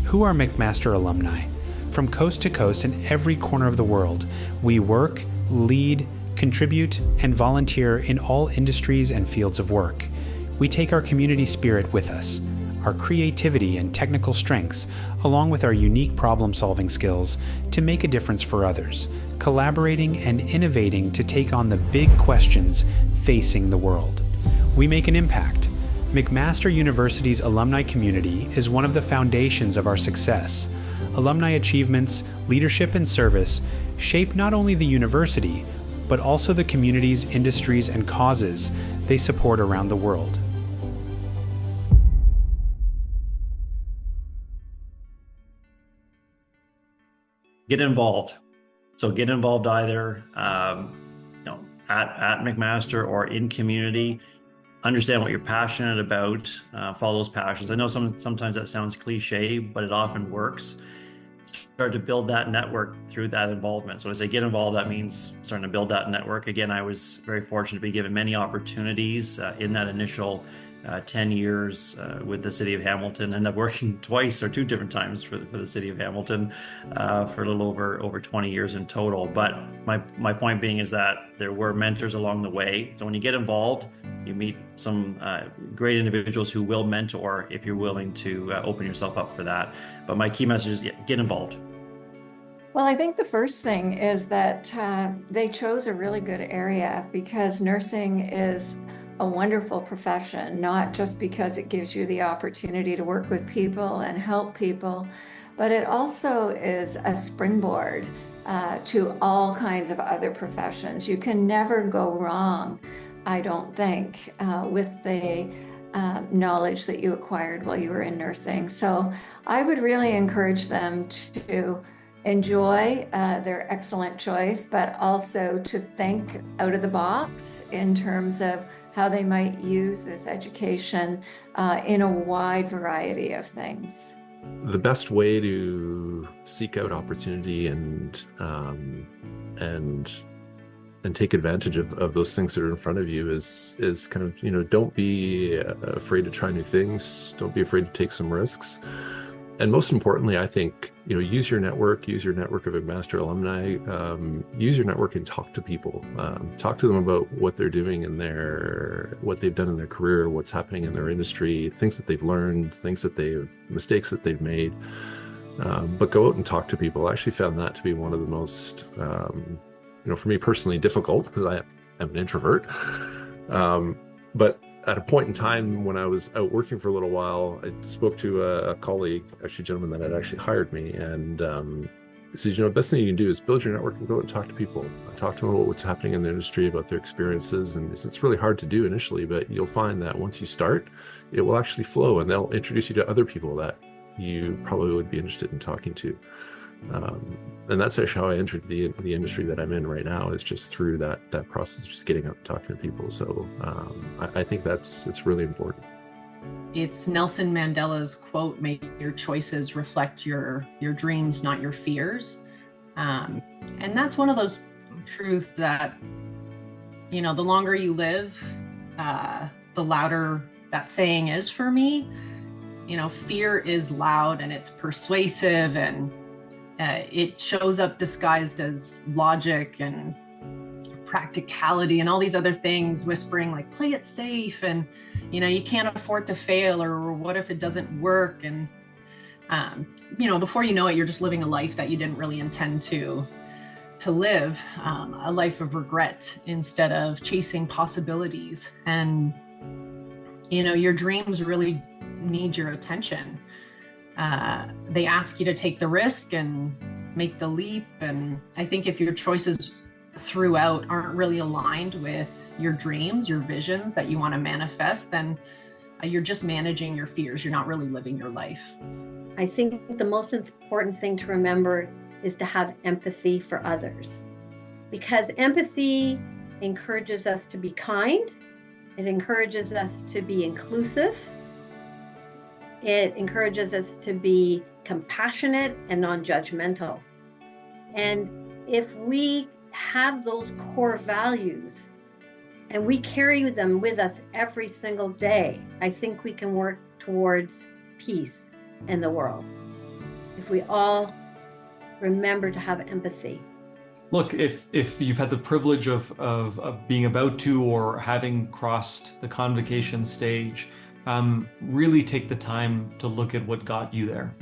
Who are McMaster alumni? From coast to coast in every corner of the world, we work, lead, contribute, and volunteer in all industries and fields of work. We take our community spirit with us, our creativity and technical strengths, along with our unique problem-solving skills, to make a difference for others, collaborating and innovating to take on the big questions facing the world. We make an impact. McMaster University's alumni community is one of the foundations of our success. Alumni achievements, leadership, and service shape not only the university, but also the communities, industries, and causes they support around the world. Get involved. So get involved either at McMaster or in community. Understand what you're passionate about. Follow those passions. I know sometimes that sounds cliche, but it often works. Start to build that network through that involvement. So as I get involved, that means starting to build that network. Again, I was very fortunate to be given many opportunities in that initial 10 years with the city of Hamilton. Ended up working twice or two different times for the city of Hamilton for a little over 20 years in total. But my point being is that there were mentors along the way. So when you get involved, you meet some great individuals who will mentor if you're willing to open yourself up for that. But my key message is get involved. Well, I think the first thing is that they chose a really good area, because nursing is a wonderful profession, not just because it gives you the opportunity to work with people and help people, but it also is a springboard to all kinds of other professions. You can never go wrong, I don't think, with the knowledge that you acquired while you were in nursing. So I would really encourage them to enjoy their excellent choice, but also to think out of the box in terms of how they might use this education in a wide variety of things. The best way to seek out opportunity and take advantage of those things that are in front of you is kind of, don't be afraid to try new things. Don't be afraid to take some risks. And most importantly, I think, use your network of McMaster alumni, use your network and talk to people. Talk to them about what they're doing what they've done in their career, what's happening in their industry, things that they've learned, mistakes that they've made. But go out and talk to people. I actually found that to be one of the most, for me personally, difficult, because I am an introvert. But at a point in time when I was out working for a little while, I spoke to a colleague, actually a gentleman that had actually hired me, and he says, the best thing you can do is build your network and go out and talk to people. Talk to them about what's happening in the industry, about their experiences. And it's really hard to do initially, but you'll find that once you start, it will actually flow, and they'll introduce you to other people that you probably would be interested in talking to. And that's actually how I entered the industry that I'm in right now, is just through that process, just getting out and talking to people. So I think it's really important. It's Nelson Mandela's quote, "Make your choices reflect your dreams, not your fears." And that's one of those truths that, the longer you live, the louder that saying is for me. Fear is loud and it's persuasive, and it shows up disguised as logic and practicality and all these other things, whispering like, play it safe, and you can't afford to fail, or what if it doesn't work? And before you know it, you're just living a life that you didn't really intend to live, a life of regret instead of chasing possibilities. And your dreams really need your attention. They ask you to take the risk and make the leap. And I think if your choices throughout aren't really aligned with your dreams, your visions that you want to manifest, then you're just managing your fears. You're not really living your life. I think the most important thing to remember is to have empathy for others, because empathy encourages us to be kind. It encourages us to be inclusive. It encourages us to be compassionate and non-judgmental. And if we have those core values and we carry them with us every single day, I think we can work towards peace in the world. if we all remember to have empathy. Look, if you've had the privilege of being about to or having crossed the convocation stage, really take the time to look at what got you there.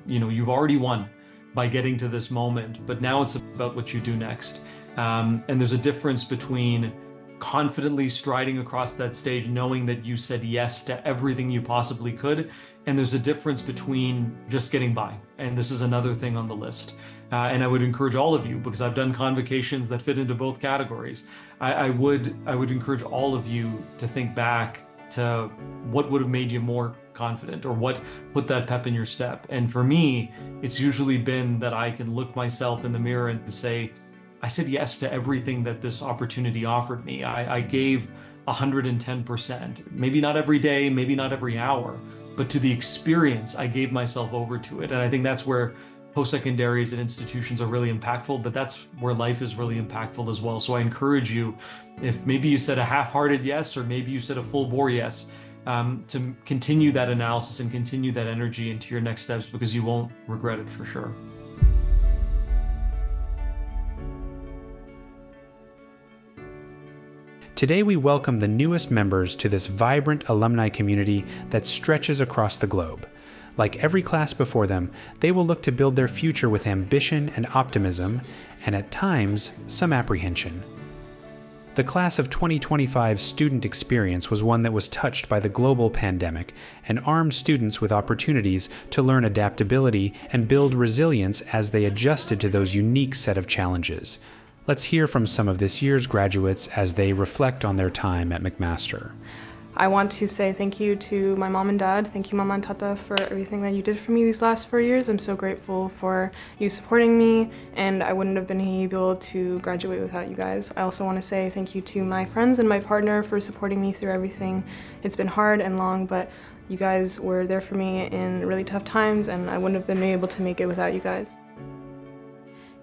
You've already won by getting to this moment, but now it's about what you do next. And there's a difference between confidently striding across that stage, knowing that you said yes to everything you possibly could. And there's a difference between just getting by. And this is another thing on the list. And I would encourage all of you, because I've done convocations that fit into both categories. I would encourage all of you to think back to what would have made you more confident, or what put that pep in your step. And for me, it's usually been that I can look myself in the mirror and say, I said yes to everything that this opportunity offered me. I gave 110%, maybe not every day, maybe not every hour, but to the experience, I gave myself over to it. And I think that's where post-secondaries and institutions are really impactful, but that's where life is really impactful as well. So I encourage you, if maybe you said a half-hearted yes, or maybe you said a full-bore yes, to continue that analysis and continue that energy into your next steps, because you won't regret it for sure. Today we welcome the newest members to this vibrant alumni community that stretches across the globe. Like every class before them, they will look to build their future with ambition and optimism, and at times, some apprehension. The class of 2025 student experience was one that was touched by the global pandemic and armed students with opportunities to learn adaptability and build resilience as they adjusted to those unique set of challenges. Let's hear from some of this year's graduates as they reflect on their time at McMaster. I want to say thank you to my mom and dad. Thank you, Mama and Tata, for everything that you did for me these last 4 years. I'm so grateful for you supporting me, and I wouldn't have been able to graduate without you guys. I also want to say thank you to my friends and my partner for supporting me through everything. It's been hard and long, but you guys were there for me in really tough times, and I wouldn't have been able to make it without you guys.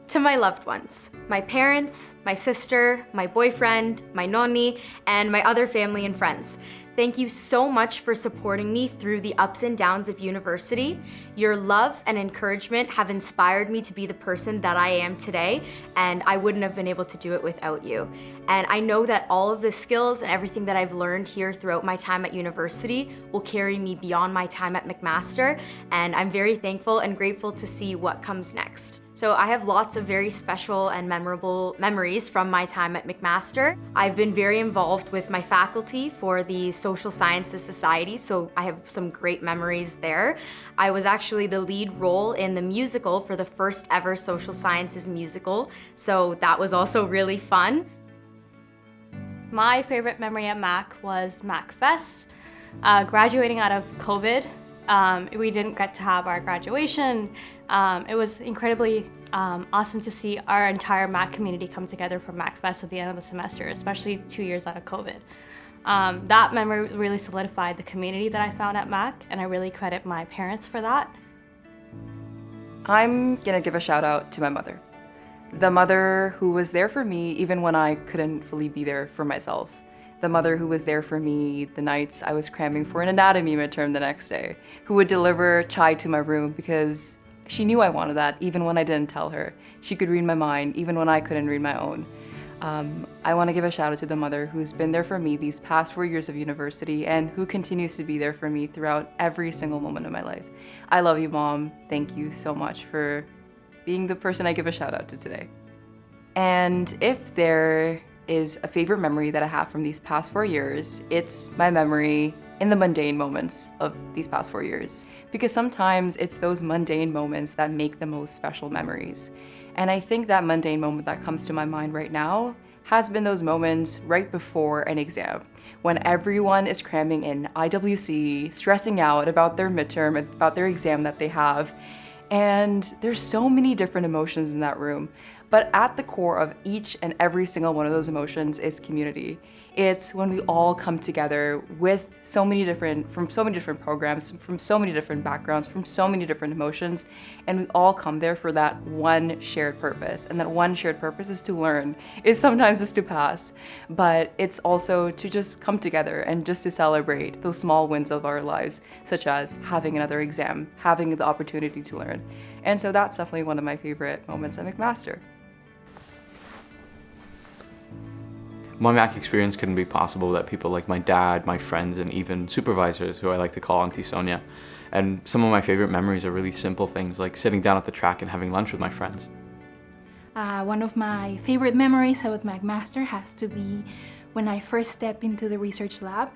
To my loved ones, my parents, my sister, my boyfriend, my nonni, and my other family and friends. Thank you so much for supporting me through the ups and downs of university. Your love and encouragement have inspired me to be the person that I am today, and I wouldn't have been able to do it without you. And I know that all of the skills and everything that I've learned here throughout my time at university will carry me beyond my time at McMaster, and I'm very thankful and grateful to see what comes next. So I have lots of very special and memorable memories from my time at McMaster. I've been very involved with my faculty for the Social Sciences Society, so I have some great memories there. I was actually the lead role in the musical for the first ever Social Sciences musical, so that was also really fun. My favorite memory at Mac was MacFest. Graduating out of COVID, we didn't get to have our graduation. It was incredibly awesome to see our entire Mac community come together for MacFest at the end of the semester, especially 2 years out of COVID. That memory really solidified the community that I found at Mac, and I really credit my parents for that. I'm gonna give a shout out to my mother. The mother who was there for me even when I couldn't fully be there for myself. The mother who was there for me the nights I was cramming for an anatomy midterm the next day, who would deliver chai to my room because she knew I wanted that even when I didn't tell her. She could read my mind even when I couldn't read my own. I want to give a shout out to the mother who's been there for me these past 4 years of university and who continues to be there for me throughout every single moment of my life. I love you, Mom. Thank you so much for being the person I give a shout out to today. And if there is a favorite memory that I have from these past 4 years, it's my memory in the mundane moments of these past 4 years. Because sometimes it's those mundane moments that make the most special memories. And I think that mundane moment that comes to my mind right now has been those moments right before an exam, when everyone is cramming in IWC, stressing out about their midterm, about their exam that they have. And there's so many different emotions in that room. But at the core of each and every single one of those emotions is community. It's when we all come together with from so many different programs, from so many different backgrounds, from so many different emotions, and we all come there for that one shared purpose. And that one shared purpose is to learn. It's sometimes just to pass, but it's also to just come together and just to celebrate those small wins of our lives, such as having another exam, having the opportunity to learn. And so that's definitely one of my favorite moments at McMaster. My Mac experience couldn't be possible without people like my dad, my friends, and even supervisors who I like to call Auntie Sonia. And some of my favorite memories are really simple things like sitting down at the track and having lunch with my friends. One of my favorite memories about McMaster has to be when I first stepped into the research lab.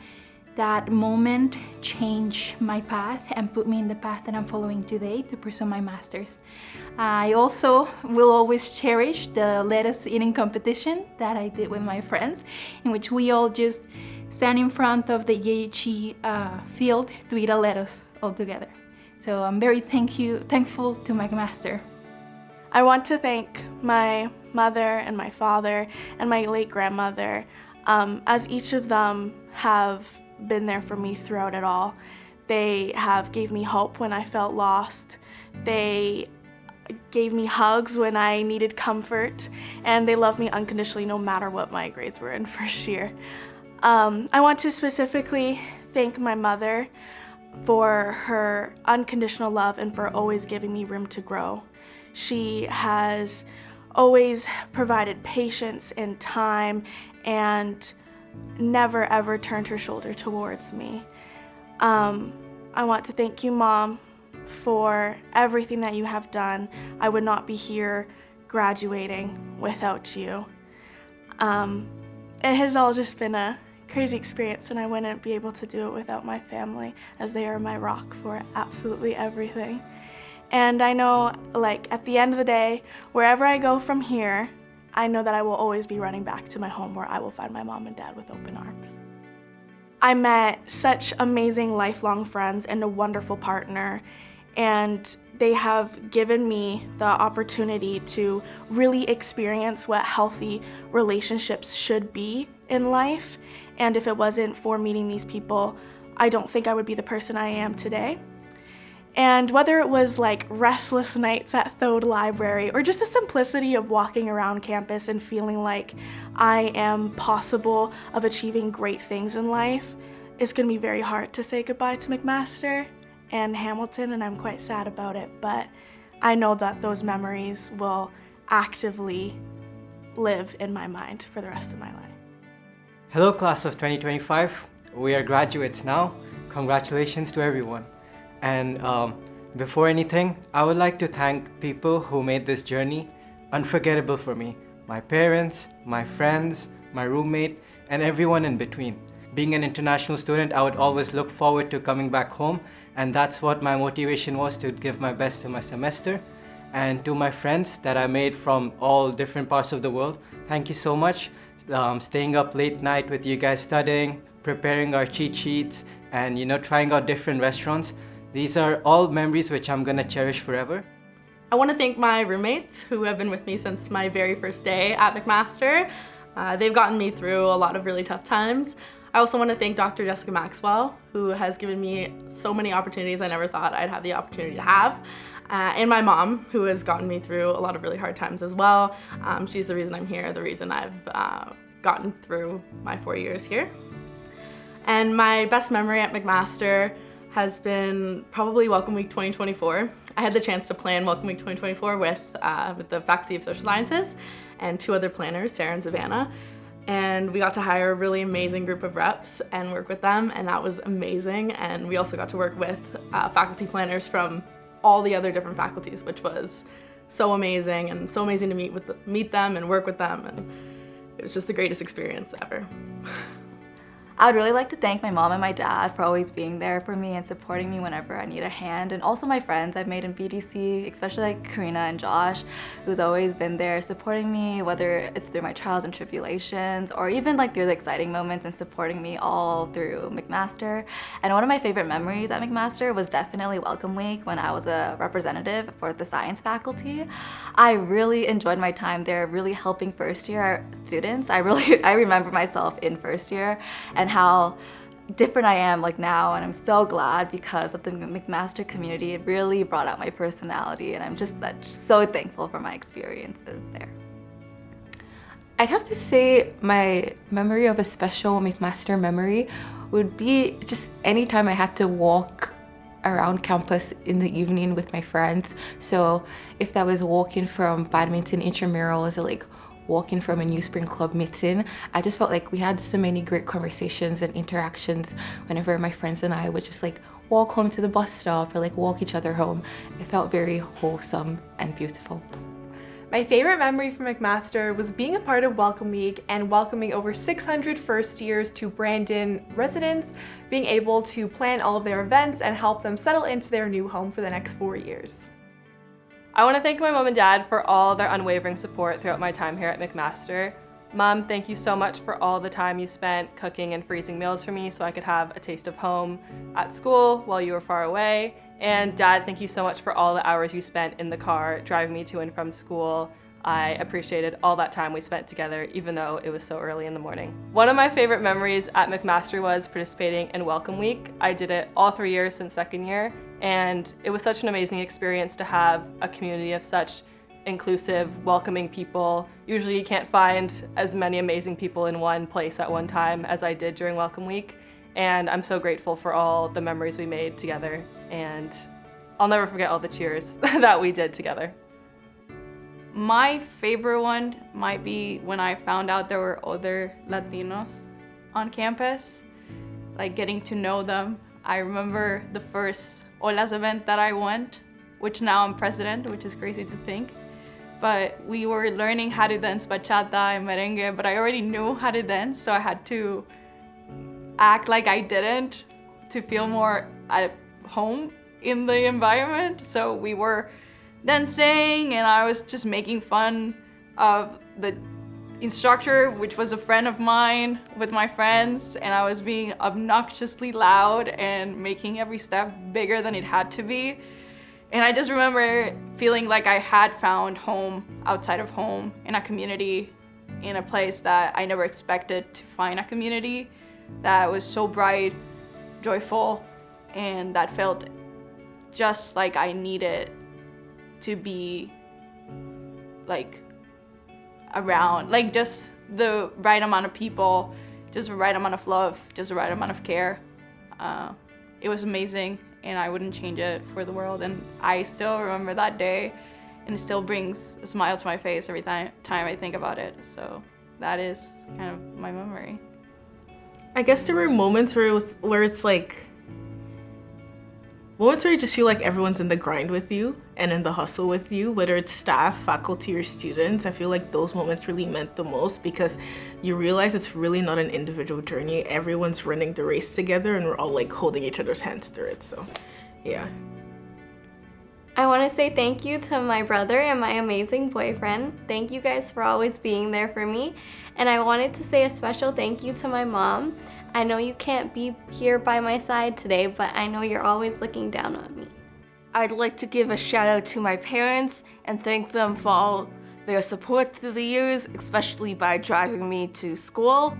That moment changed my path and put me in the path that I'm following today to pursue my master's. I also will always cherish the lettuce eating competition that I did with my friends, in which we all just stand in front of the YHE field to eat a lettuce all together. So I'm very thankful to McMaster. I want to thank my mother and my father and my late grandmother, as each of them have been there for me throughout it all. They have gave me hope when I felt lost. They gave me hugs when I needed comfort, and they loved me unconditionally no matter what my grades were in first year. I want to specifically thank my mother for her unconditional love and for always giving me room to grow. She has always provided patience and time and never ever turned her shoulder towards me. I want to thank you, Mom, for everything that you have done. I would not be here graduating without you. It has all just been a crazy experience, and I wouldn't be able to do it without my family, as they are my rock for absolutely everything. And I know, like, at the end of the day, wherever I go from here, I know that I will always be running back to my home where I will find my mom and dad with open arms. I met such amazing lifelong friends and a wonderful partner, and they have given me the opportunity to really experience what healthy relationships should be in life. And if it wasn't for meeting these people, I don't think I would be the person I am today. And whether it was like restless nights at Thode Library or just the simplicity of walking around campus and feeling like I am possible of achieving great things in life, it's going to be very hard to say goodbye to McMaster and Hamilton, and I'm quite sad about it, but I know that those memories will actively live in my mind for the rest of my life. Hello, class of 2025. We are graduates now. Congratulations to everyone. And before anything, I would like to thank people who made this journey unforgettable for me. My parents, my friends, my roommate, and everyone in between. Being an international student, I would always look forward to coming back home, and that's what my motivation was, to give my best in my semester. And to my friends that I made from all different parts of the world, thank you so much. Staying up late night with you guys studying, preparing our cheat sheets, and trying out different restaurants. These are all memories which I'm gonna cherish forever. I want to thank my roommates who have been with me since my very first day at McMaster. They've gotten me through a lot of really tough times. I also want to thank Dr. Jessica Maxwell, who has given me so many opportunities I never thought I'd have the opportunity to have. And my mom, who has gotten me through a lot of really hard times as well. She's the reason I'm here, the reason I've gotten through my 4 years here. And my best memory at McMaster has been probably Welcome Week 2024. I had the chance to plan Welcome Week 2024 with the Faculty of Social Sciences and 2 other planners, Sarah and Savannah. And we got to hire a really amazing group of reps and work with them, and that was amazing. And we also got to work with faculty planners from all the other different faculties, which was so amazing, and so amazing to meet them and work with them, and it was just the greatest experience ever. I would really like to thank my mom and my dad for always being there for me and supporting me whenever I need a hand, and also my friends I've made in BDC, especially like Karina and Josh, who's always been there supporting me, whether it's through my trials and tribulations or even like through the exciting moments and supporting me all through McMaster. And one of my favorite memories at McMaster was definitely Welcome Week when I was a representative for the science faculty. I really enjoyed my time there, really helping first year students. I remember myself in first year and how different I am like now, and I'm so glad because of the McMaster community. It really brought out my personality, and I'm just so thankful for my experiences there. I'd have to say my memory of a special McMaster memory would be just anytime I had to walk around campus in the evening with my friends. So if that was walking from badminton intramurals or like walking from a New Spring Club meeting, I just felt like we had so many great conversations and interactions whenever my friends and I would just like walk home to the bus stop or like walk each other home. It felt very wholesome and beautiful. My favorite memory from McMaster was being a part of Welcome Week and welcoming over 600 first years to Brandon residents, being able to plan all of their events and help them settle into their new home for the next 4 years. I want to thank my mom and dad for all their unwavering support throughout my time here at McMaster. Mom, thank you so much for all the time you spent cooking and freezing meals for me so I could have a taste of home at school while you were far away. And Dad, thank you so much for all the hours you spent in the car driving me to and from school. I appreciated all that time we spent together, even though it was so early in the morning. One of my favorite memories at McMaster was participating in Welcome Week. I did it all 3 years since second year, and it was such an amazing experience to have a community of such inclusive, welcoming people. Usually you can't find as many amazing people in one place at one time as I did during Welcome Week, and I'm so grateful for all the memories we made together, and I'll never forget all the cheers that we did together. My favorite one might be when I found out there were other Latinos on campus, like getting to know them. I remember the first Olas event that I went, which now I'm president, which is crazy to think. But we were learning how to dance bachata and merengue, but I already knew how to dance, so I had to act like I didn't to feel more at home in the environment. So we were dancing and I was just making fun of the instructor, which was a friend of mine, with my friends, and I was being obnoxiously loud and making every step bigger than it had to be. And I just remember feeling like I had found home outside of home, in a community, in a place that I never expected to find a community that was so bright, joyful, and that felt just like I needed to be like around, like just the right amount of people, just the right amount of love, just the right amount of care. It was amazing and I wouldn't change it for the world, and I still remember that day and it still brings a smile to my face every time I think about it. So that is kind of my memory. I guess there were moments where it's like moments where you just feel like everyone's in the grind with you and in the hustle with you, whether it's staff, faculty, or students. I feel like those moments really meant the most because you realize it's really not an individual journey. Everyone's running the race together and we're all like holding each other's hands through it. So, yeah. I want to say thank you to my brother and my amazing boyfriend. Thank you guys for always being there for me. And I wanted to say a special thank you to my mom. I know you can't be here by my side today, but I know you're always looking down on me. I'd like to give a shout out to my parents and thank them for all their support through the years, especially by driving me to school.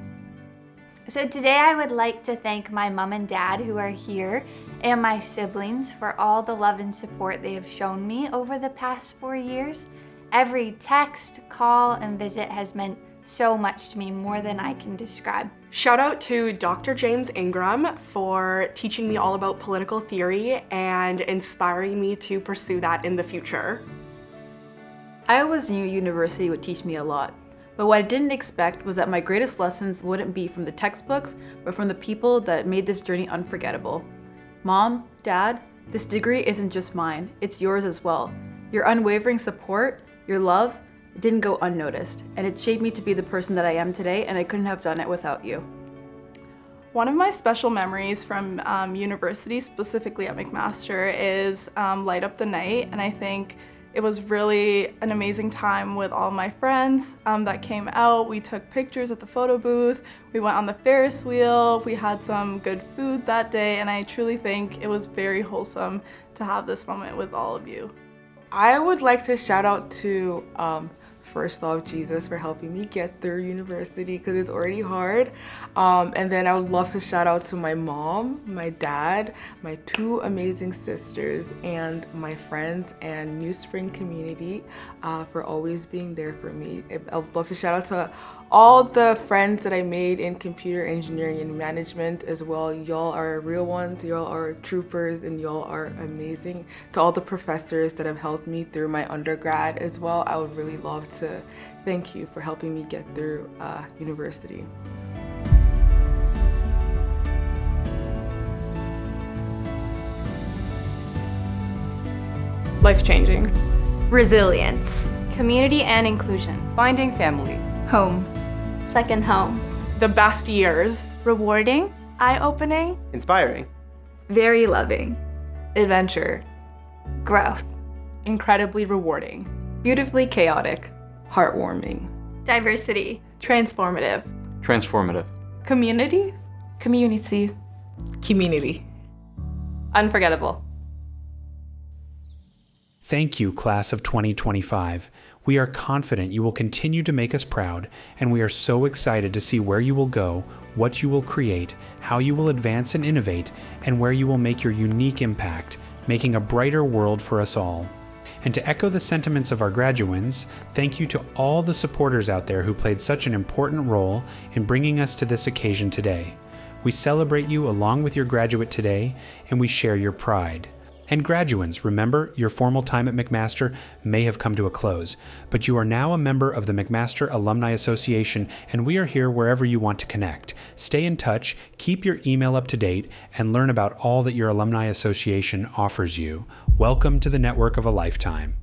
So today I would like to thank my mom and dad who are here and my siblings for all the love and support they have shown me over the past 4 years. Every text, call, and visit has meant so much to me, more than I can describe. Shout out to Dr. James Ingram for teaching me all about political theory and inspiring me to pursue that in the future. I always knew university would teach me a lot, but what I didn't expect was that my greatest lessons wouldn't be from the textbooks, but from the people that made this journey unforgettable. Mom, Dad, this degree isn't just mine, it's yours as well. Your unwavering support, your love, it didn't go unnoticed, and it shaped me to be the person that I am today, and I couldn't have done it without you. One of my special memories from university, specifically at McMaster, is Light Up the Night, and I think it was really an amazing time with all my friends that came out. We took pictures at the photo booth, we went on the Ferris wheel, we had some good food that day, and I truly think it was very wholesome to have this moment with all of you. I would like to shout out to first off Jesus for helping me get through university because it's already hard. And then I would love to shout out to my mom, my dad, my two amazing sisters, and my friends and New Spring community for always being there for me. I would love to shout out to all the friends that I made in computer engineering and management as well. Y'all are real ones, y'all are troopers, and y'all are amazing. To all the professors that have helped me through my undergrad as well, I would really love to thank you for helping me get through university. Life-changing. Resilience. Community and inclusion. Finding family. Home. Second home. The best years. Rewarding. Eye-opening. Inspiring. Very loving. Adventure. Growth. Incredibly rewarding. Beautifully chaotic. Heartwarming. Diversity. Transformative. Transformative. Community. Community. Community. Unforgettable. Thank you, class of 2025. We are confident you will continue to make us proud, and we are so excited to see where you will go, what you will create, how you will advance and innovate, and where you will make your unique impact, making a brighter world for us all. And to echo the sentiments of our graduands, thank you to all the supporters out there who played such an important role in bringing us to this occasion today. We celebrate you along with your graduate today, and we share your pride. And graduands, remember, your formal time at McMaster may have come to a close, but you are now a member of the McMaster Alumni Association, and we are here wherever you want to connect. Stay in touch, keep your email up to date, and learn about all that your Alumni Association offers you. Welcome to the network of a lifetime.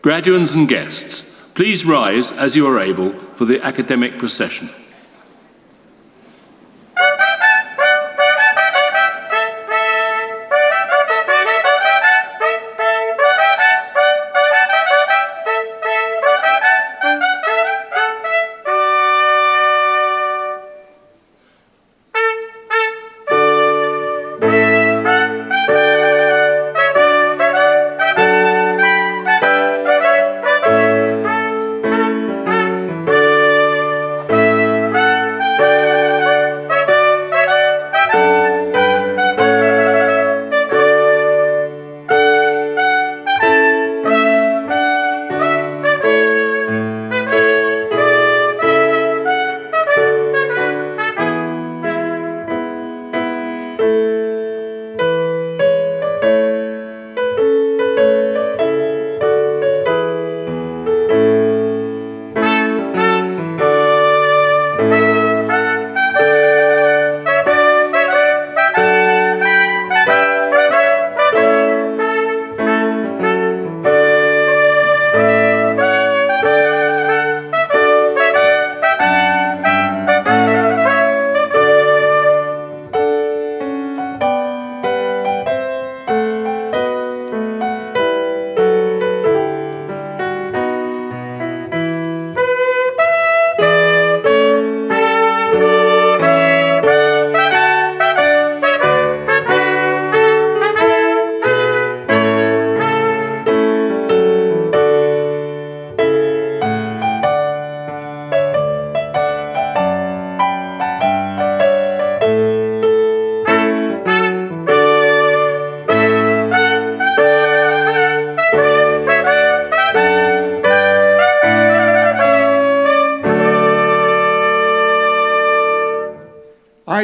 Graduands and guests, please rise as you are able for the academic procession.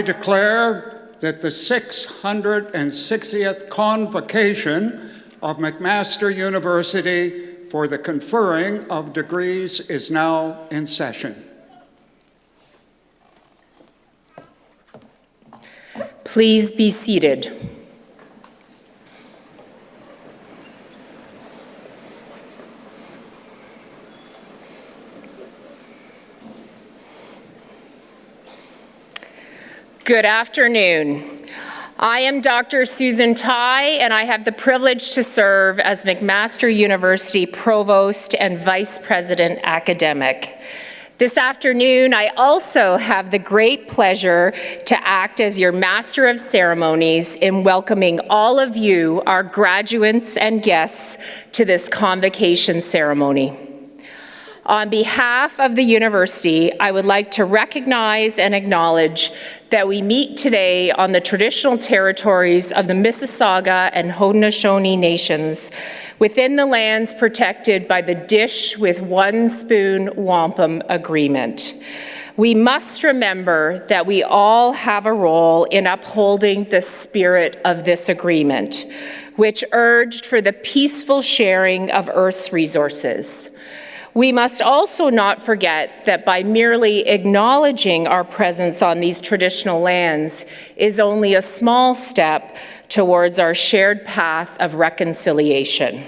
I declare that the 660th Convocation of McMaster University for the conferring of degrees is now in session. Please be seated. Good afternoon. I am Dr. Susan Tai, and I have the privilege to serve as McMaster University Provost and Vice President Academic. This afternoon, I also have the great pleasure to act as your Master of Ceremonies in welcoming all of you, our graduates and guests, to this convocation ceremony. On behalf of the university, I would like to recognize and acknowledge that we meet today on the traditional territories of the Mississauga and Haudenosaunee nations within the lands protected by the Dish with One Spoon Wampum Agreement. We must remember that we all have a role in upholding the spirit of this agreement, which urged for the peaceful sharing of Earth's resources. We must also not forget that by merely acknowledging our presence on these traditional lands is only a small step towards our shared path of reconciliation.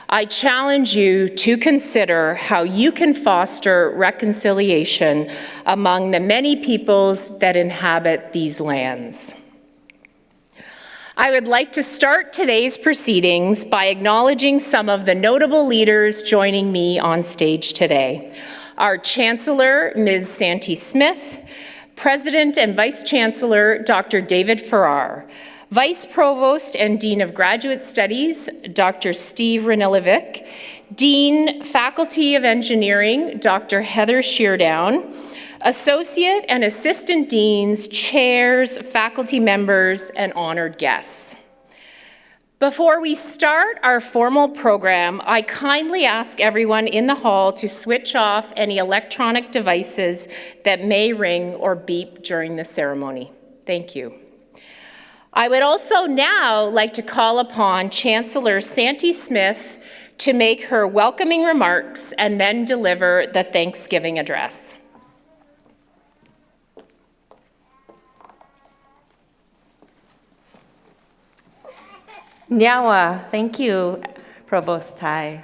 I challenge you to consider how you can foster reconciliation among the many peoples that inhabit these lands. I would like to start today's proceedings by acknowledging some of the notable leaders joining me on stage today. Our Chancellor, Ms. Santee Smith, President and Vice Chancellor, Dr. David Farrar, Vice Provost and Dean of Graduate Studies, Dr. Steve Ranilovic, Dean, Faculty of Engineering, Dr. Heather Sheardown, Associate and Assistant Deans, Chairs, faculty members, and honored guests. Before we start our formal program, I kindly ask everyone in the hall to switch off any electronic devices that may ring or beep during the ceremony. Thank you. I would also now like to call upon Chancellor Santee Smith to make her welcoming remarks and then deliver the Thanksgiving address. Nyawa, thank you, Provost Tai.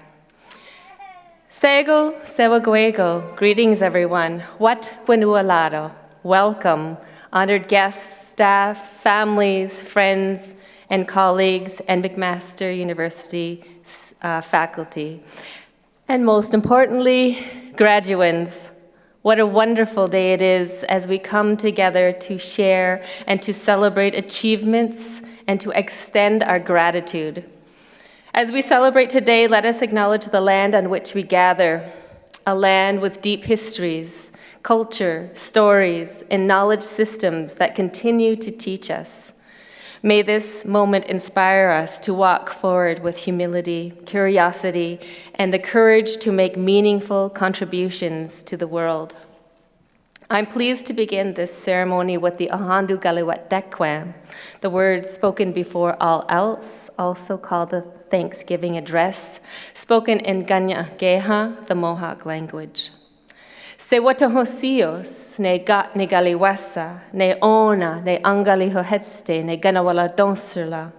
Sego, sewaguego. Greetings, everyone. Wat buenualado. Welcome, honored guests, staff, families, friends, and colleagues, and McMaster University faculty. And most importantly, graduands. What a wonderful day it is as we come together to share and to celebrate achievements and to extend our gratitude. As we celebrate today, let us acknowledge the land on which we gather, a land with deep histories, culture, stories, and knowledge systems that continue to teach us. May this moment inspire us to walk forward with humility, curiosity, and the courage to make meaningful contributions to the world. I'm pleased to begin this ceremony with the Ahandu Galiwat Dekwam, the words spoken before all else, also called the Thanksgiving Address, spoken in Ganya Geha, the Mohawk language. Se watahosios, ne gat ne galiwasa, ne ona, ne angalihohetste, ne ganawala donsula.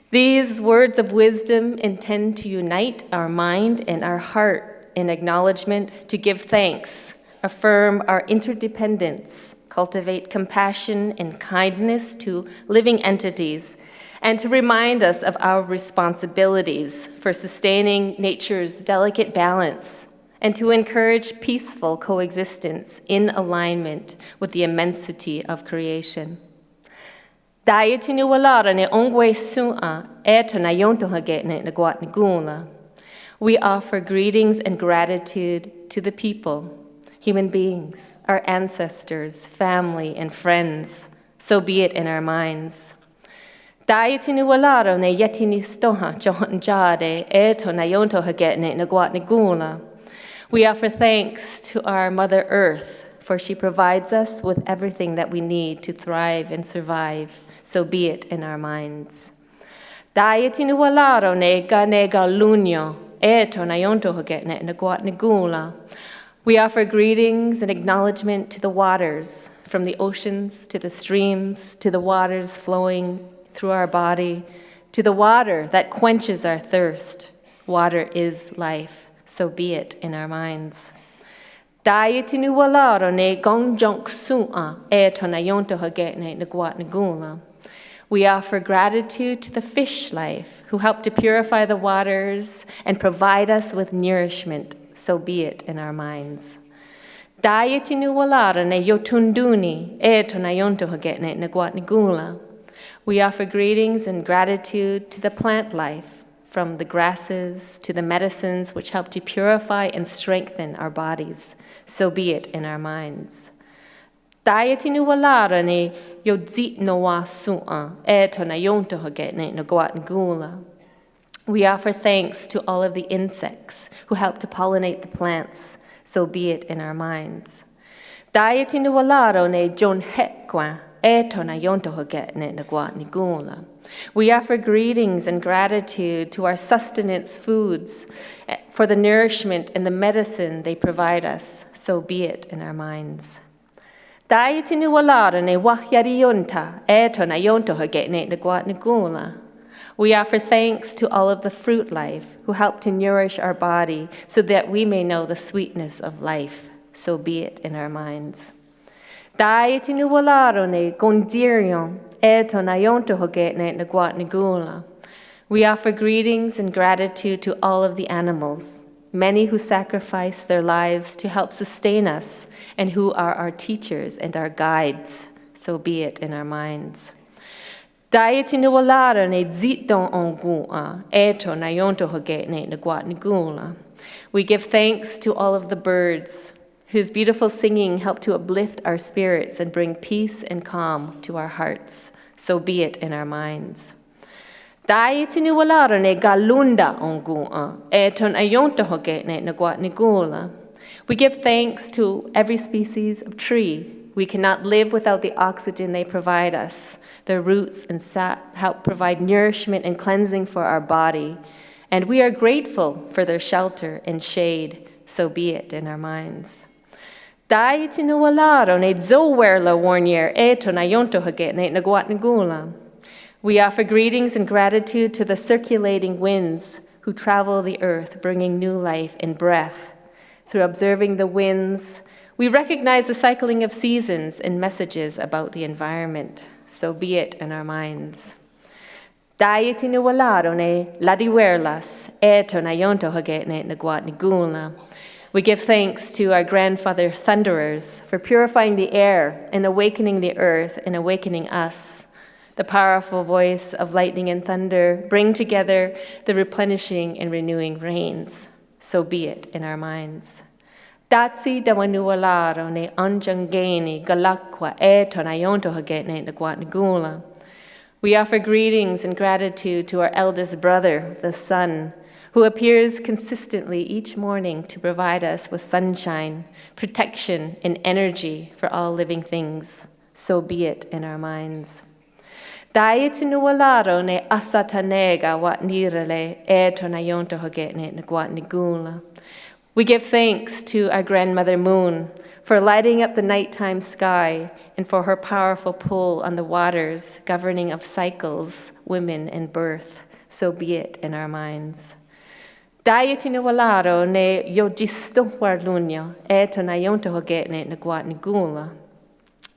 These words of wisdom intend to unite our mind and our heart in acknowledgement, to give thanks, affirm our interdependence, cultivate compassion and kindness to living entities, and to remind us of our responsibilities for sustaining nature's delicate balance, and to encourage peaceful coexistence in alignment with the immensity of creation. Dayatinu walara ne ongwe su'a eto na yonto hagetne na guat nagula. We offer greetings and gratitude to the people, human beings, our ancestors, family, and friends, so be it in our minds. Dayatinu walaro ne yetini stoha johon jade eto na yonto hagetne na guat nagula. We offer thanks to our Mother Earth, for she provides us with everything that we need to thrive and survive, so be it in our minds. Dayatinu walaro ne ga lunyo eto na yonto hagetne na guat nagula. We offer greetings and acknowledgement to the waters, from the oceans to the streams, to the waters flowing through our body, to the water that quenches our thirst. Water is life, so be it in our minds. Dayatinu walaro ne gongjong su'a eto na yonto hagetne na guat nagula. We offer gratitude to the fish life, who help to purify the waters and provide us with nourishment, so be it in our minds. Dayatinu walara ne yotunduni eto na yonto hagetne na guat nagula. We offer greetings and gratitude to the plant life, from the grasses to the medicines which help to purify and strengthen our bodies, so be it in our minds. Dayatinu walara ne yodzit no wa su'a eto na yonto hagetne na guat nagula. We offer thanks to all of the insects who help to pollinate the plants, so be it in our minds. Dayatinu walaro ne jon hekwa eto na yonto hagetne na guat nagula. We offer greetings and gratitude to our sustenance foods for the nourishment and the medicine they provide us, so be it in our minds. Dayatinu walaro ne wahyarionta eto na yonto hagetne na guat nagula. We offer thanks to all of the fruit life who help to nourish our body so that we may know the sweetness of life, so be it in our minds. Dayatinu walaro ne gondirion eto na yonto hagetne na guat nagula. We offer greetings and gratitude to all of the animals, many who sacrifice their lives to help sustain us and who are our teachers and our guides, so be it in our minds. Dayatinu walara ne zitdon ongua eto na yonto hagetne na guat nagula. We give thanks to all of the birds whose beautiful singing help to uplift our spirits and bring peace and calm to our hearts, so be it in our minds. Dayatinu walara ne galunda ongua eto na yonto hagetne na guat nagula. We give thanks to every species of tree. We cannot live without the oxygen they provide us. Their roots and sap help provide nourishment and cleansing for our body. And we are grateful for their shelter and shade, so be it in our minds. Dayatinu walaro ne zowerla warnier eto na yonto hagetne na guat nagula. We offer greetings and gratitude to the circulating winds who travel the earth, bringing new life and breath. Through observing the winds, we recognize the cycling of seasons and messages about the environment. So be it in our minds. Daieti ni walaro ne ladiwerlas, eto na yonto hagetne nagwat nigula. We give thanks to our grandfather thunderers for purifying the air and awakening the earth and awakening us. The powerful voice of lightning and thunder bring together the replenishing and renewing rains. So be it in our minds. Datsi dawanualaro ne anjangeni galakwa eto na yonto hagetne nagwat nigula. We offer greetings and gratitude to our eldest brother, the sun, who appears consistently each morning to provide us with sunshine, protection, and energy for all living things. So be it in our minds. Daitinualaro ne asatanega wat nirele eto na yonto hagetne nagwat nigula. We give thanks to our grandmother moon for lighting up the nighttime sky and for her powerful pull on the waters, governing of cycles, women, and birth. So be it in our minds. Daitinualaro ne yodisto warlunyo eto na yonto hagetne nagwat nigula.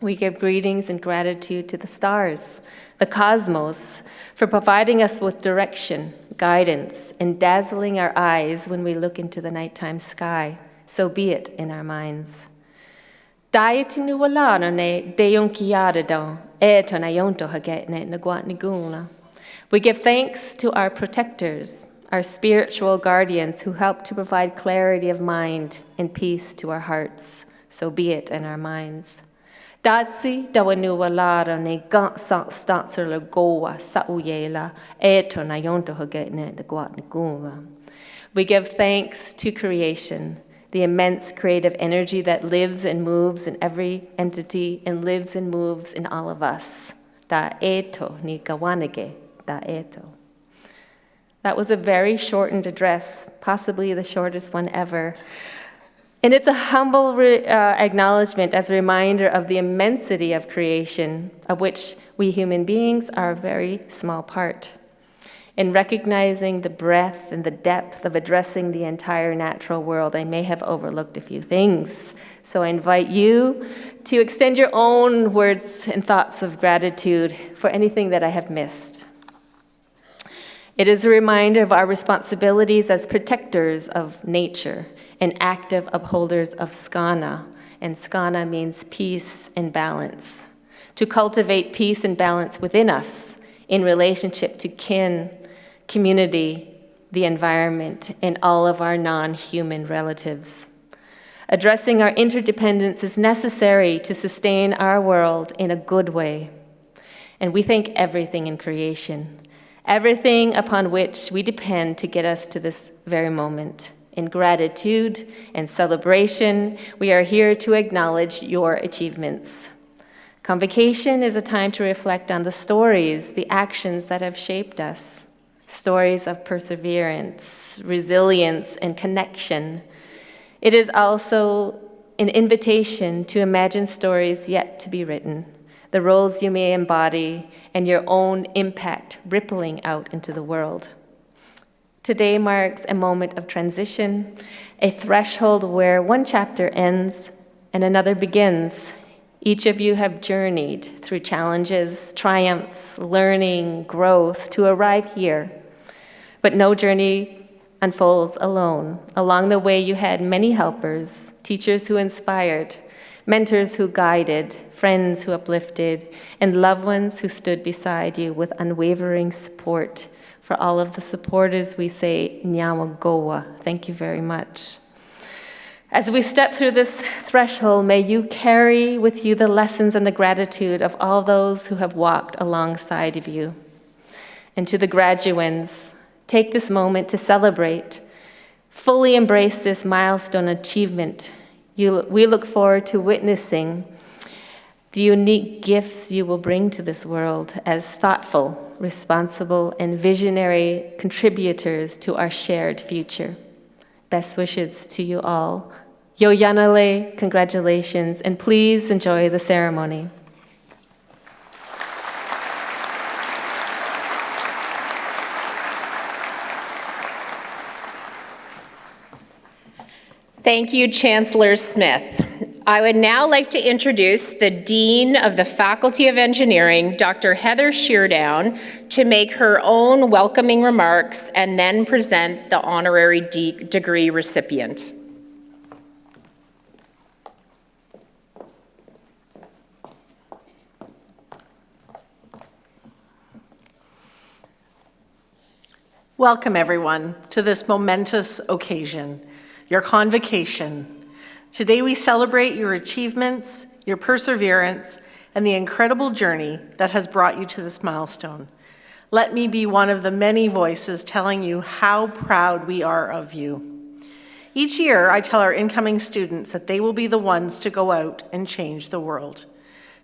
We give greetings and gratitude to the stars, the cosmos, for providing us with direction, guidance, and dazzling our eyes when we look into the nighttime sky. So be it in our minds. Daitinualaro ne deyonkiadadon eto na yonto hagetne nagwat nigula. We give thanks to our protectors, our spiritual guardians who help to provide clarity of mind and peace to our hearts. So be it in our minds. Datsi dawanualaro ne gansat statsala goa sauyela eto na yonto hagetne nagwat nigula. We give thanks to creation, the immense creative energy that lives and moves in every entity and lives and moves in all of us. Da eto ni kawanege, da eto. That was a very shortened address, possibly the shortest one ever. And it's a humble acknowledgement as a reminder of the immensity of creation, of which we human beings are a very small part. In recognizing the breadth and the depth of addressing the entire natural world, I may have overlooked a few things. So I invite you to extend your own words and thoughts of gratitude for anything that I have missed. It is a reminder of our responsibilities as protectors of nature and active upholders of skana, and skana means peace and balance. To cultivate peace and balance within us in relationship to kin, community, the environment, and all of our non-human relatives. Addressing our interdependence is necessary to sustain our world in a good way. And we thank everything in creation, everything upon which we depend to get us to this very moment. In gratitude and celebration, we are here to acknowledge your achievements. Convocation is a time to reflect on the stories, the actions that have shaped us. Stories of perseverance, resilience, and connection. It is also an invitation to imagine stories yet to be written, the roles you may embody, and your own impact rippling out into the world. Today marks a moment of transition, a threshold where one chapter ends and another begins. Each of you have journeyed through challenges, triumphs, learning, growth to arrive here. But no journey unfolds alone. Along the way, you had many helpers, teachers who inspired, mentors who guided, friends who uplifted, and loved ones who stood beside you with unwavering support. For all of the supporters, we say, Nyawa Goa. Thank you very much. As we step through this threshold, may you carry with you the lessons and the gratitude of all those who have walked alongside of you. And to the graduands, take this moment to celebrate, fully embrace this milestone achievement. We look forward to witnessing the unique gifts you will bring to this world as thoughtful, responsible, and visionary contributors to our shared future. Best wishes to you all. Yo Yanale, congratulations, and please enjoy the ceremony. Thank you, Chancellor Smith. I would now like to introduce the Dean of the Faculty of Engineering, Dr. Heather Sheardown, to make her own welcoming remarks and then present the honorary degree recipient. Welcome, everyone, to this momentous occasion, your convocation. Today we celebrate your achievements, your perseverance, and the incredible journey that has brought you to this milestone. Let me be one of the many voices telling you how proud we are of you. Each year, I tell our incoming students that they will be the ones to go out and change the world.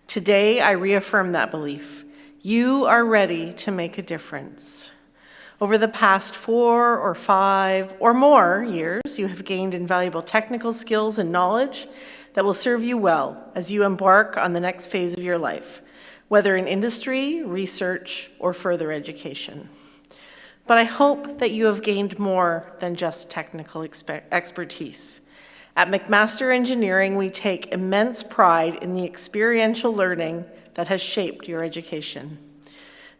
Today, I reaffirm that belief. You are ready to make a difference. Over the past 4 or 5 or more years, you have gained invaluable technical skills and knowledge that will serve you well as you embark on the next phase of your life, whether in industry, research, or further education. But I hope that you have gained more than just technical expertise. At McMaster Engineering, we take immense pride in the experiential learning that has shaped your education.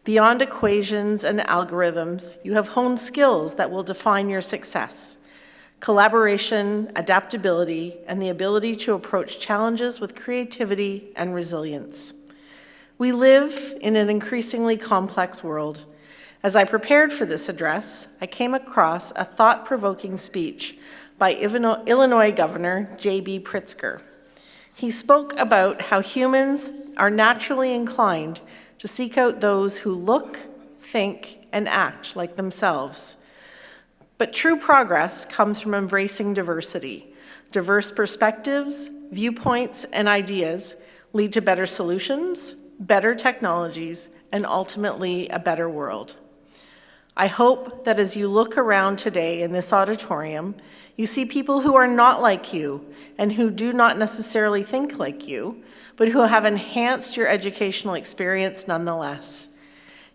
Beyond equations and algorithms, you have honed skills that will define your success. Collaboration, adaptability, and the ability to approach challenges with creativity and resilience. We live in an increasingly complex world. As I prepared for this address, I came across a thought-provoking speech by Illinois Governor J.B. Pritzker. He spoke about how humans are naturally inclined to seek out those who look, think, and act like themselves. But true progress comes from embracing diversity. Diverse perspectives, viewpoints, and ideas lead to better solutions, better technologies, and ultimately a better world. I hope that as you look around today in this auditorium, you see people who are not like you and who do not necessarily think like you, but who have enhanced your educational experience nonetheless.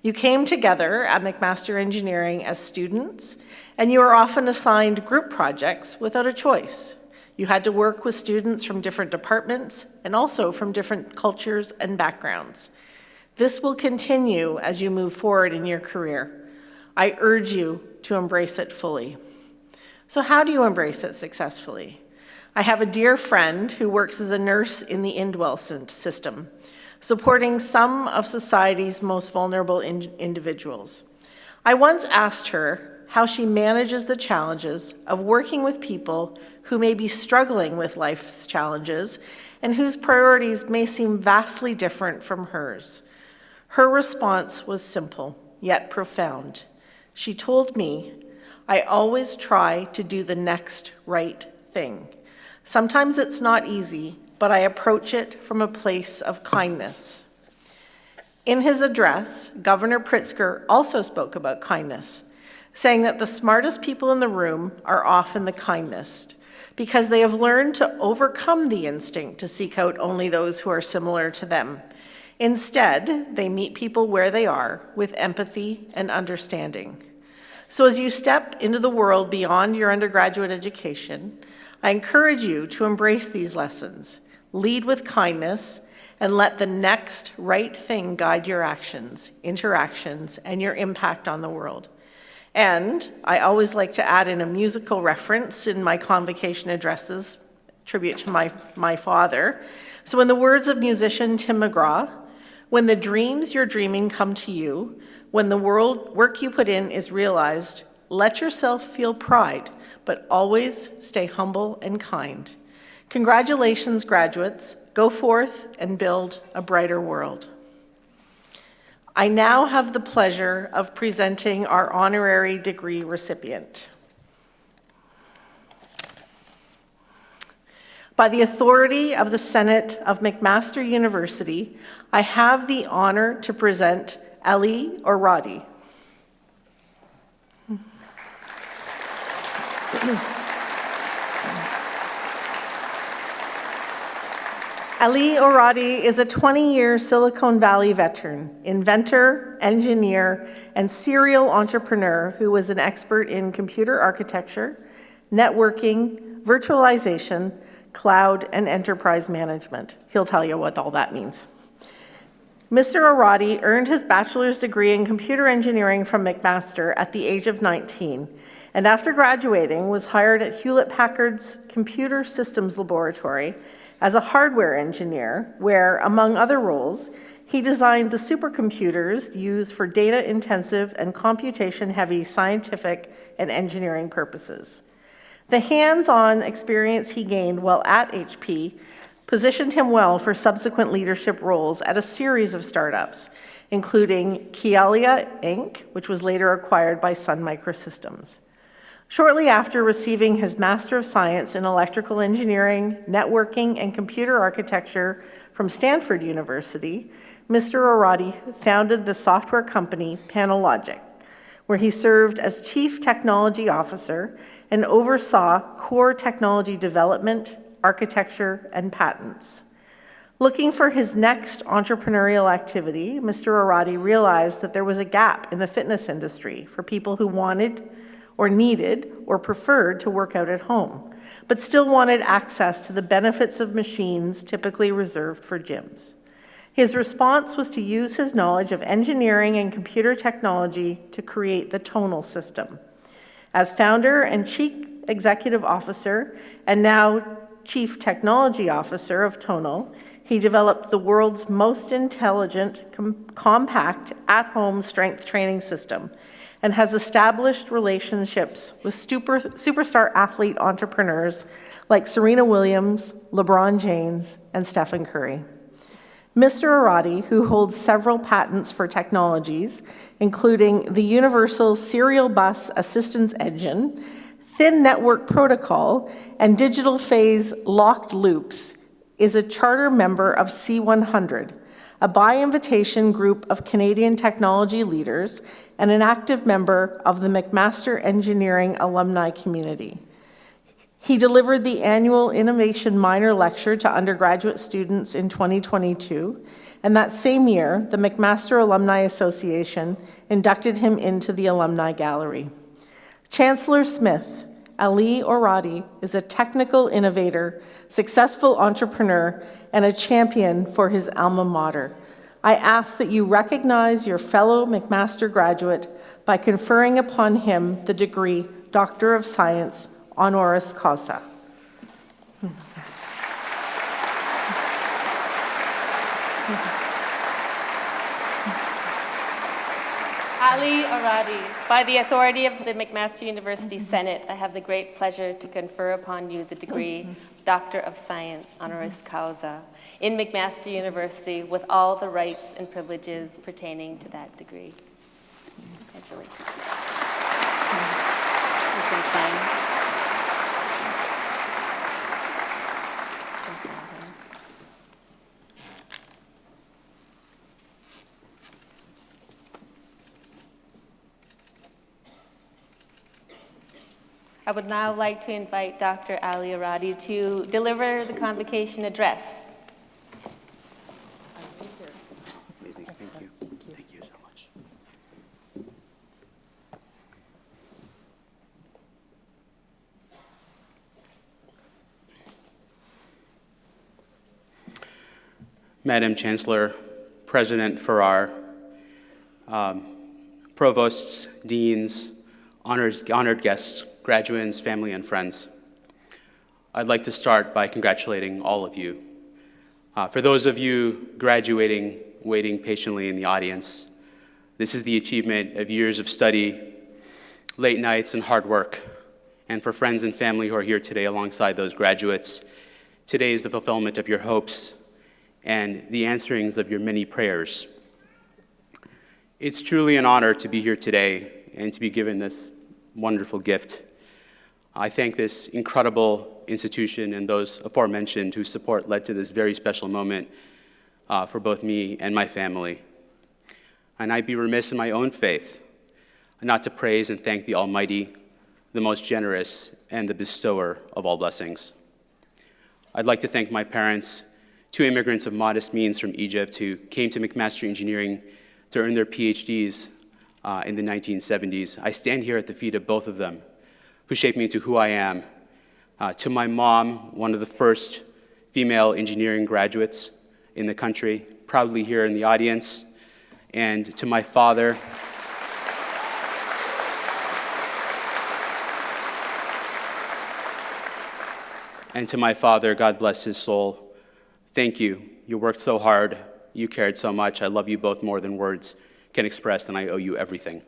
You came together at McMaster Engineering as students, and you are often assigned group projects without a choice. You had to work with students from different departments and also from different cultures and backgrounds. This will continue as you move forward in your career. I urge you to embrace it fully. So how do you embrace it successfully? I have a dear friend who works as a nurse in the Indwell system, supporting some of society's most vulnerable individuals. I once asked her how she manages the challenges of working with people who may be struggling with life's challenges and whose priorities may seem vastly different from hers. Her response was simple, yet profound. She told me, "I always try to do the next right thing. Sometimes it's not easy, but I approach it from a place of kindness." In his address, Governor Pritzker also spoke about kindness, saying that the smartest people in the room are often the kindest, because they have learned to overcome the instinct to seek out only those who are similar to them. Instead, they meet people where they are with empathy and understanding. So as you step into the world beyond your undergraduate education, I encourage you to embrace these lessons, lead with kindness, and let the next right thing guide your actions, interactions, and your impact on the world. And I always like to add in a musical reference in my convocation addresses, tribute to my father. So in the words of musician Tim McGraw, when the dreams you're dreaming come to you, when the work you put in is realized, let yourself feel pride, but always stay humble and kind. Congratulations, graduates. Go forth and build a brighter world. I now have the pleasure of presenting our honorary degree recipient. By the authority of the Senate of McMaster University, I have the honor to present Ali Oradi. Ali Oradi is a 20-year Silicon Valley veteran, inventor, engineer, and serial entrepreneur who was an expert in computer architecture, networking, virtualization, cloud, and enterprise management. He'll tell you what all that means. Mr. Arati earned his bachelor's degree in computer engineering from McMaster at the age of 19, and after graduating was hired at Hewlett-Packard's Computer Systems Laboratory as a hardware engineer, where, among other roles, he designed the supercomputers used for data-intensive and computation-heavy scientific and engineering purposes. The hands-on experience he gained while at HP positioned him well for subsequent leadership roles at a series of startups, including Kealia Inc., which was later acquired by Sun Microsystems. Shortly after receiving his Master of Science in Electrical Engineering, Networking, and Computer Architecture from Stanford University, Mr. Arati founded the software company Panalogic, where he served as Chief Technology Officer and oversaw core technology development, architecture, and patents. Looking for his next entrepreneurial activity, Mr. Arati realized that there was a gap in the fitness industry for people who wanted or needed or preferred to work out at home, but still wanted access to the benefits of machines typically reserved for gyms. His response was to use his knowledge of engineering and computer technology to create the Tonal system. As founder and chief executive officer, and now chief technology officer of Tonal, he developed the world's most intelligent, compact, at-home strength training system, and has established relationships with superstar athlete entrepreneurs like Serena Williams, LeBron James, and Stephen Curry. Mr. Arati, who holds several patents for technologies, including the Universal Serial Bus Assistance Engine, Thin Network Protocol, and Digital Phase Locked Loops, is a charter member of C100, a by-invitation group of Canadian technology leaders, and an active member of the McMaster Engineering alumni community. He delivered the annual Innovation Minor Lecture to undergraduate students in 2022, and that same year, the McMaster Alumni Association inducted him into the Alumni Gallery. Chancellor Smith, Ali Arati, is a technical innovator, successful entrepreneur, and a champion for his alma mater. I ask that you recognize your fellow McMaster graduate by conferring upon him the degree Doctor of Science, honoris causa. Ali Arati, by the authority of the McMaster University Senate, I have the great pleasure to confer upon you the degree Doctor of Science, honoris causa, in McMaster University with all the rights and privileges pertaining to that degree. Congratulations. You can sign. I would now like to invite Dr. Ali Arati to deliver the convocation address. Amazing, thank you. Thank you so much. Madam Chancellor, President Farrar, provosts, deans, honored guests, graduates, family, and friends. I'd like to start by congratulating all of you. For those of you graduating, waiting patiently in the audience, this is the achievement of years of study, late nights, and hard work. And for friends and family who are here today alongside those graduates, today is the fulfillment of your hopes and the answerings of your many prayers. It's truly an honor to be here today and to be given this wonderful gift. I thank this incredible institution and those aforementioned whose support led to this very special moment for both me and my family. And I'd be remiss in my own faith not to praise and thank the Almighty, the most generous and the bestower of all blessings. I'd like to thank my parents, two immigrants of modest means from Egypt who came to McMaster Engineering to earn their PhDs in the 1970s. I stand here at the feet of both of them, who shaped me into who I am, To my mom, one of the first female engineering graduates in the country, proudly here in the audience. And to my father, God bless his soul, thank you. You worked so hard. You cared so much. I love you both more than words can express, and I owe you everything.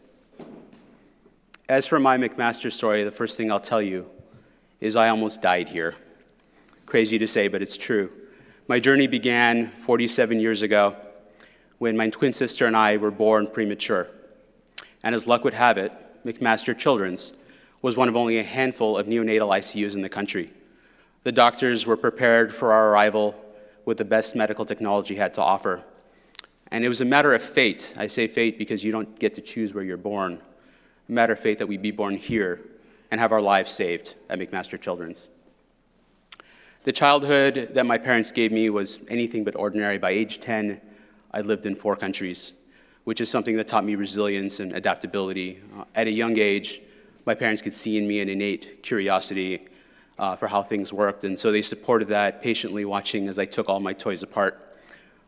As for my McMaster story, the first thing I'll tell you is I almost died here. Crazy to say, but it's true. My journey began 47 years ago when my twin sister and I were born premature. And as luck would have it, McMaster Children's was one of only a handful of neonatal ICUs in the country. The doctors were prepared for our arrival with the best medical technology had to offer. And it was a matter of fate. I say fate because you don't get to choose where you're born. A matter of fate that we be born here and have our lives saved at McMaster Children's. The childhood that my parents gave me was anything but ordinary. By age 10, I lived in 4 countries, which is something that taught me resilience and adaptability. At a young age, my parents could see in me an innate curiosity for how things worked, and so they supported that, patiently watching as I took all my toys apart.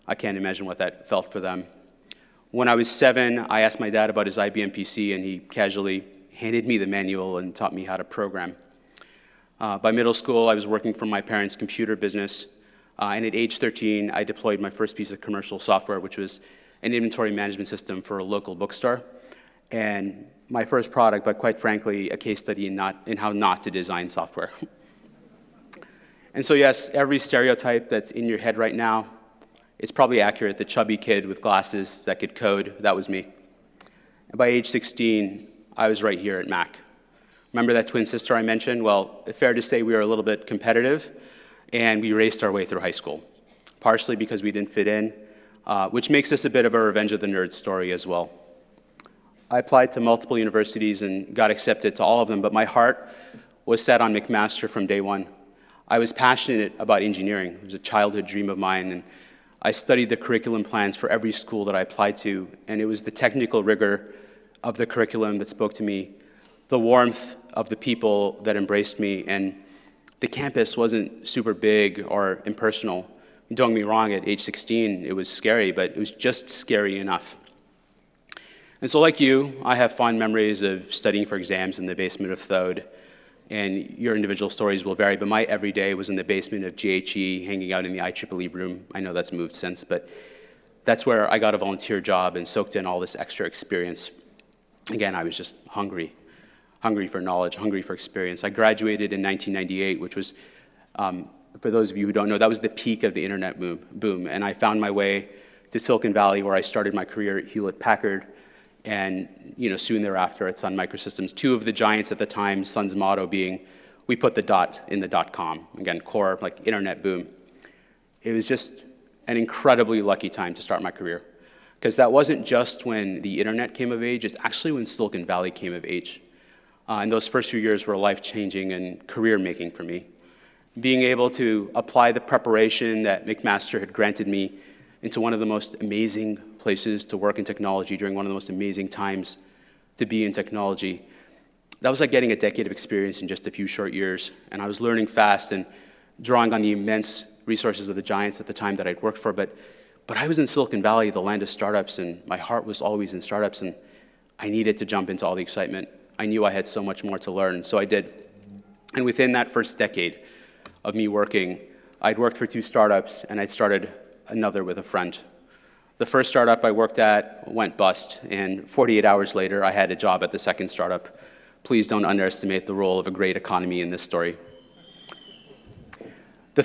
I can't imagine what that felt for them. When I was 7, I asked my dad about his IBM PC, and he casually handed me the manual and taught me how to program. By middle school, I was working for my parents' computer business, and at age 13, I deployed my first piece of commercial software, which was an inventory management system for a local bookstore. And my first product, but quite frankly, a case study in how not to design software. And so yes, every stereotype that's in your head right now, it's probably accurate. The chubby kid with glasses that could code, that was me. And by age 16, I was right here at Mac. Remember that twin sister I mentioned? Well, it's fair to say we were a little bit competitive, and we raced our way through high school, partially because we didn't fit in, which makes this a bit of a Revenge of the Nerds story as well. I applied to multiple universities and got accepted to all of them, but my heart was set on McMaster from day one. I was passionate about engineering. It was a childhood dream of mine, and I studied the curriculum plans for every school that I applied to, and it was the technical rigor of the curriculum that spoke to me, the warmth of the people that embraced me, and the campus wasn't super big or impersonal. Don't get me wrong, at age 16, it was scary, but it was just scary enough. And so like you, I have fond memories of studying for exams in the basement of Thode, and your individual stories will vary, but my everyday was in the basement of GHE, hanging out in the IEEE room. I know that's moved since, but that's where I got a volunteer job and soaked in all this extra experience. Again, I was just hungry for knowledge, hungry for experience. I graduated in 1998, which was, for those of you who don't know, that was the peak of the internet boom. And I found my way to Silicon Valley, where I started my career at Hewlett-Packard, and soon thereafter at Sun Microsystems. 2 of the giants at the time, Sun's motto being, we put the dot in the .com. Again, core, like internet boom. It was just an incredibly lucky time to start my career, because that wasn't just when the internet came of age, it's actually when Silicon Valley came of age. And those first few years were life-changing and career-making for me. Being able to apply the preparation that McMaster had granted me into one of the most amazing places to work in technology during one of the most amazing times to be in technology. That was like getting a decade of experience in just a few short years, and I was learning fast and drawing on the immense resources of the giants at the time that I'd worked for, but I was in Silicon Valley, the land of startups, and my heart was always in startups, and I needed to jump into all the excitement. I knew I had so much more to learn, so I did. And within that first decade of me working, I'd worked for 2 startups, and I'd started another with a friend. The first startup I worked at went bust, and 48 hours later, I had a job at the second startup. Please don't underestimate the role of a great economy in this story. The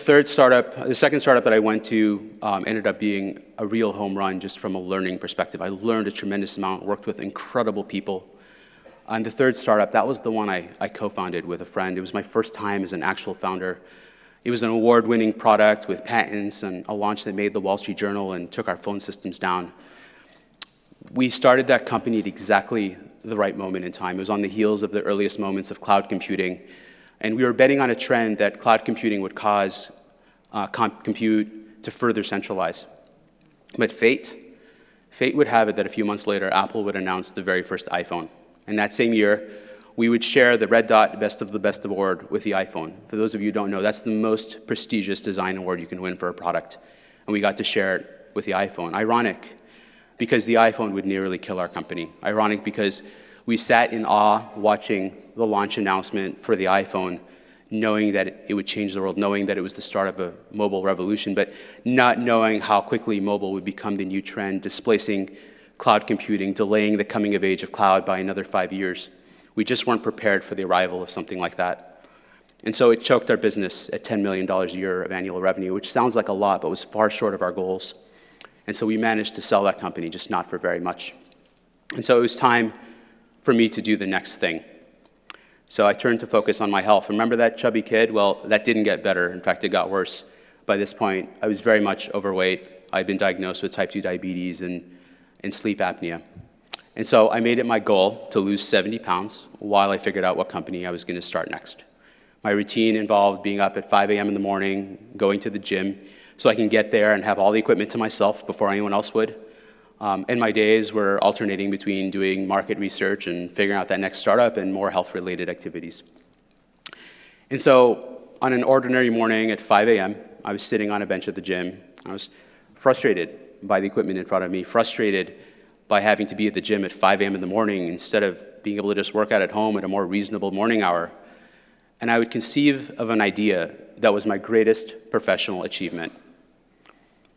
second startup that I went to ended up being a real home run just from a learning perspective. I learned a tremendous amount, worked with incredible people. And the third startup, that was the one I co-founded with a friend. It was my first time as an actual founder. It was an award-winning product with patents and a launch that made the Wall Street Journal and took our phone systems down. We started that company at exactly the right moment in time. It was on the heels of the earliest moments of cloud computing. And we were betting on a trend that cloud computing would cause compute to further centralize. But fate would have it that a few months later, Apple would announce the very first iPhone. And that same year, we would share the Red Dot Best of the Best award with the iPhone. For those of you who don't know, that's the most prestigious design award you can win for a product. And we got to share it with the iPhone. Ironic, because the iPhone would nearly kill our company. Ironic because we sat in awe watching the launch announcement for the iPhone, knowing that it would change the world, knowing that it was the start of a mobile revolution, but not knowing how quickly mobile would become the new trend, displacing cloud computing, delaying the coming of age of cloud by another 5 years. We just weren't prepared for the arrival of something like that. And so it choked our business at $10 million a year of annual revenue, which sounds like a lot, but was far short of our goals. And so we managed to sell that company, just not for very much. And so it was time for me to do the next thing. So I turned to focus on my health. Remember that chubby kid? Well, that didn't get better. In fact, it got worse. By this point, I was very much overweight. I'd been diagnosed with type 2 diabetes and sleep apnea. And so I made it my goal to lose 70 pounds while I figured out what company I was going to start next. My routine involved being up at 5 a.m. in the morning, going to the gym, so I can get there and have all the equipment to myself before anyone else would. And my days were alternating between doing market research and figuring out that next startup and more health-related activities. And so on an ordinary morning at 5 a.m., I was sitting on a bench at the gym. I was frustrated by the equipment in front of me, frustrated by having to be at the gym at 5 a.m. in the morning instead of being able to just work out at home at a more reasonable morning hour. And I would conceive of an idea that was my greatest professional achievement.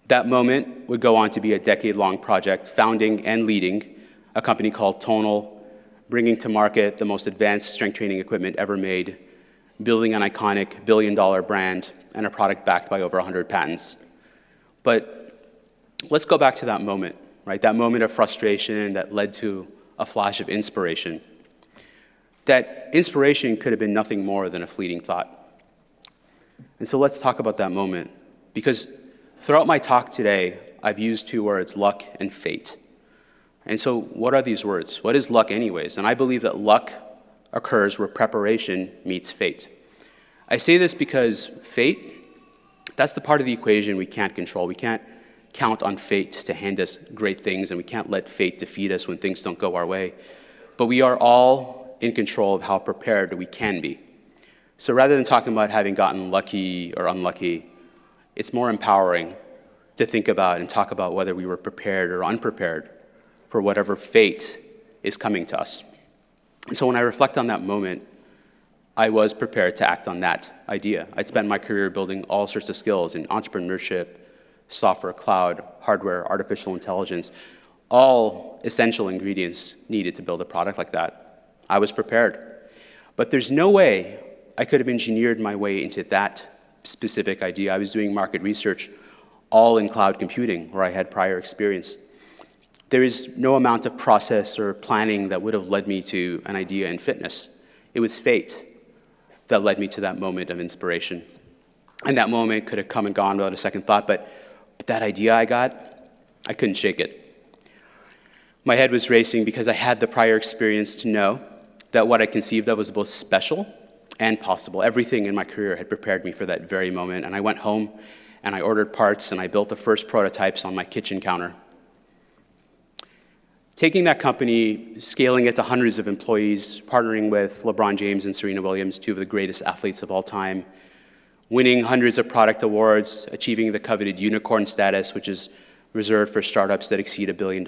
That moment would go on to be a decade-long project, founding and leading a company called Tonal, bringing to market the most advanced strength training equipment ever made, building an iconic billion-dollar brand, and a product backed by over 100 patents. But let's go back to that moment. Right, that moment of frustration that led to a flash of inspiration. That inspiration could have been nothing more than a fleeting thought. And so let's talk about that moment, because throughout my talk today, I've used two words, luck and fate. And so what are these words? What is luck anyways? And I believe that luck occurs where preparation meets fate. I say this because fate, that's the part of the equation we can't control. We can't count on fate to hand us great things, and we can't let fate defeat us when things don't go our way. But we are all in control of how prepared we can be. So rather than talking about having gotten lucky or unlucky, it's more empowering to think about and talk about whether we were prepared or unprepared for whatever fate is coming to us. And so when I reflect on that moment, I was prepared to act on that idea. I'd spent my career building all sorts of skills in entrepreneurship, software, cloud, hardware, artificial intelligence, all essential ingredients needed to build a product like that. I was prepared. But there's no way I could have engineered my way into that specific idea. I was doing market research, all in cloud computing, where I had prior experience. There is no amount of process or planning that would have led me to an idea in fitness. It was fate that led me to that moment of inspiration. And that moment could have come and gone without a second thought, but that idea I got, I couldn't shake it. My head was racing because I had the prior experience to know that what I conceived of was both special and possible. Everything in my career had prepared me for that very moment, and I went home and I ordered parts and I built the first prototypes on my kitchen counter. Taking that company, scaling it to hundreds of employees, partnering with LeBron James and Serena Williams, two of the greatest athletes of all time, winning hundreds of product awards, achieving the coveted unicorn status, which is reserved for startups that exceed $1 billion.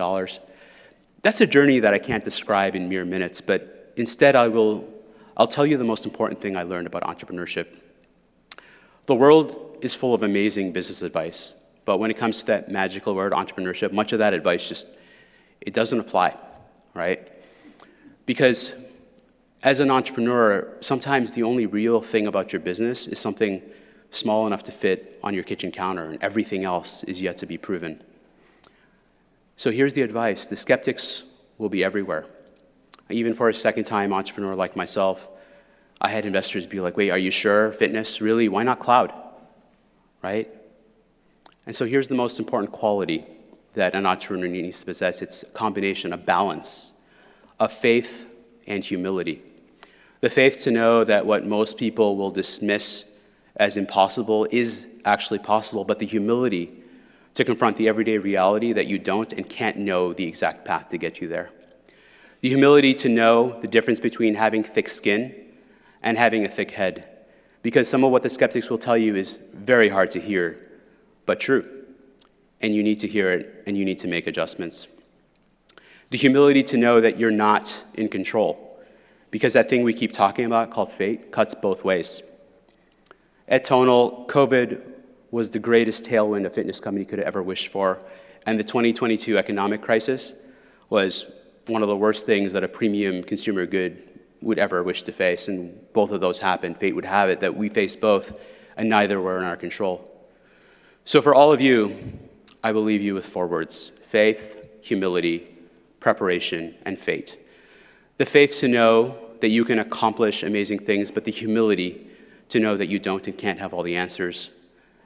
That's a journey that I can't describe in mere minutes, but instead I'll tell you the most important thing I learned about entrepreneurship. The world is full of amazing business advice, but when it comes to that magical word, entrepreneurship, much of that advice it doesn't apply, right? Because as an entrepreneur, sometimes the only real thing about your business is something small enough to fit on your kitchen counter, and everything else is yet to be proven. So here's the advice. The skeptics will be everywhere. Even for a second-time entrepreneur like myself, I had investors be like, wait, are you sure? Fitness? Really? Why not cloud? Right? And so here's the most important quality that an entrepreneur needs to possess. It's a combination, a balance of faith and humility. The faith to know that what most people will dismiss as impossible is actually possible, but the humility to confront the everyday reality that you don't and can't know the exact path to get you there. The humility to know the difference between having thick skin and having a thick head, because some of what the skeptics will tell you is very hard to hear, but true. And you need to hear it, and you need to make adjustments. The humility to know that you're not in control, because that thing we keep talking about called fate cuts both ways. At Tonal, COVID was the greatest tailwind a fitness company could have ever wished for, and the 2022 economic crisis was one of the worst things that a premium consumer good would ever wish to face, and both of those happened. Fate would have it that we faced both, and neither were in our control. So for all of you, I will leave you with 4 words: faith, humility, preparation, and fate. The faith to know that you can accomplish amazing things, but the humility to know that you don't and can't have all the answers,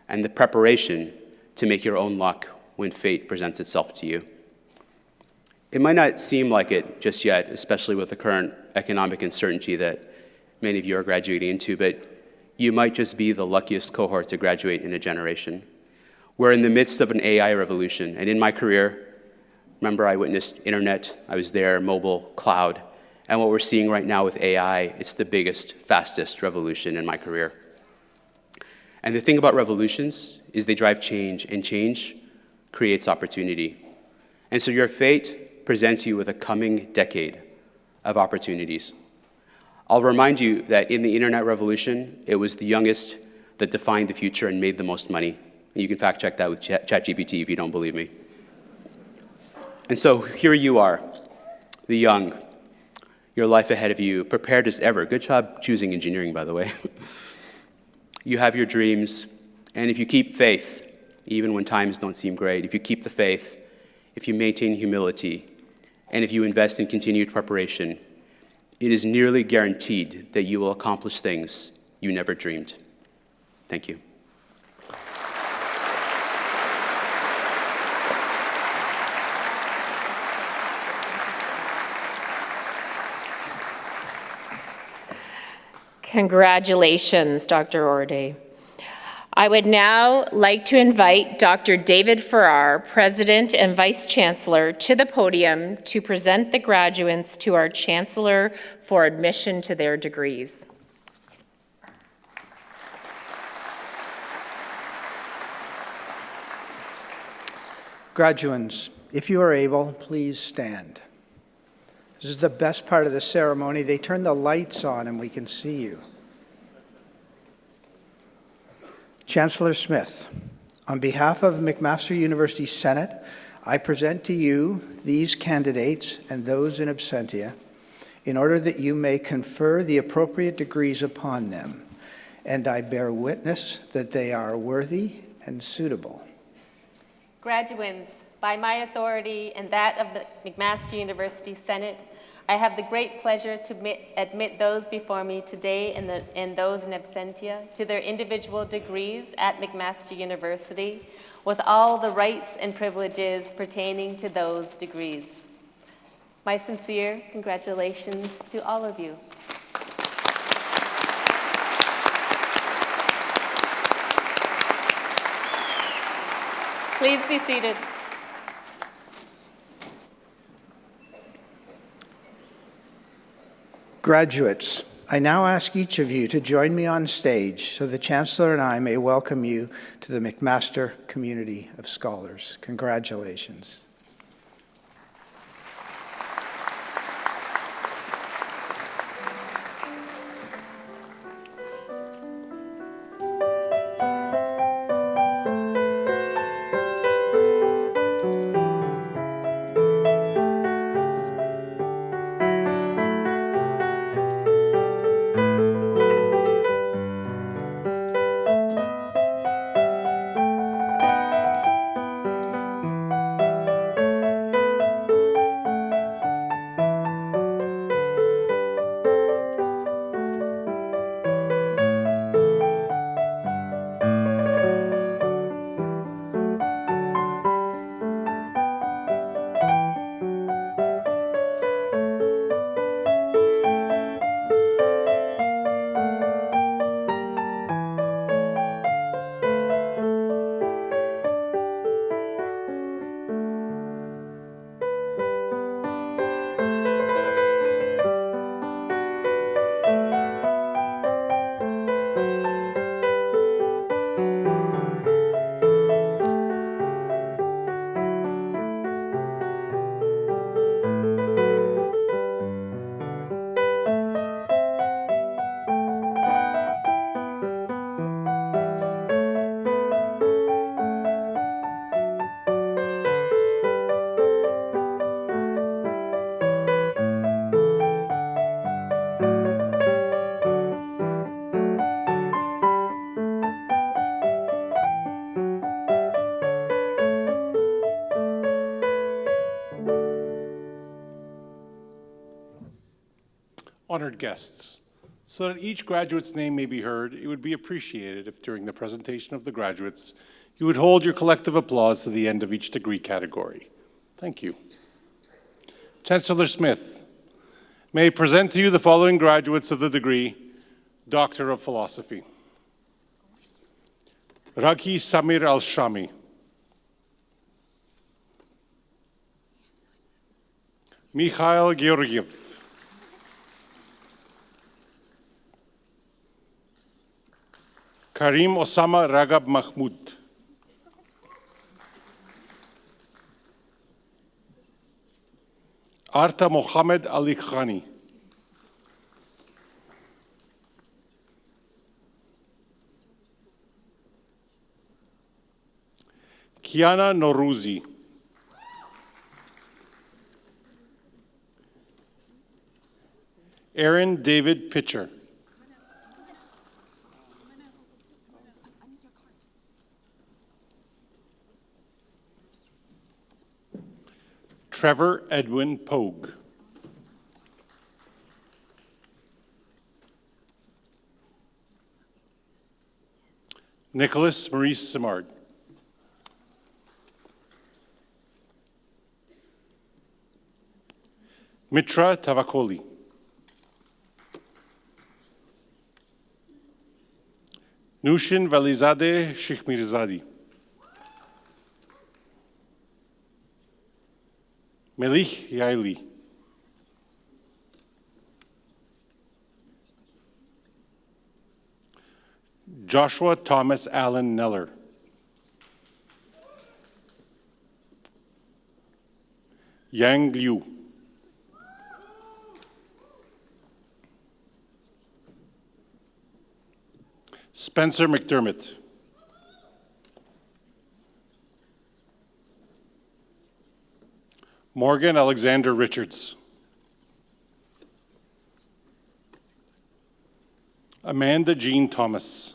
and the preparation to make your own luck when fate presents itself to you. It might not seem like it just yet, especially with the current economic uncertainty that many of you are graduating into, but you might just be the luckiest cohort to graduate in a generation. We're in the midst of an AI revolution, and in my career, remember I witnessed internet, I was there, mobile, cloud, and what we're seeing right now with AI, it's the biggest, fastest revolution in my career. And the thing about revolutions is they drive change, and change creates opportunity. And so your fate presents you with a coming decade of opportunities. I'll remind you that in the internet revolution, it was the youngest that defined the future and made the most money. And you can fact check that with ChatGPT if you don't believe me. And so here you are, the young, your life ahead of you, prepared as ever. Good job choosing engineering, by the way. You have your dreams, and if you keep faith, even when times don't seem great, if you keep the faith, if you maintain humility, and if you invest in continued preparation, it is nearly guaranteed that you will accomplish things you never dreamed. Thank you. Congratulations, Dr. Orde. I would now like to invite Dr. David Farrar, President and Vice Chancellor, to the podium to present the graduates to our Chancellor for admission to their degrees. Graduands, if you are able, please stand. This is the best part of the ceremony. They turn the lights on and we can see you. Chancellor Smith, on behalf of McMaster University Senate, I present to you these candidates and those in absentia in order that you may confer the appropriate degrees upon them, and I bear witness that they are worthy and suitable. Graduands, by my authority and that of the McMaster University Senate, I have the great pleasure to admit those before me today and those in absentia to their individual degrees at McMaster University with all the rights and privileges pertaining to those degrees. My sincere congratulations to all of you. Please be seated. Graduates, I now ask each of you to join me on stage so the Chancellor and I may welcome you to the McMaster community of scholars. Congratulations. Honored guests, so that each graduate's name may be heard, it would be appreciated if during the presentation of the graduates, you would hold your collective applause to the end of each degree category. Thank you. Chancellor Smith, may I present to you the following graduates of the degree Doctor of Philosophy. Raghi Samir Al-Shami. Mikhail Georgiev. Karim Osama Ragab Mahmoud. Arta Mohammed Ali Khani. Kiana Norouzi. Aaron David Pitcher. Trevor Edwin Pogue. Nicholas Maurice Simard. Mitra Tavakoli. Nushin Valizadeh Shikhmirzadi. Melich Yaili. Joshua Thomas Allen Neller. Yang Liu. Spencer McDermott. Morgan Alexander Richards. Amanda Jean Thomas.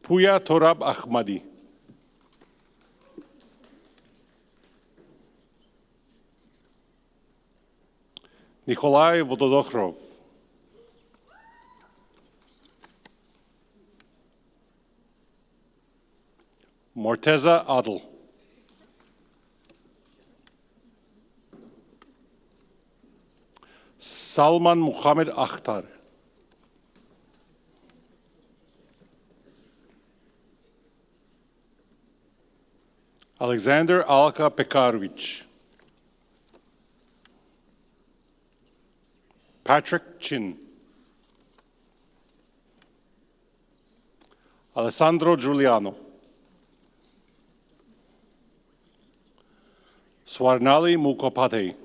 Puya Torab Ahmadi. Nikolai Vododokhrov. Morteza Adel. Salman Muhammad Akhtar. Alexander Alka Pekarovich. Patrick Chin. Alessandro Giuliano. Swarnali Mukhopadhyay.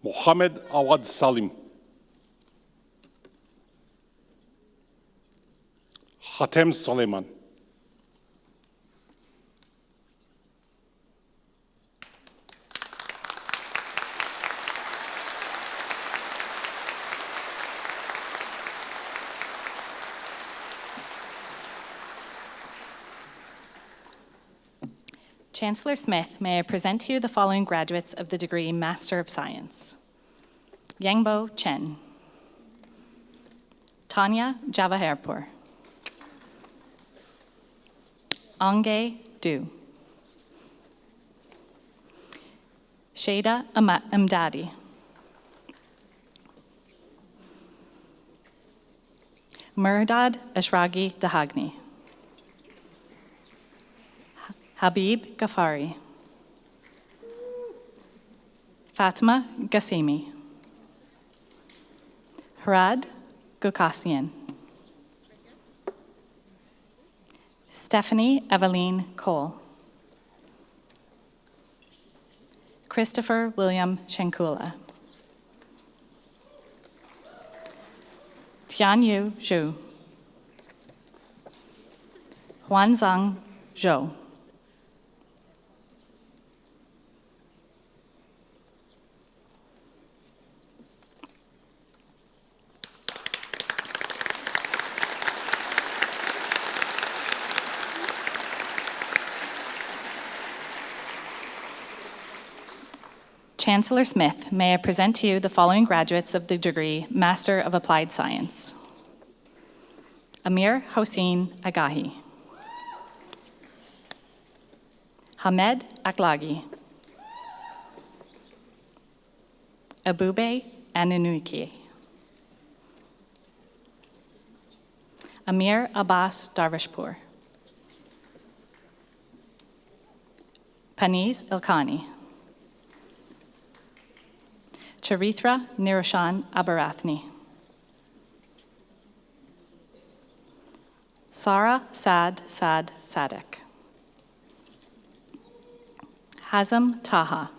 Mohammed Awad Salim. Hatem Soleiman. Chancellor Smith, may I present to you the following graduates of the degree Master of Science. Yangbo Chen. Tanya Javaharpur. Angge Du. Shada Amdadi. Murdad Ashragi Dahagni. Habib Ghaffari. Fatima Gassemi. Harad Gukassian. Stephanie Eveline Cole. Christopher William Shankula. Tianyu Zhu. Huanzang Zhou. Chancellor Smith, may I present to you the following graduates of the degree Master of Applied Science. Amir Hossein Agahi. Hamed Aklagi. Abube Anunuki. Amir Abbas Darvishpur. Paniz Ilkhani. Charithra Niroshan Abarathni. Sara Sad Sadek. Hazem Taha.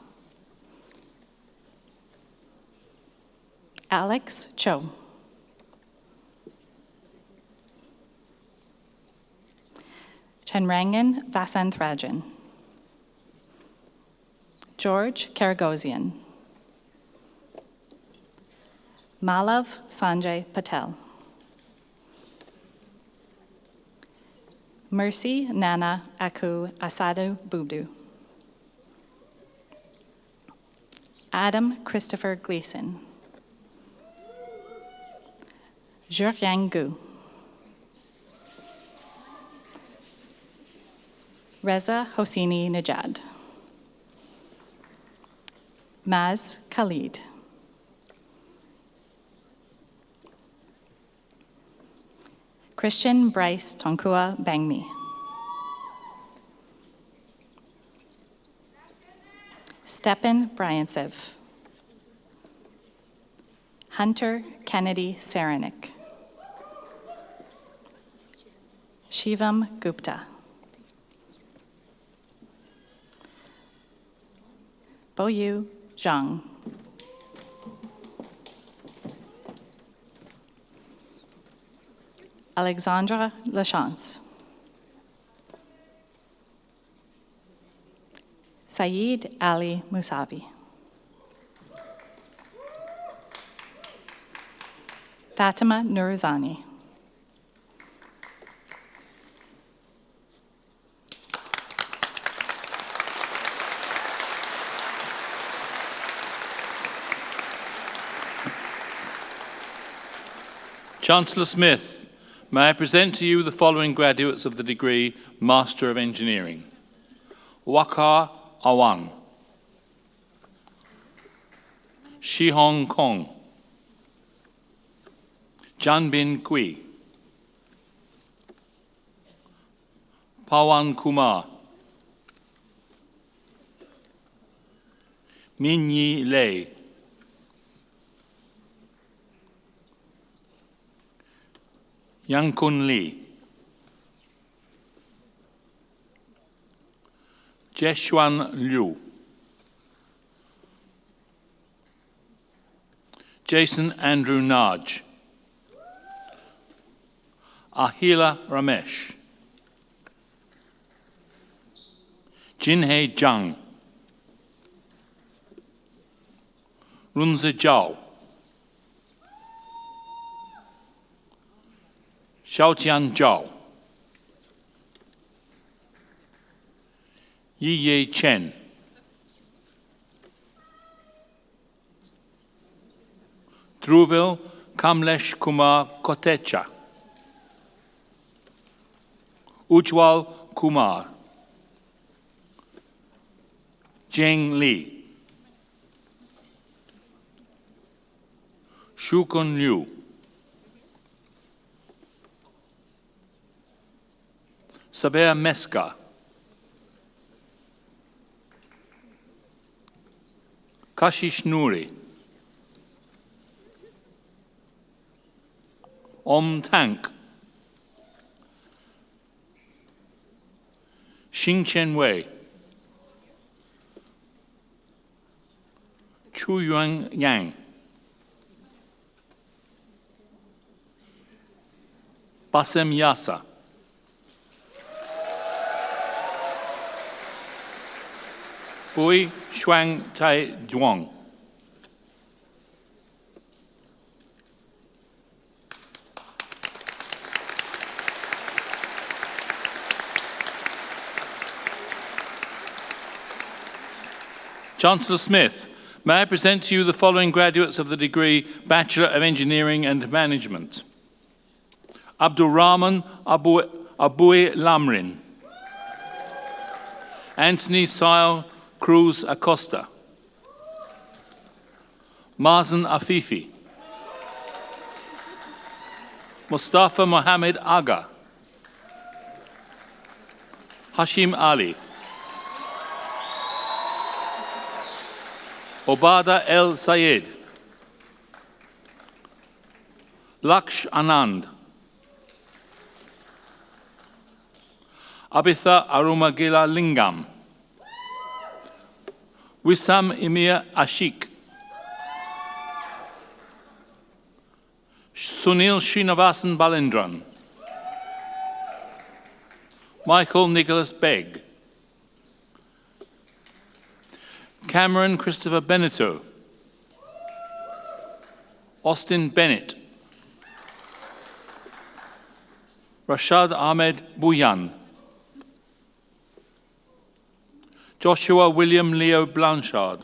Alex Cho. Chenrangan Vasanthrajan. George Karagosian. Malav Sanjay Patel. Mercy Nana Aku Asadu Budu. Adam Christopher Gleason. Zhuoyang Gu. Reza Hosseini Najad. Maz Khalid. Christian Bryce Tonkua Bangmi. Stepan Bryantsev. Hunter Kennedy Saranik. Shivam Gupta. Boyu Zhang. Alexandra Lachance. Saeed Ali Musavi. Fatima Nurizani. Chancellor Smith, may I present to you the following graduates of the degree Master of Engineering. Wakar Awang. Shihong Kong. Janbin Kui. Pawan Kumar. Minyi Lei. Yang-Kun Lee. Jeshuan Liu. Jason Andrew Naj. Ahila Ramesh. Jinhei Zhang. Runze Zhao. Xiaotian Zhao. Yiye Chen. Dhruvil Kamlesh Kumar Kotecha. Ujwal Kumar. Jeng Li. Shukun Liu. Saber Meska. Kashish Nuri. Om Tank. Xing Chen Wei. Chu Yuan Yang. Basem Yasa. Bui Shuang Tai Duong. Chancellor Smith, May I present to you the following graduates of the degree Bachelor of Engineering and Management. Abdul Rahman Abui Lamrin. Anthony Sile Cruz Acosta. Mazen Afifi. Mustafa Mohammed Aga. Hashim Ali. Obada El Sayed. Laksh Anand. Abitha Arumagila Lingam. Wissam Emir Ashik. Sunil Srinivasan Balendran. Michael Nicholas Begg. Cameron Christopher Benito. Austin Bennett. Rashad Ahmed Bouyan. Joshua William Leo Blanchard.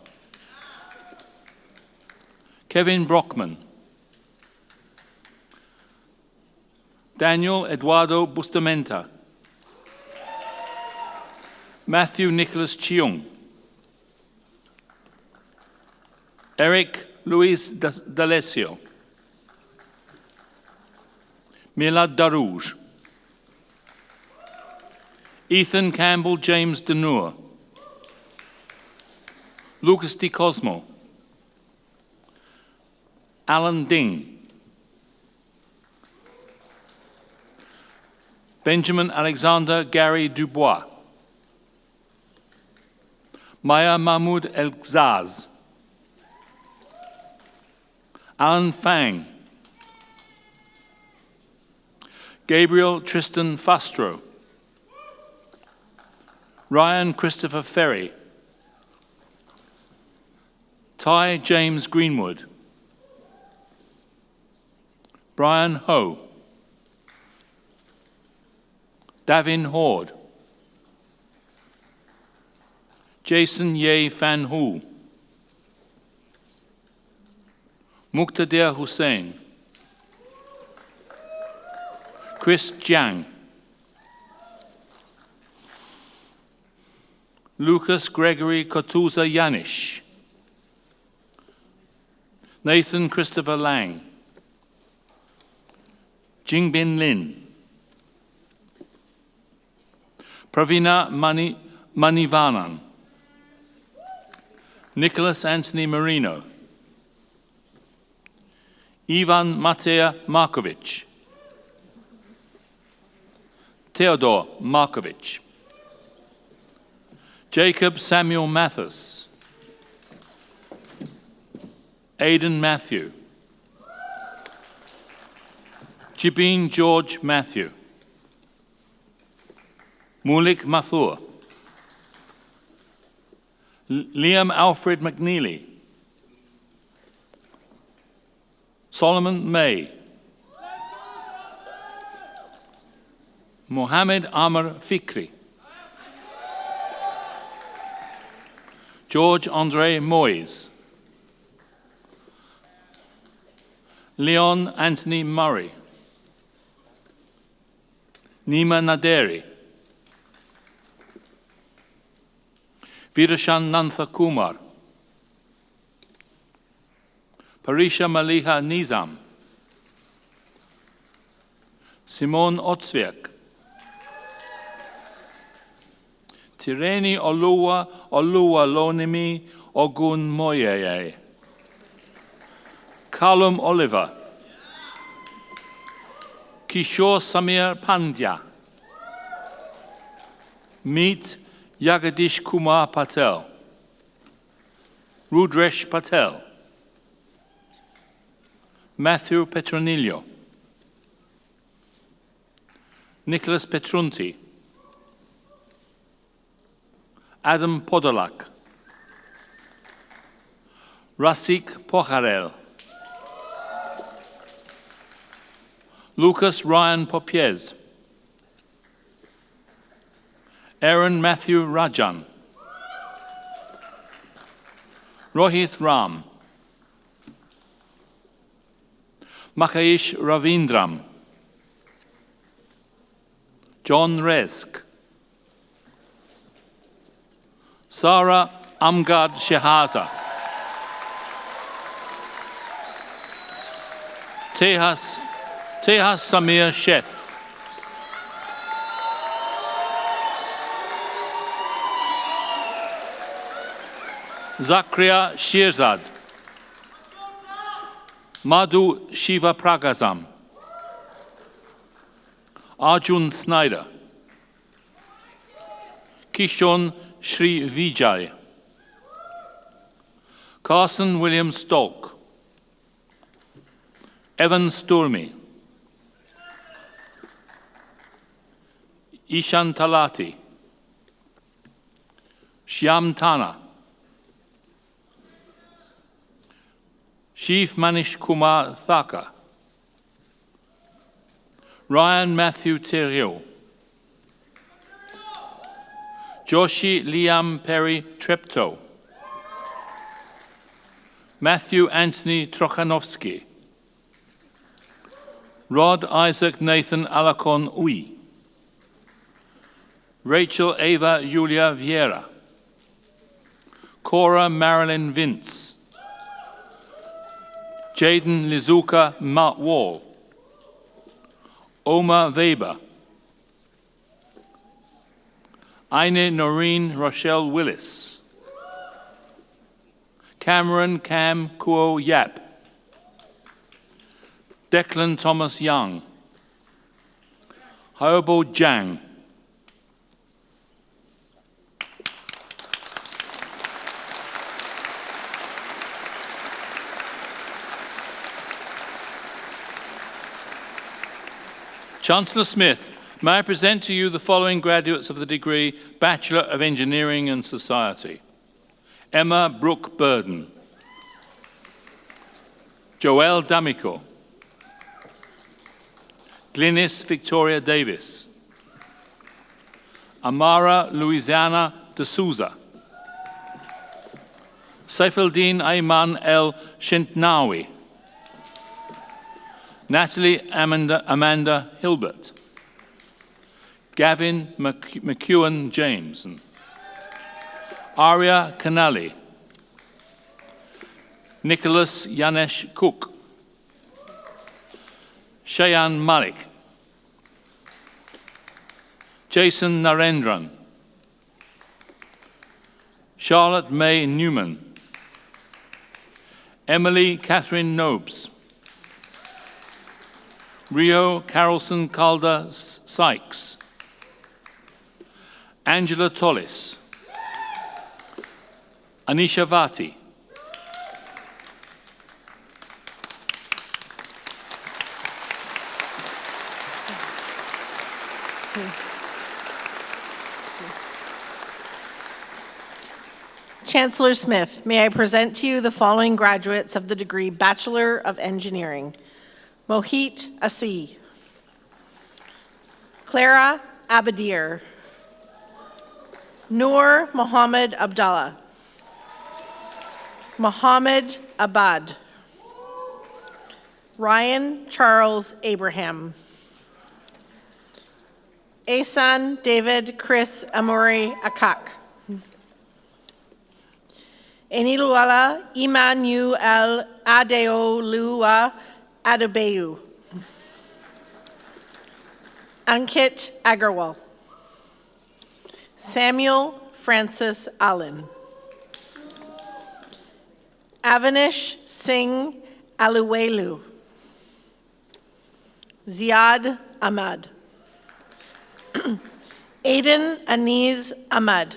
Kevin Brockman. Daniel Eduardo Bustamenta. Matthew Nicholas Cheung. Eric Luis D'Alessio. Milad Darouge. Ethan Campbell James Denur. Lucas Di Cosmo. Alan Ding. Benjamin Alexander Gary Dubois. Maya Mahmoud El-Gzaz. Alan Fang. Gabriel Tristan Fastro. Ryan Christopher Ferry. Ty James Greenwood. Brian Ho. Davin Horde. Jason Ye Fan Hu. Muqtadir Hussain. Chris Jiang. Lucas Gregory Kotuza Yanish. Nathan Christopher Lang. Jingbin Lin. Pravina Manivanan. Nicholas Anthony Marino. Ivan Mateja Markovic. Theodore Markovic. Jacob Samuel Mathis. Aidan Matthew. Jibin George Matthew. Mulik Mathur. Liam Alfred McNeely. Solomon May. Mohammed Amr Fikri. George Andre Moyes. Leon Anthony Murray. Nima Naderi. Virashan Nantha Kumar. Parisha Maliha Nizam. Simone Otsvik. Tireni Oluwa Lonimi Ogun Moyeye. Callum Oliver. Kishore Samir Pandya. Meet Jagadish Kumar Patel. Rudresh Patel. Matthew Petronillo. Nicholas Petrunti. Adam Podolak. Rasik Pocharel. Lucas Ryan Popiez. Aaron Matthew Rajan. Rohit Ram. Makaish Ravindram. John Resk. Sarah Amgad Shehaza. Tehas Samir Sheth. Zakria Shirzad. Madhu Shiva Pragazam. Arjun Snyder. Kishon Shri Vijay. Carson William Stolk. Evan Sturmi. Ishan Talati. Shyam Tana. Shiv Manish Kumar Thaka. Ryan Matthew Theriot. Joshi Liam Perry Treptow. Matthew Anthony Trochanowski. Rod Isaac Nathan Alacon Uy. Rachel Ava Julia Vieira. Cora Marilyn Vince. Jaden Lizuka Wall. Oma Weber. Aine Noreen Rochelle Willis. Cameron Cam Kuo Yap. Declan Thomas Young. Haobo Jiang. Chancellor Smith, may I present to you the following graduates of the degree Bachelor of Engineering and Society. Emma Brooke Burden. Joelle D'Amico. Glynis Victoria Davis. Amara Louisiana de Souza. Saifuldin Ayman El Shintnawi. Natalie Amanda Hilbert. Gavin McEwen Jameson. Arya Canali. Nicholas Yanesh Cook. Shayan Malik. Jason Narendran. Charlotte May Newman. Emily Catherine Nobes. Rio Carolson Calder Sykes. Angela Tollis. Anisha Vati. Chancellor Smith, may I present to you the following graduates of the degree Bachelor of Engineering. Mohit Assi. Clara Abadir. Noor Mohammed Abdallah. Mohammed Abad. Ryan Charles Abraham. Asan David Chris Amori Akak. Eniluala Emmanuel Adeolua Adebayu. Ankit Agarwal. Samuel Francis Allen. Avanish Singh Aluwelu. Ziad Ahmad. Aiden Aniz Ahmad.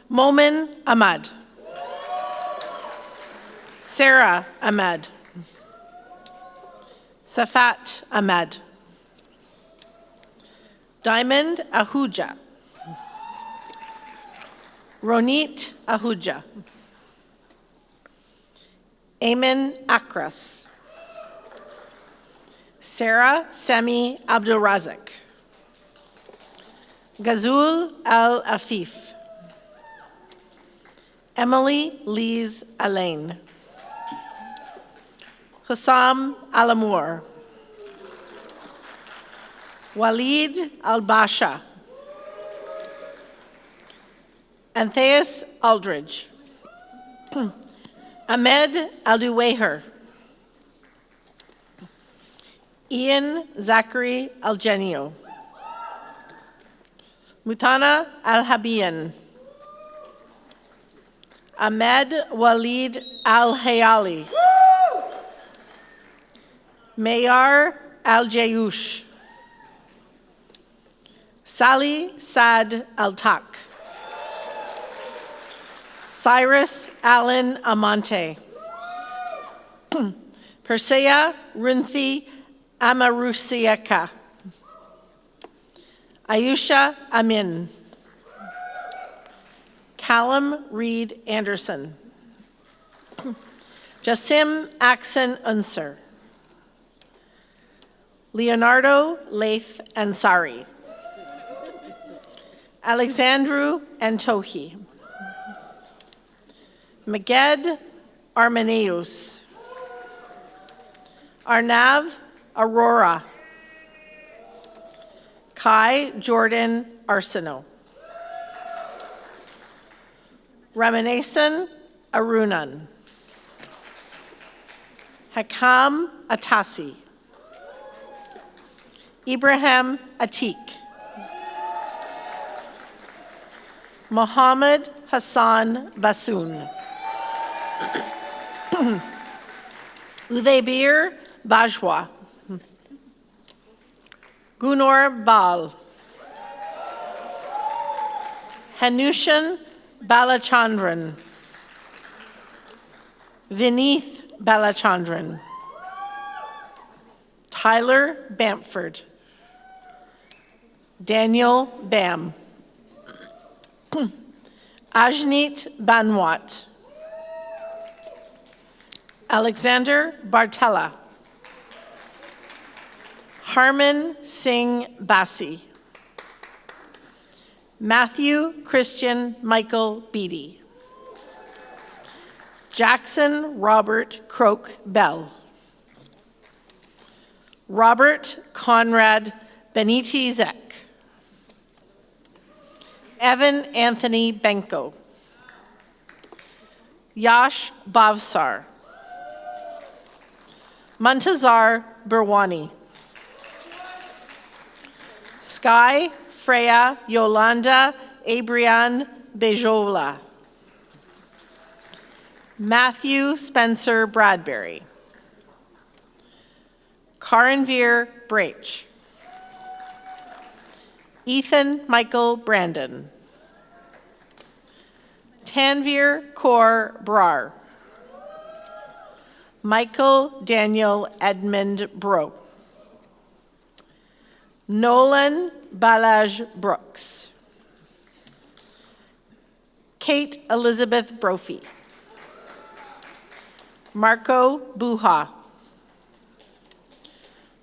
Momin Ahmad. Sarah Ahmad. Safat Ahmad. Diamond Ahuja. Ronit Ahuja. Ayman Akras. Sarah Sami Abdulrazak. Gazul Al Afif. Emily Lise Alain. Hussam Alamour. Walid Al-Basha. Antheus Aldridge. Ahmed Al-Duwayher. Ian Zachary Algenio. Mutana Al-Habian. Ahmed Walid Al-Hayali. Mayar Al-Jayush. Sally Saad Al-Tak. Cyrus Allen Amante. Persea Runthi Amarusiaka. Ayusha Amin. Callum Reed Anderson. Jassim Aksan Unser. Leonardo Laith Ansari. Alexandru Antohi. Maged Armaneus. Arnav Aurora. Kai Jordan Arsenault. Ramanesan Arunan. Hakam Atasi. Ibrahim Atik. Mohammed Hassan Basoun. Udaybir Bajwa. Gunor Bal. Hanushan Balachandran. Vineeth Balachandran. Tyler Bamford. Daniel Bam. Ajneet Banwat. Alexander Bartella. Harman Singh Bassi. Matthew Christian Michael Beatty. Jackson Robert Croak Bell. Robert Conrad Benitezek. Evan Anthony Benko. Yash Bavsar. Muntazar Burwani. Sky Freya Yolanda Abrian Bejola. Matthew Spencer Bradbury. Karanveer Brach. Ethan Michael Brandon. Tanveer Kaur Brar. Michael Daniel Edmund Bro. Nolan Balaj Brooks. Kate Elizabeth Brophy. Marco Buha.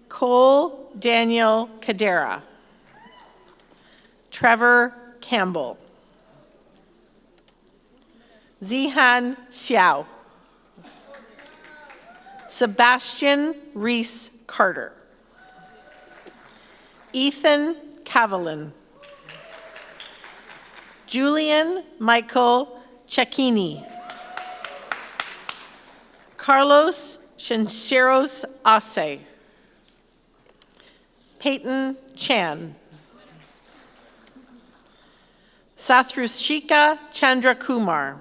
Cole Daniel Cadera. Trevor Campbell. Zihan Xiao. Sebastian Reese Carter. Ethan Cavalin. Julian Michael Cecchini. Carlos Shincheros Ase. Peyton Chan. Sathrushika Chandra Kumar.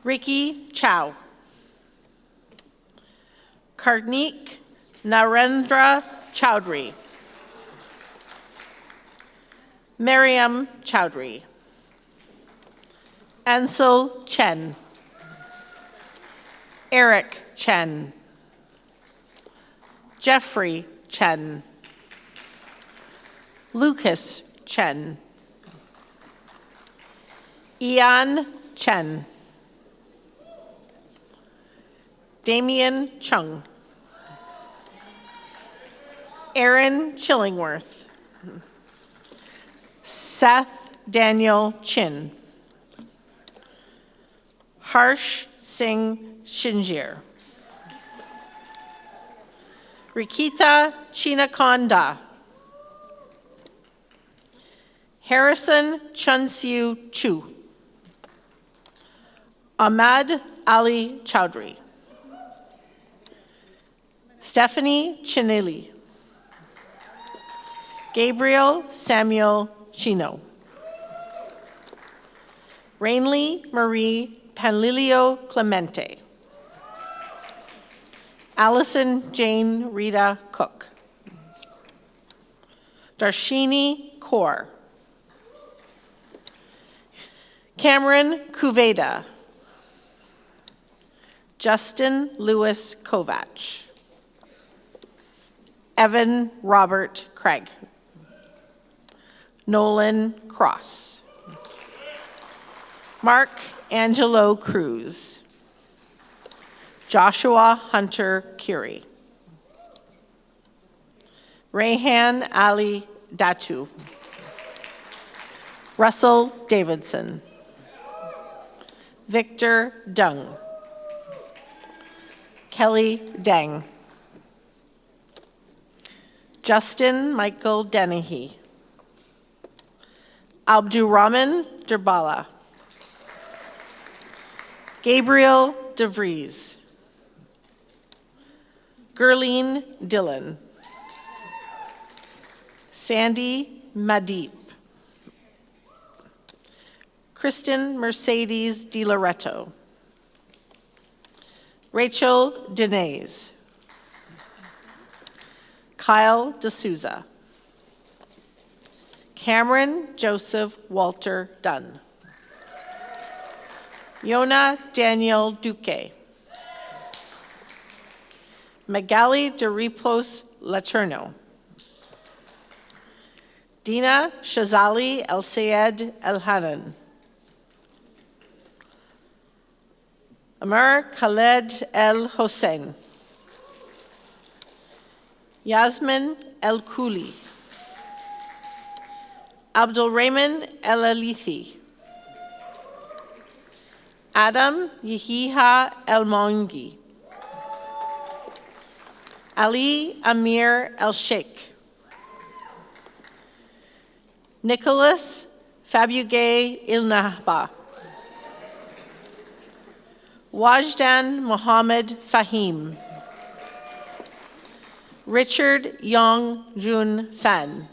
Ricky Chow. Karnik Narendra Chowdhury. Mariam Chowdhury. Ansel Chen. Eric Chen. Jeffrey Chen. Lucas Chen. Ian Chen. Damian Chung. Aaron Chillingworth. Seth Daniel Chin. Harsh Singh Shinjir. Rikita Chinakonda. Harrison Chunsiu Chu. Ahmad Ali Chowdhury. Stephanie Chinili. Gabriel Samuel Chino. Rainley Marie Panlilio Clemente. Allison Jane Rita Cook. Darshini Kaur. Cameron Kuveda. Justin Lewis Kovach. Evan Robert Craig. Nolan Cross. Mark Angelo Cruz. Joshua Hunter Curie. Rayhan Ali Datu. Russell Davidson. Victor Dung. Kelly Deng. Justin Michael Dennehy. Abdurrahman Durbala. Gabriel DeVries. Gurleen Dillon. Sandy Madeep. Kristen Mercedes DiLoretto. Rachel Denez. Kyle D'Souza. Cameron Joseph Walter Dunn. Yona Daniel Duque. Magali Deripos Laterno. Dina Shazali El Sayed El Hanan. Amar Khaled El Hossein. Yasmin El Kuli. Abdul Rahman El Alithi. Adam Yehiha El Mongi. Ali Amir El Sheikh. Nicholas Fabugay Ilnahba. Wajdan Mohammed Fahim. Richard Yong Jun Fan.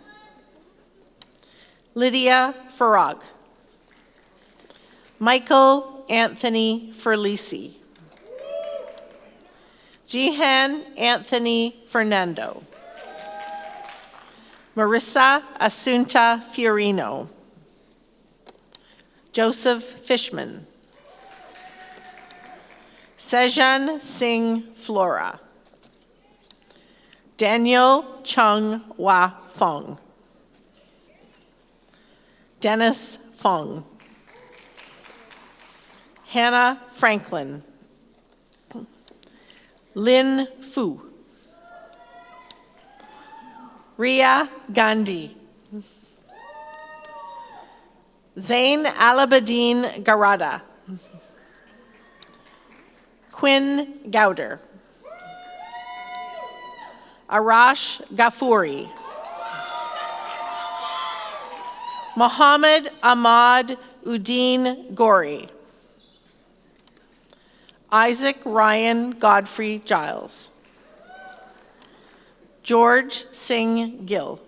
Lydia Farag. Michael Anthony Ferlisi. Jihan Anthony Fernando. Marissa Asunta Fiorino. Joseph Fishman. Sejan Singh Flora. Daniel Chung Hua Fong. Dennis Fong. Hannah Franklin. Lin Fu. Ria Gandhi. Zain Alabadin Garada. Quinn Gowder. Arash Ghafouri. Mohammed Ahmad Udin Gori. Isaac Ryan Godfrey Giles. George Singh Gill.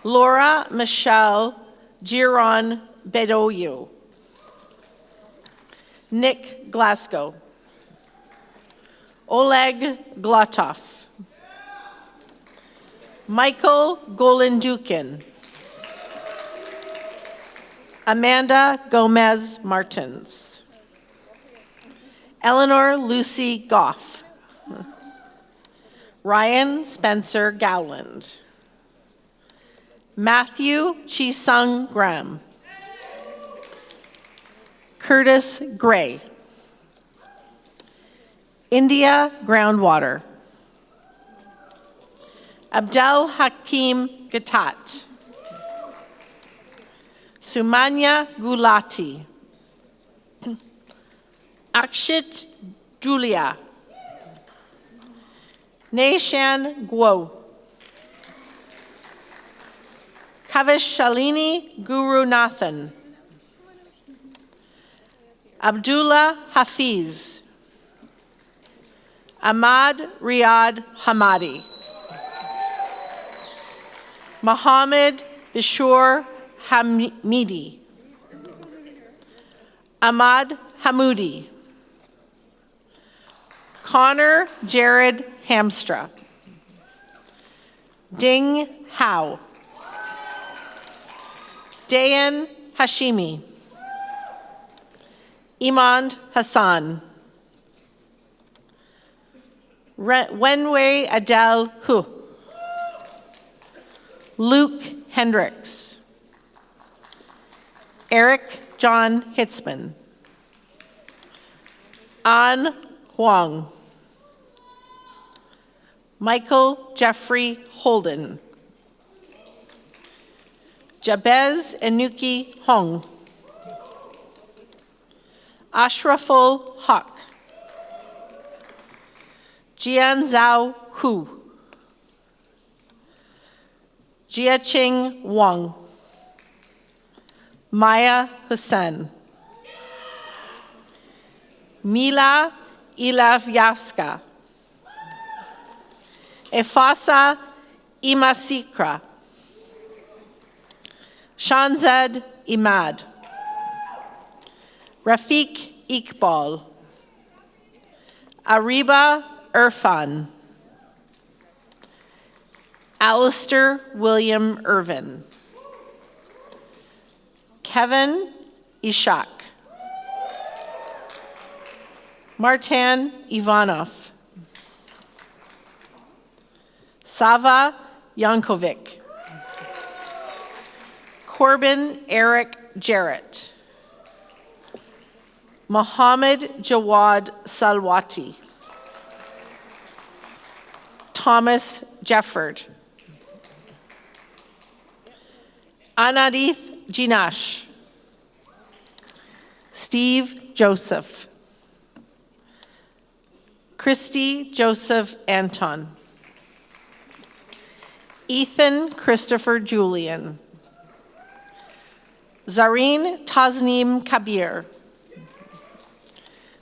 Laura Michelle Giron Bedoyo. Nick Glasgow. Oleg Glotov. Michael Golindukin. Amanda Gomez Martins. Eleanor Lucy Goff. Ryan Spencer Gowland. Matthew Chisung Graham. Curtis Gray. India Groundwater. Abdel Hakim Gatat. Sumanya Gulati. Akshit Julia. Naishan Guo. Kaveshalini Gurunathan. Abdullah Hafiz. Ahmad Riyad Hamadi. Mohammed Bishur Hamidi. Ahmad Hamoudi. Connor Jared Hamstra. Ding Hao. Dayan Hashimi. Imand Hassan. Wenwei Adel Hu. Luke Hendricks. Eric John Hitzman. An Huang. Michael Jeffrey Holden. Jabez Enuki Hong. Ashraful Haq. Jian Zhao Hu. Jiaching Wang. Maya Hussein. Mila Ilavyaska. Efasa Imasikra. Shanzad Imad. Rafiq Iqbal. Ariba Irfan. Alistair William Irvin. Kevin Ishak. Martin Ivanov. Sava Yankovic. Corbin Eric Jarrett. Mohammed Jawad Salwati. Thomas Jefford. Anadith Jinash. Steve Joseph. Christy Joseph Anton. Ethan Christopher Julian. Zareen Tasneem Kabir.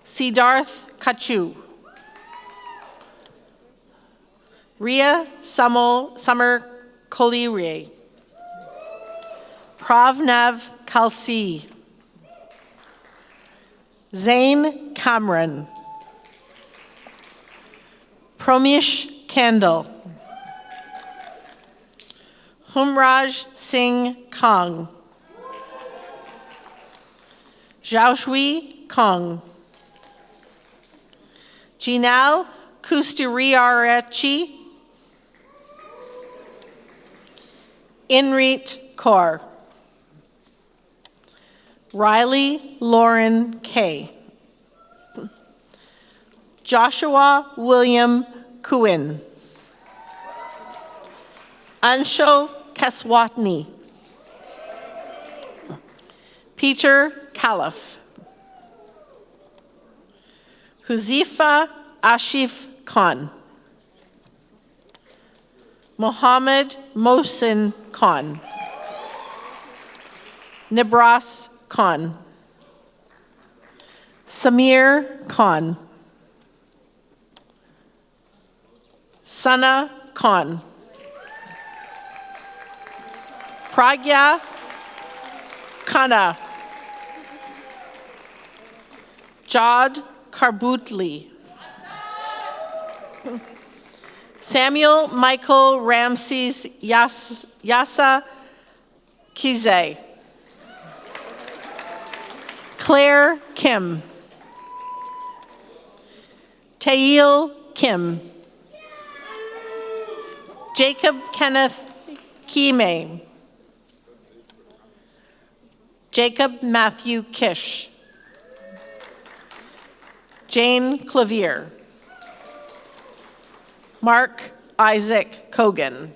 Siddharth Kachu. Ria Summer Kolire. Pravnav Kalsi. Zain Kamran. Promish Kandal. Humraj Singh Kong. Zhaoshui Kong. Jinal Kusturiarachi. Inrit Kaur. Riley Lauren K. Joshua William Kuin. Anshul Kaswatni. Peter Calif. Huzifa Ashif Khan. Mohammed Mohsin Khan. Nibras Khan. Samir Khan. Sana Khan. Pragya Khanna. Jod Karbutli. Samuel Michael Ramses Yasa Kize. Claire Kim. Tail Kim. Jacob Kenneth Kime. Jacob Matthew Kish. Jane Clavier. Mark Isaac Kogan.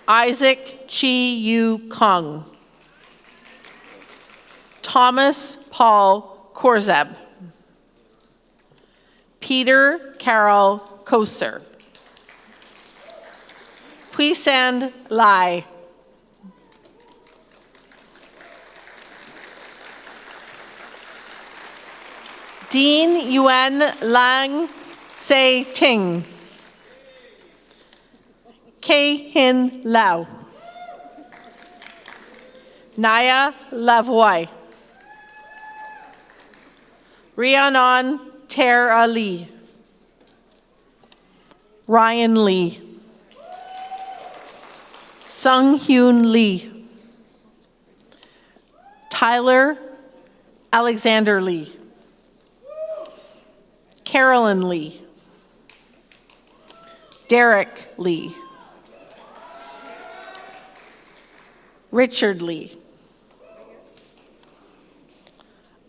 Isaac Chi Yu Kong. Thomas Paul Korzeb. Peter Carol Koser. Puisand Lai. Dean Yuen Lang Se Ting. Kei Hin Lau. Naya Lavoie. Rhiannon Ter Ali. Ryan Lee. Sung Hyun Lee. Tyler Alexander Lee. Carolyn Lee. Derek Lee. Richard Lee.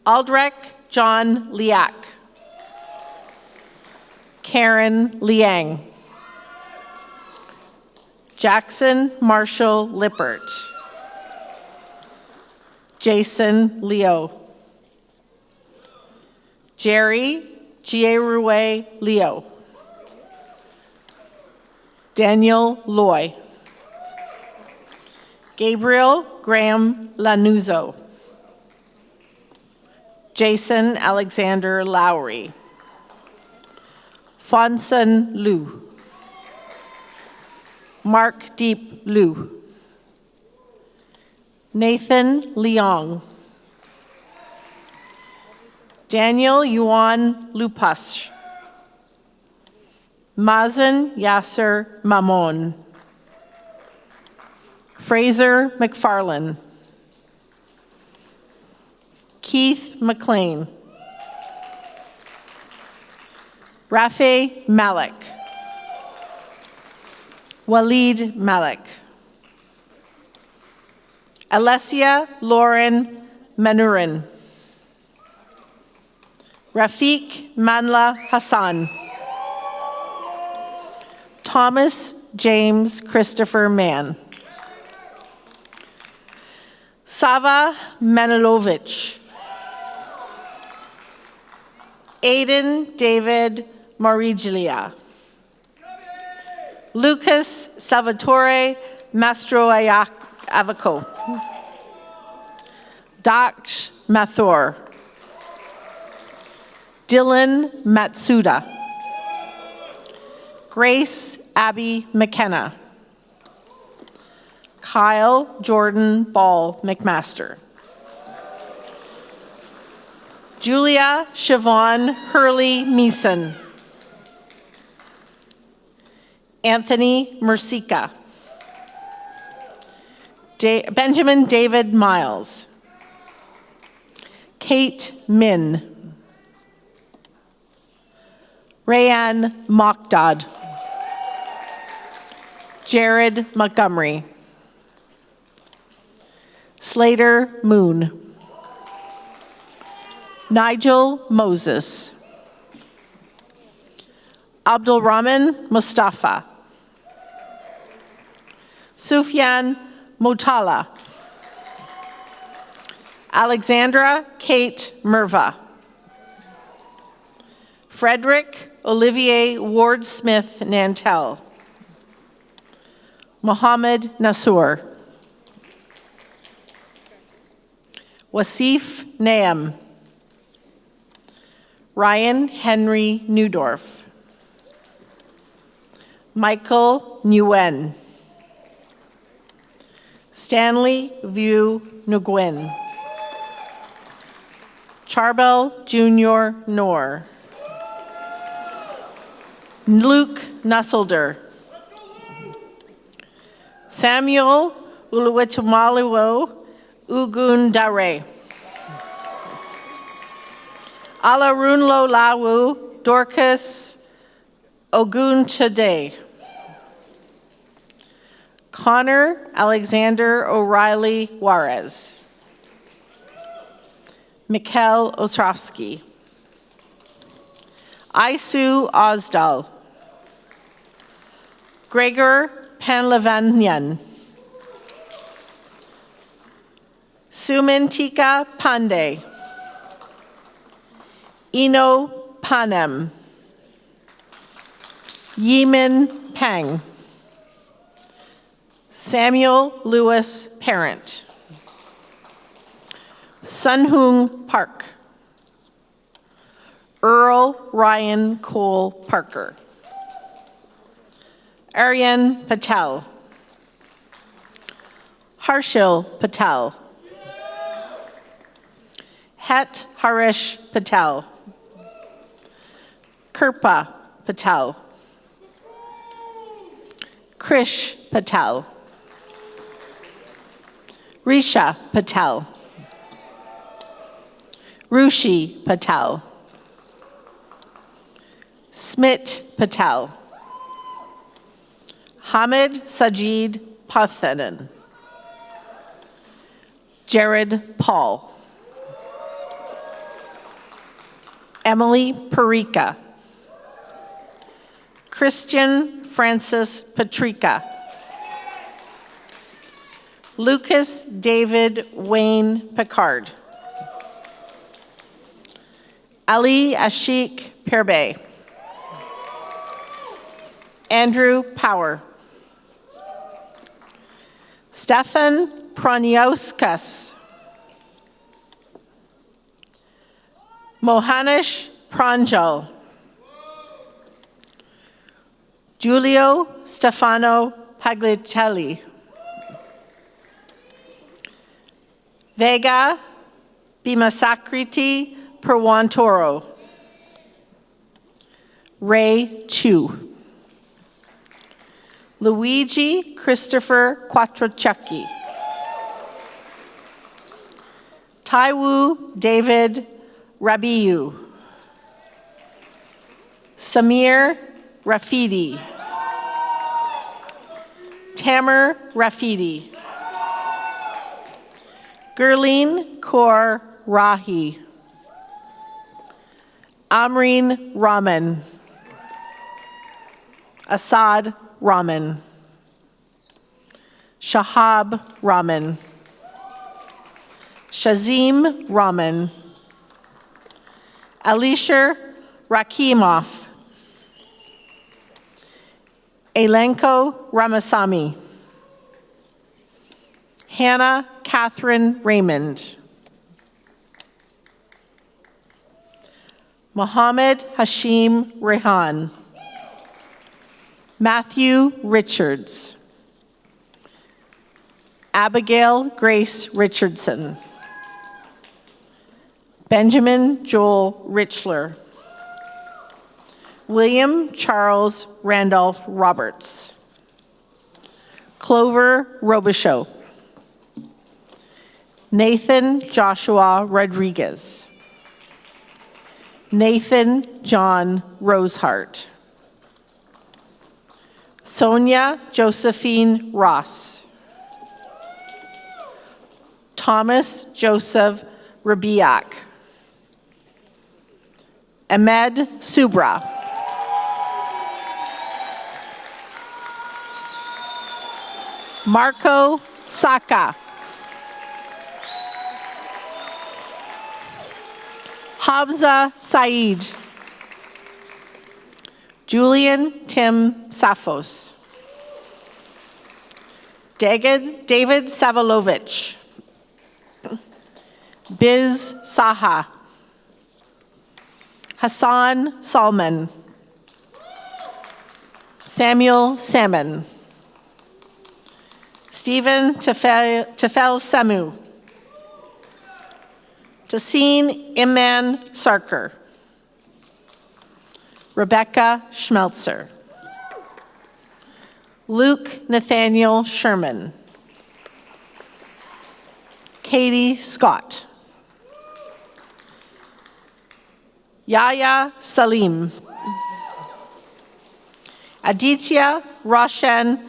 Aldrich John Liak. Karen Liang. Jackson Marshall Lippert. Jason Leo. Jerry Gierue Leo. Daniel Loy. Gabriel Graham Lanuzo. Jason Alexander Lowry. Fonson Liu. Mark Deep Liu. Nathan Leong. Daniel Yuan Lupash. Mazen Yasser Mamon. Fraser McFarlane. Keith McLean. Rafe Malik. Waleed Malik. Alessia Lauren Manurin. Rafiq Manla Hassan. Thomas James Christopher Mann. Sava Manilovich. Aiden David Mariglia. Lucas Salvatore Mastroavaco. Daksh Mathur. Dylan Matsuda. Grace Abby McKenna. Kyle Jordan Ball McMaster. Julia Siobhan Hurley Meeson. Anthony Mercica. Benjamin David Miles. Kate Min. Rayanne Mokdad. Jared Montgomery. Slater Moon. Nigel Moses. Abdulrahman Mustafa. Sufyan Motala. Alexandra Kate Merva. Frederick Olivier Ward Smith Nantel. Mohammed Nassour. Wasif Naam. Ryan Henry Newdorf. Michael Nguyen. Stanley Vu Nguyen. Charbel Jr. Noor. Luke Nusselder. Samuel Uluwechumaliwo Ugun Dare. Alarunlo Lawu Dorcas Ogun Chade. Connor Alexander O'Reilly Juarez. Mikhail Ostrovsky. Isu Ozdal. Gregor Panlavanyan. Sumintika Pandey. Eno Panem. Yimin Pang. Samuel Lewis Parent. Sunhoong Park. Earl Ryan Cole Parker. Aryan Patel. Harshil Patel. Het Harish Patel. Kirpa Patel. Krish Patel. Risha Patel. Rushi Patel. Smit Patel. Hamid Sajid Pathanan. Jared Paul. Emily Parika. Christian Francis Patrika. Lucas David Wayne Picard. Ali Ashik Perbay. Andrew Power. Stefan Praniauskas. Mohanish Pranjal. Giulio Stefano Paglicelli. Vega Bimasakriti Perwantoro. Ray Chu. Luigi Christopher Quattrochucchi. Taiwu David Rabiu. Samir Rafidi. Tamer Rafidi. Gurleen Kaur Rahi. Amreen Rahman. Assad Rahman. Shahab Rahman. Shazim Rahman. Alisher Rakimov. Elenko Ramasamy. Hannah Catherine Raymond. Mohammed Hashim Rehan. Matthew Richards. Abigail Grace Richardson. Benjamin Joel Richler. William Charles Randolph Roberts. Clover Robichaud. Nathan Joshua Rodriguez. Nathan John Rosehart. Sonia Josephine Ross. Thomas Joseph Rabiak. Ahmed Subra. Marco Saka. Hamza Said. Julian Tim Safos. David Savalovich. Biz Saha. Hassan Salman. Samuel Salmon. Stephen Tefel Samu. Tassine Imman Sarkar. Rebecca Schmelzer. Luke Nathaniel Sherman. Katie Scott. Yaya Salim. Aditya Roshan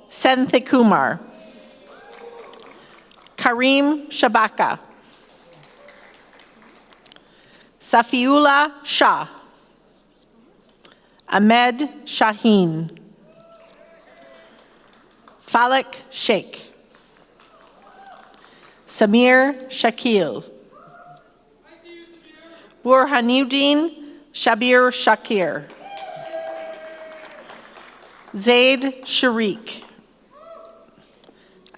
Senthilkumar. Kareem Shabaka. Safiullah Shah. Ahmed Shaheen. Falak Sheikh. Samir Shakil. Burhanuddin Shabir Shakir. Zaid Sharik.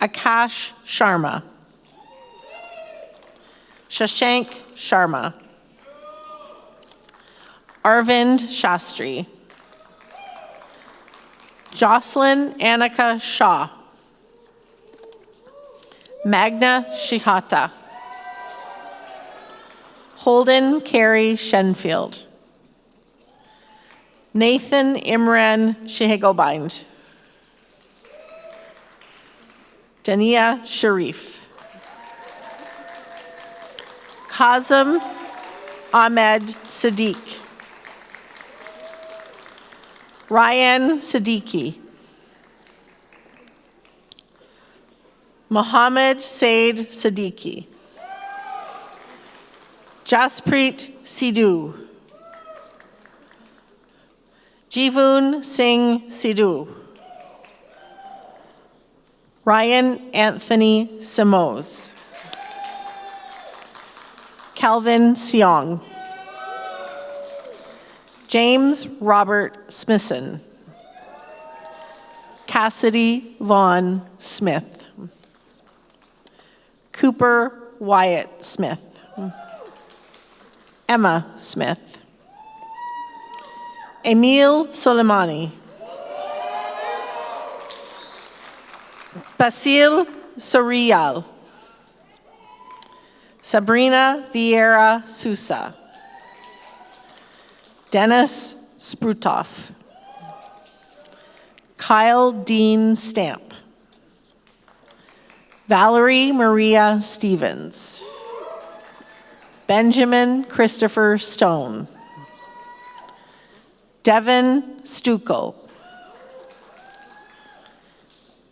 Akash Sharma. Shashank Sharma. Arvind Shastri. Jocelyn Annika Shah. Magna Shihata. Holden Carey Shenfield. Nathan Imran Shehegobind. Dania Sharif. Kazim Ahmed Siddiq. Ryan Siddiqui. Mohammed Said Siddiqui. Jasprit Sidhu. Jivun Singh Sidhu. Ryan Anthony Simoes. Calvin Seong. James Robert Smithson. Cassidy Vaughn Smith. Cooper Wyatt Smith. Emma Smith. Emil Soleimani. Basil Sorial. Sabrina Vieira Sousa. Dennis Sprutoff. Kyle Dean Stamp. Valerie Maria Stevens. Benjamin Christopher Stone. Devin Stuckel.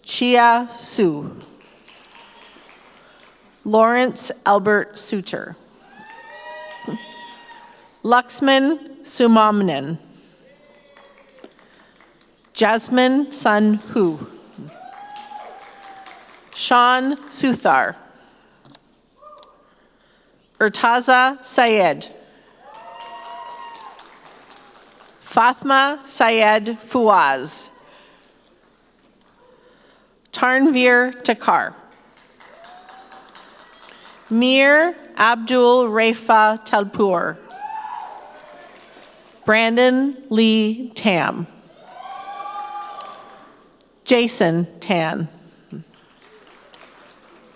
Chia Su. Lawrence Albert Suter. Luxman Sumamnan. Jasmine Sun Hu. Sean Suthar. Urtaza Syed. Fatma Syed Fouaz. Tarnveer Takar. Mir Abdul Rafa Talpur. Brandon Lee Tam. Jason Tan.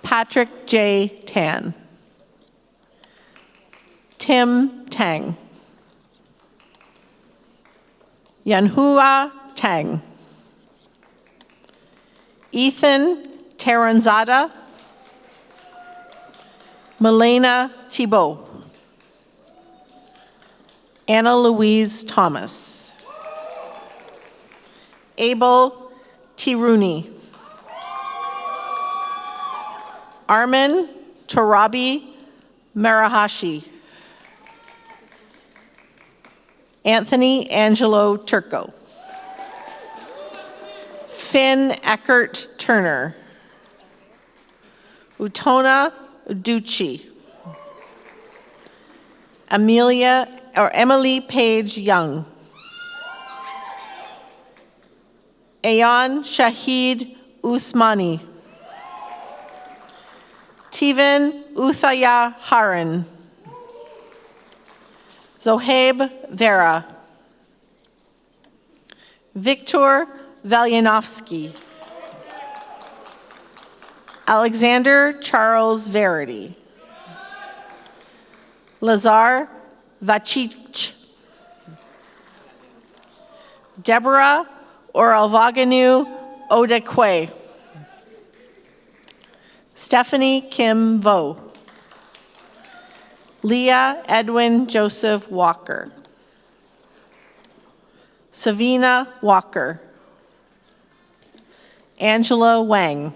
Patrick J. Tan. Tim Tang. Yanhua Tang. Ethan Taranzada. Melena Thibault. Anna Louise Thomas. Abel Tiruni. Armin Torabi Marahashi. Anthony Angelo Turco. Finn Eckert Turner. Utona Uducci. Emily Page Young. Ayan Shahid Usmani. Tivan Uthaya Haran. Zohaib Vera. Victor Valyanovsky. Alexander Charles Verity. Lazar Vachich. Deborah Oralvaganu Odekwe. Stephanie Kim Vo. Leah Edwin Joseph Walker. Savina Walker. Angela Wang.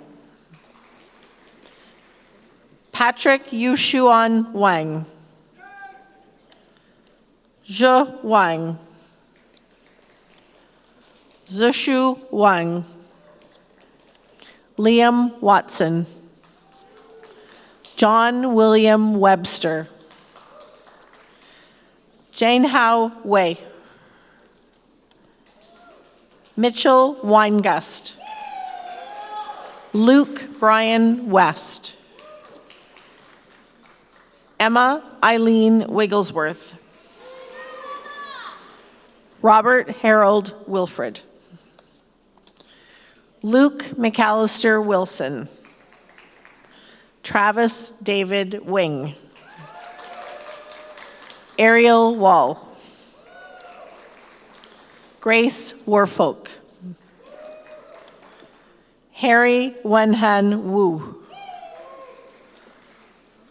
Patrick Yushuan Wang. Zhe Wang. Zishu Wang. Liam Watson. John William Webster. Jane Howe Wei. Mitchell Weingust. Luke Brian West. Emma Eileen Wigglesworth. Robert Harold Wilfred. Luke McAllister Wilson. Travis David Wing. Ariel Wall. Grace Warfolk. Harry Wenhan Wu.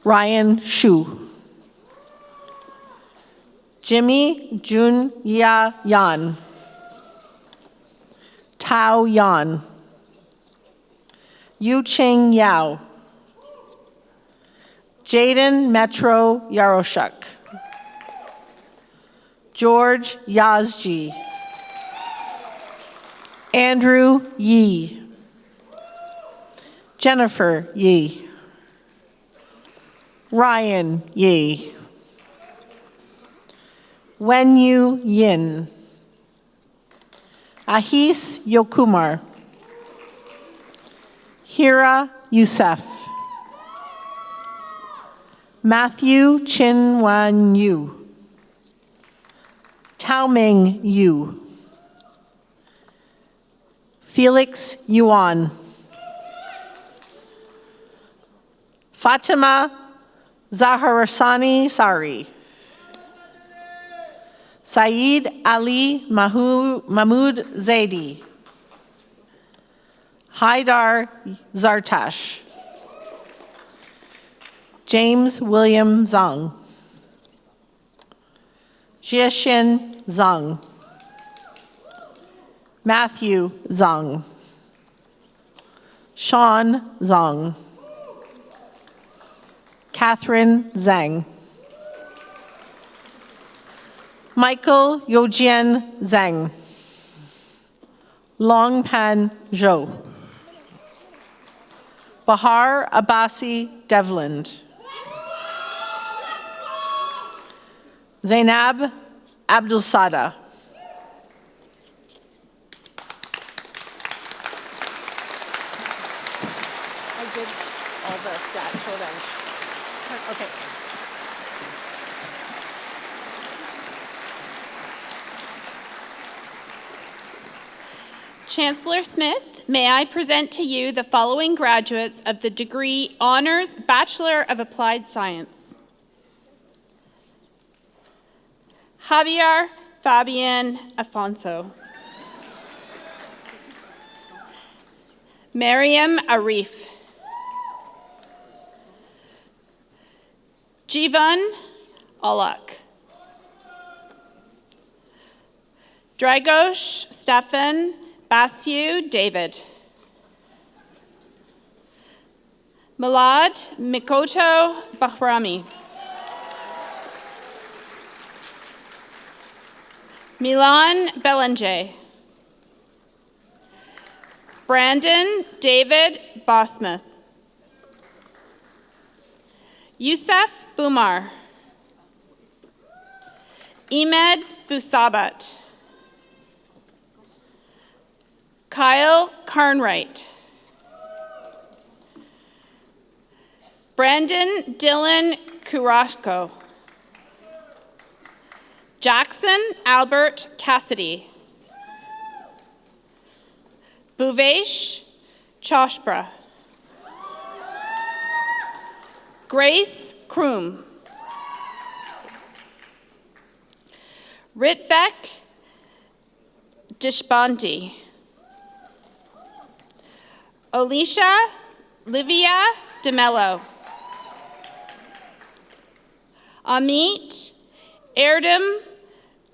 Ryan Shu. Jimmy Jun Ya Yan. Tao Yan. Yu Ching Yao. Jaden Metro Yaroshuk. George Yazji. Andrew Yi. Jennifer Yi. Ryan Yi. Wenyu Yin. Ahis Yokumar. Hira Youssef. Matthew Chin Wan Yu. Tao Ming Yu. Felix Yuan. Fatima Zaharasani Sari. Saeed Ali Mahmoud Zaidi. Haidar Zartash. James William Zhang. Jiexin Zhang. Matthew Zhang. Sean Zhang. Catherine Zhang. Michael Yojian Zhang. Longpan Zhou. Bahar Abbasi Devland. Zainab Abdulsada. I did all the actual bench. Okay. Chancellor Smith, may I present to you the following graduates of the degree Honors Bachelor of Applied Science. Javier Fabian Afonso. Mariam Arif. Jivan Alak. Dragos Stefan Basiu David. Milad Mikoto Bahrami. Milan Belanger. Brandon David Bosmith. Youssef Bumar. Ahmed Busabat. Kyle Carnwright. Brandon Dylan Kurashko. Jackson Albert Cassidy. Bhuvesh Choshpra. Grace Kroom. Ritvek Dishbandi. Alicia Livia DeMello. Amit Erdem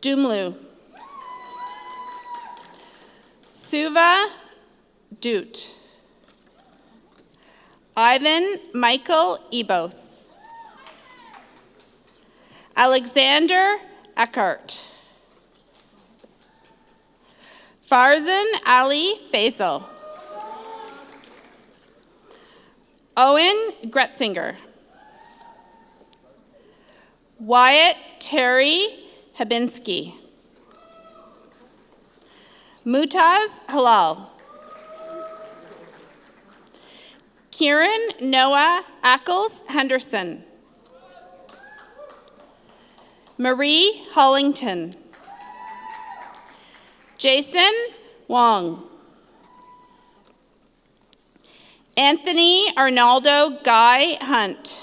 Dumlu. Suva Dut. Ivan Michael Ebos. Alexander Eckhart. Farzan Ali Faisal. Owen Gretzinger. Wyatt Terry Habinski. Mutaz Halal. Kieran Noah Ackles Henderson. Marie Hollington. Jason Wong. Anthony Arnaldo Guy Hunt.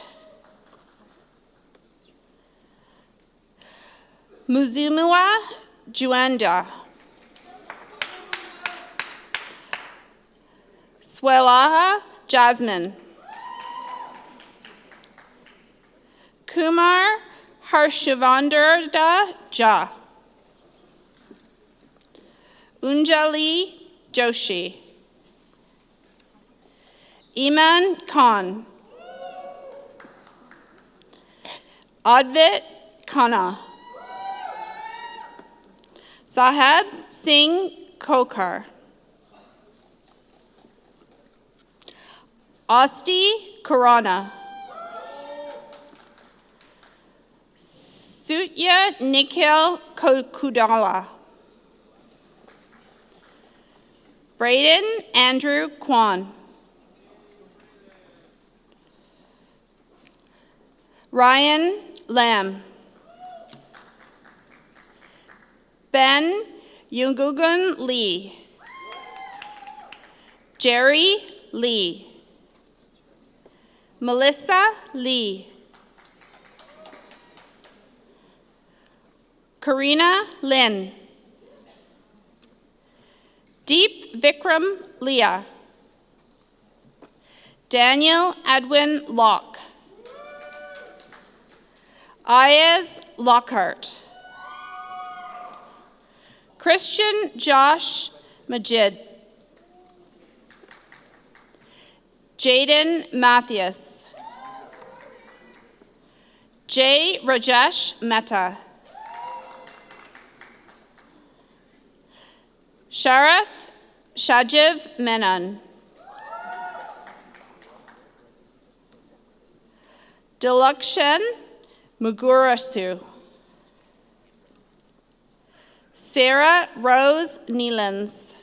Muzumua Juanda. Swelaha Jasmine. Kumar Harshivandarda Jha. Unjali Joshi. Iman Khan. Advit Khanna. Saheb Singh Kokar. Asti Khurana. Sutya Nikhil Kudala. Braden Andrew Kwan. Ryan Lam. Ben Yungugun Lee. Jerry Lee. Melissa Lee. Karina Lin. Deep Vikram Leah. Daniel Edwin Locke. Ayaz Lockhart. Christian Josh Majid. Jaden Mathias. J. Rajesh Mehta. Sharath Shajiv Menon. Dilakshan Mugurasu. Sarah Rose Nealons.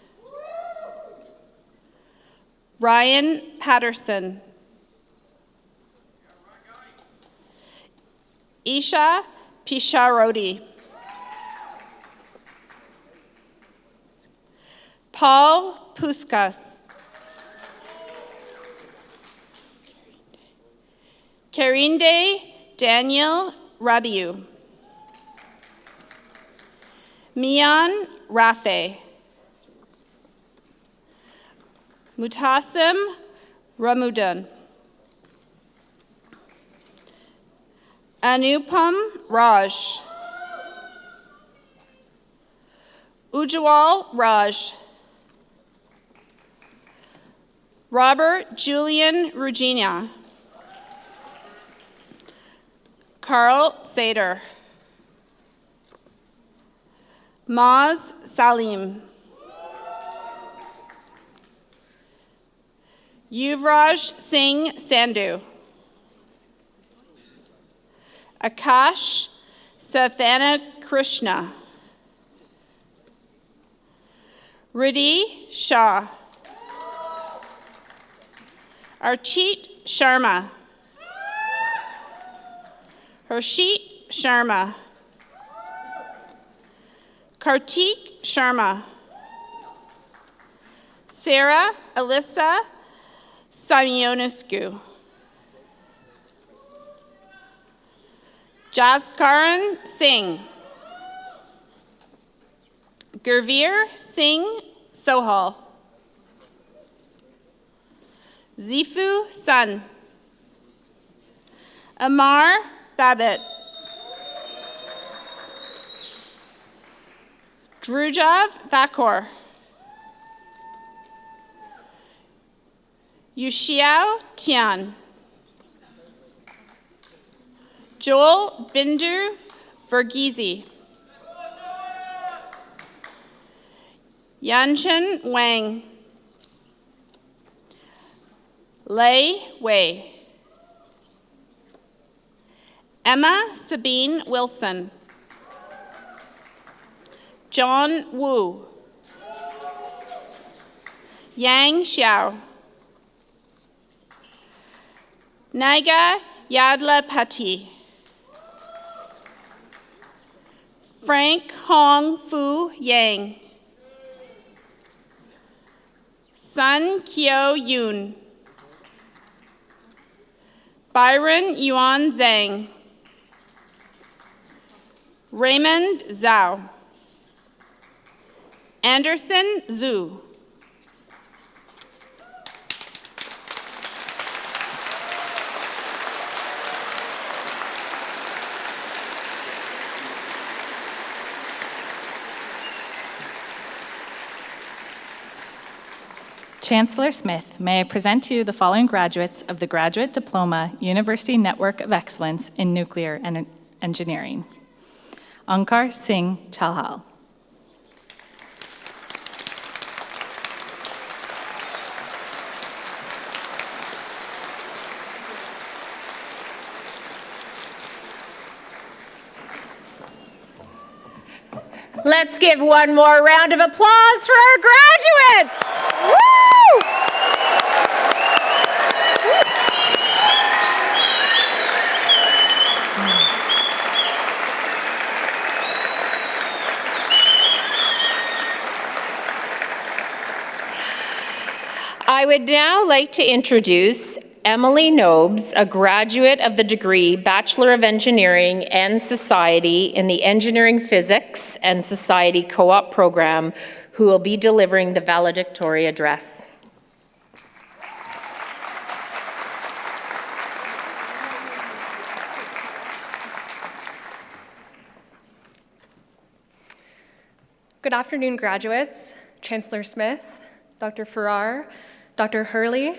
Ryan Patterson. Isha Pisharodi. Paul Puskas. Karinde Daniel Rabiu. Mian Rafe. Mutasim Ramudan. Anupam Raj. Ujwal Raj. Robert Julian Rugina. Carl Sader. Maz Salim. Yuvraj Singh Sandhu. Akash Sathana Krishna. Riddhi Shah. Archit Sharma. Harshit Sharma. Kartik Sharma. Sarah Alyssa Samionescu. Jaskaran Singh. Gurveer Singh Sohal. Zifu Sun. Amar Babbitt. Drujav Vakor. Yushiao Tian. Joel Bindu Verghese. Yanchen Wang. Lei Wei. Emma Sabine Wilson. John Wu, Yang Xiao, Naga Yadlapati, Frank Hong Fu Yang, Sun Kyo Yoon, Byron Yuan Zhang, Raymond Zhao, Anderson Zhu, Chancellor Smith, may I present to you the following graduates of the Graduate Diploma University Network of Excellence in Nuclear Engineering. Ankar Singh Chalhal. Let's give one more round of applause for our graduates. Woo! I would now like to introduce Emily Nobes, a graduate of the degree Bachelor of Engineering and Society in the Engineering Physics and Society Co-op program, who will be delivering the valedictory address. Good afternoon, graduates, Chancellor Smith, Dr. Farrar, Dr. Hurley,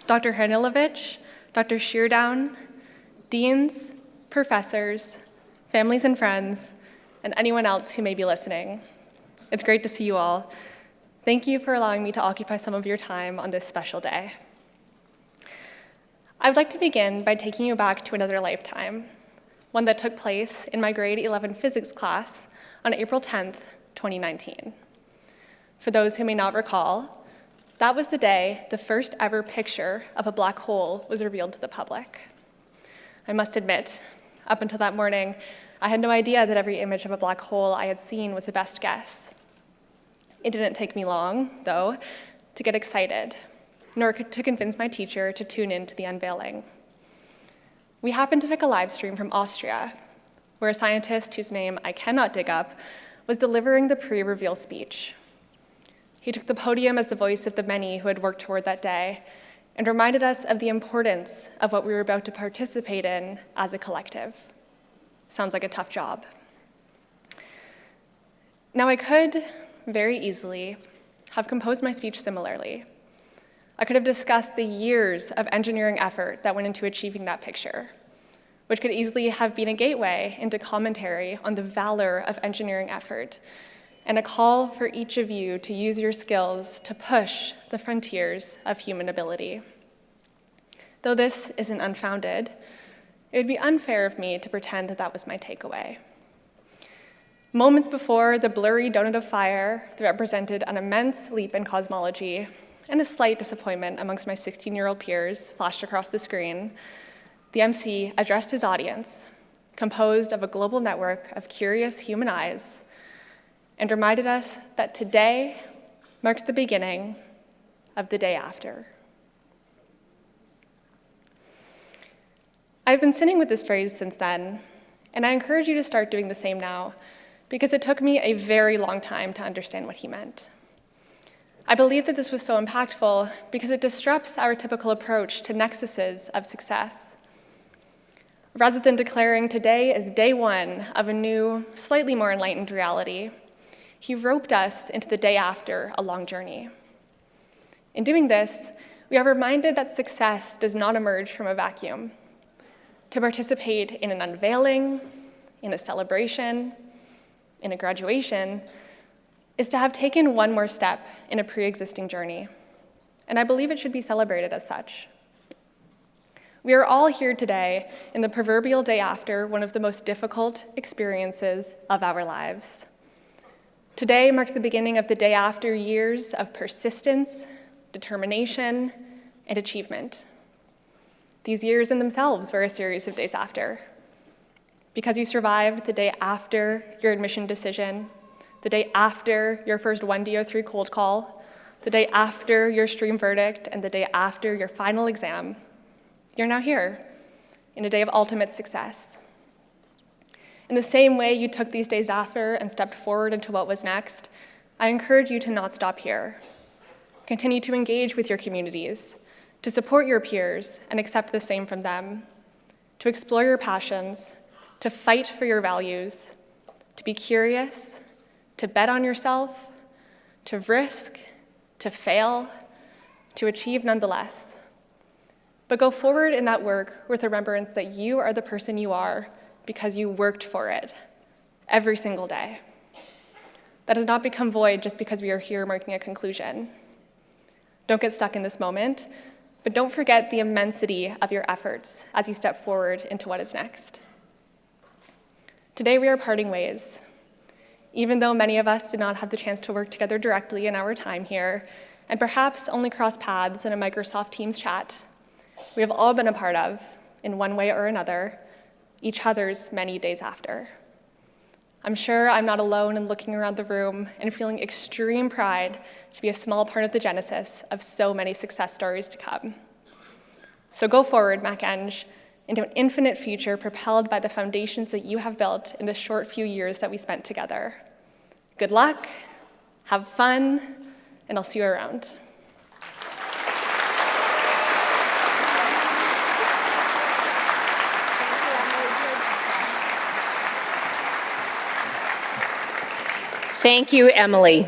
Dr. Hanilovich, Dr. Sheardown, deans, professors, families and friends, and anyone else who may be listening. It's great to see you all. Thank you for allowing me to occupy some of your time on this special day. I would like to begin by taking you back to another lifetime, one that took place in my grade 11 physics class on April 10th, 2019. For those who may not recall, that was the day the first ever picture of a black hole was revealed to the public. I must admit, up until that morning, I had no idea that every image of a black hole I had seen was a best guess. It didn't take me long, though, to get excited, nor to convince my teacher to tune in to the unveiling. We happened to pick a live stream from Austria, where a scientist whose name I cannot dig up was delivering the pre-reveal speech. He took the podium as the voice of the many who had worked toward that day and reminded us of the importance of what we were about to participate in as a collective. Sounds like a tough job. Now, I could very easily have composed my speech similarly. I could have discussed the years of engineering effort that went into achieving that picture, which could easily have been a gateway into commentary on the valor of engineering effort and a call for each of you to use your skills to push the frontiers of human ability. Though this isn't unfounded, it would be unfair of me to pretend that that was my takeaway. Moments before the blurry donut of fire that represented an immense leap in cosmology and a slight disappointment amongst my 16-year-old peers flashed across the screen, the MC addressed his audience, composed of a global network of curious human eyes, and reminded us that today marks the beginning of the day after. I've been sitting with this phrase since then, and I encourage you to start doing the same now, because it took me a very long time to understand what he meant. I believe that this was so impactful because it disrupts our typical approach to nexuses of success. Rather than declaring today as day one of a new, slightly more enlightened reality, he roped us into the day after a long journey. In doing this, we are reminded that success does not emerge from a vacuum. To participate in an unveiling, in a celebration, in a graduation, is to have taken one more step in a pre-existing journey. And I believe it should be celebrated as such. We are all here today in the proverbial day after one of the most difficult experiences of our lives. Today marks the beginning of the day after years of persistence, determination, and achievement. These years in themselves were a series of days after. Because you survived the day after your admission decision, the day after your first 1D03 cold call, the day after your stream verdict, and the day after your final exam, you're now here in a day of ultimate success. In the same way you took these days after and stepped forward into what was next, I encourage you to not stop here. Continue to engage with your communities, to support your peers and accept the same from them, to explore your passions, to fight for your values, to be curious, to bet on yourself, to risk, to fail, to achieve nonetheless. But go forward in that work with remembrance that you are the person you are because you worked for it every single day. That does not become void just because we are here marking a conclusion. Don't get stuck in this moment, but don't forget the immensity of your efforts as you step forward into what is next. Today we are parting ways. Even though many of us did not have the chance to work together directly in our time here, and perhaps only cross paths in a Microsoft Teams chat, we have all been a part of, in one way or another, each other's many days after. I'm sure I'm not alone in looking around the room and feeling extreme pride to be a small part of the genesis of so many success stories to come. So go forward, MacEng, into an infinite future propelled by the foundations that you have built in the short few years that we spent together. Good luck, have fun, and I'll see you around. Thank you, Emily.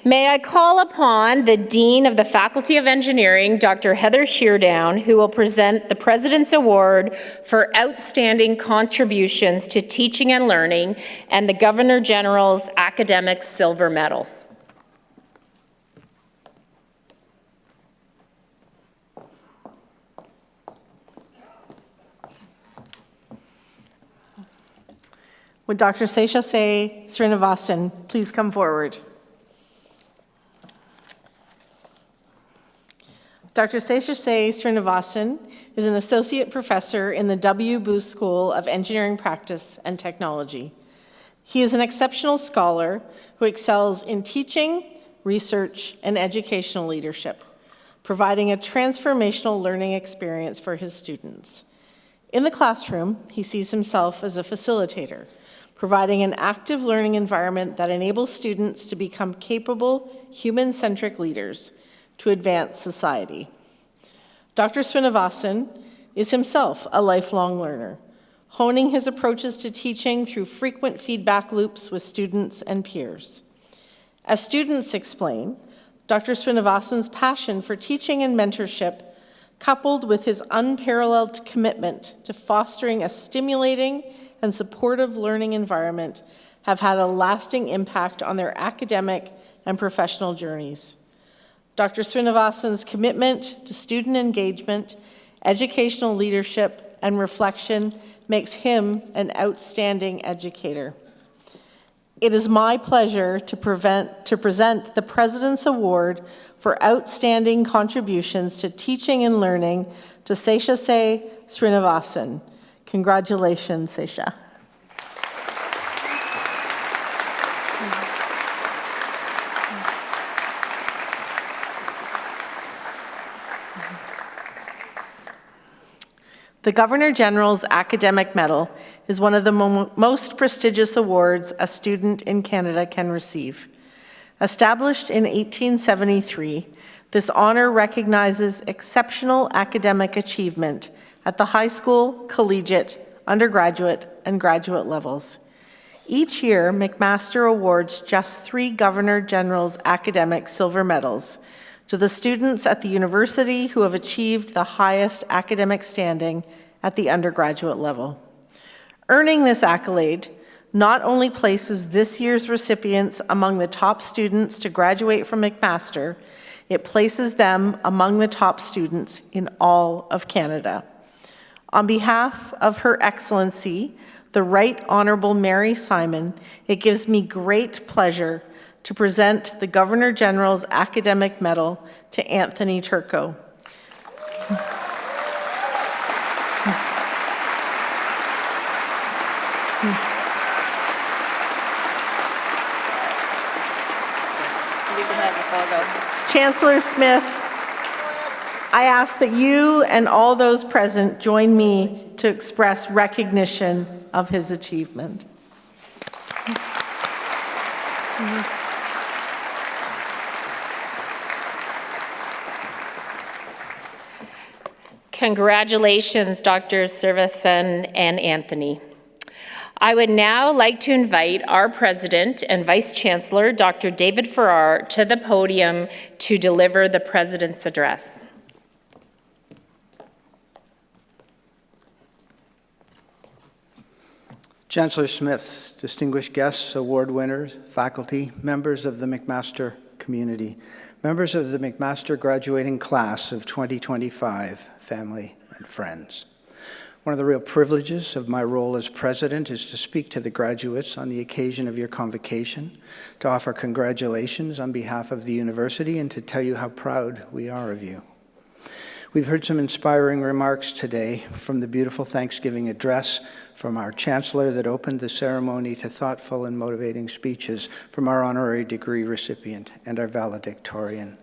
May I call upon the Dean of the Faculty of Engineering, Dr. Heather Sheardown, who will present the President's Award for Outstanding Contributions to Teaching and Learning and the Governor General's Academic Silver Medal. Would Dr. Seshasay Srinivasan please come forward? Dr. Seshasay Srinivasan is an associate professor in the W. Booth School of Engineering Practice and Technology. He is an exceptional scholar who excels in teaching, research, and educational leadership, providing a transformational learning experience for his students. In the classroom, he sees himself as a facilitator, providing an active learning environment that enables students to become capable, human-centric leaders to advance society. Dr. Srinivasan is himself a lifelong learner, honing his approaches to teaching through frequent feedback loops with students and peers. As students explain, Dr. Srinivasan's passion for teaching and mentorship, coupled with his unparalleled commitment to fostering a stimulating and supportive learning environment, have had a lasting impact on their academic and professional journeys. Dr. Srinivasan's commitment to student engagement, educational leadership, and reflection makes him an outstanding educator. It is my pleasure to present the President's Award for Outstanding Contributions to Teaching and Learning to Seshasay Srinivasan. Congratulations, Sesha. The Governor General's Academic Medal is one of the most prestigious awards a student in Canada can receive. Established in 1873, this honor recognizes exceptional academic achievement at the high school, collegiate, undergraduate, and graduate levels. Each year, McMaster awards just 3 Governor General's academic silver medals to the students at the university who have achieved the highest academic standing at the undergraduate level. Earning this accolade not only places this year's recipients among the top students to graduate from McMaster, it places them among the top students in all of Canada. On behalf of Her Excellency, the Right Honorable Mary Simon, it gives me great pleasure to present the Governor General's Academic Medal to Anthony Turco. Chancellor Smith, I ask that you and all those present join me to express recognition of his achievement. Congratulations, Dr. Srivastava and Anthony. I would now like to invite our President and Vice Chancellor, Dr. David Farrar, to the podium to deliver the President's address. Chancellor Smith, distinguished guests, award winners, faculty, members of the McMaster community, members of the McMaster graduating class of 2025, family and friends. One of the real privileges of my role as president is to speak to the graduates on the occasion of your convocation, to offer congratulations on behalf of the university, and to tell you how proud we are of you. We've heard some inspiring remarks today, from the beautiful Thanksgiving address, from our chancellor that opened the ceremony, to thoughtful and motivating speeches from our honorary degree recipient and our valedictorian.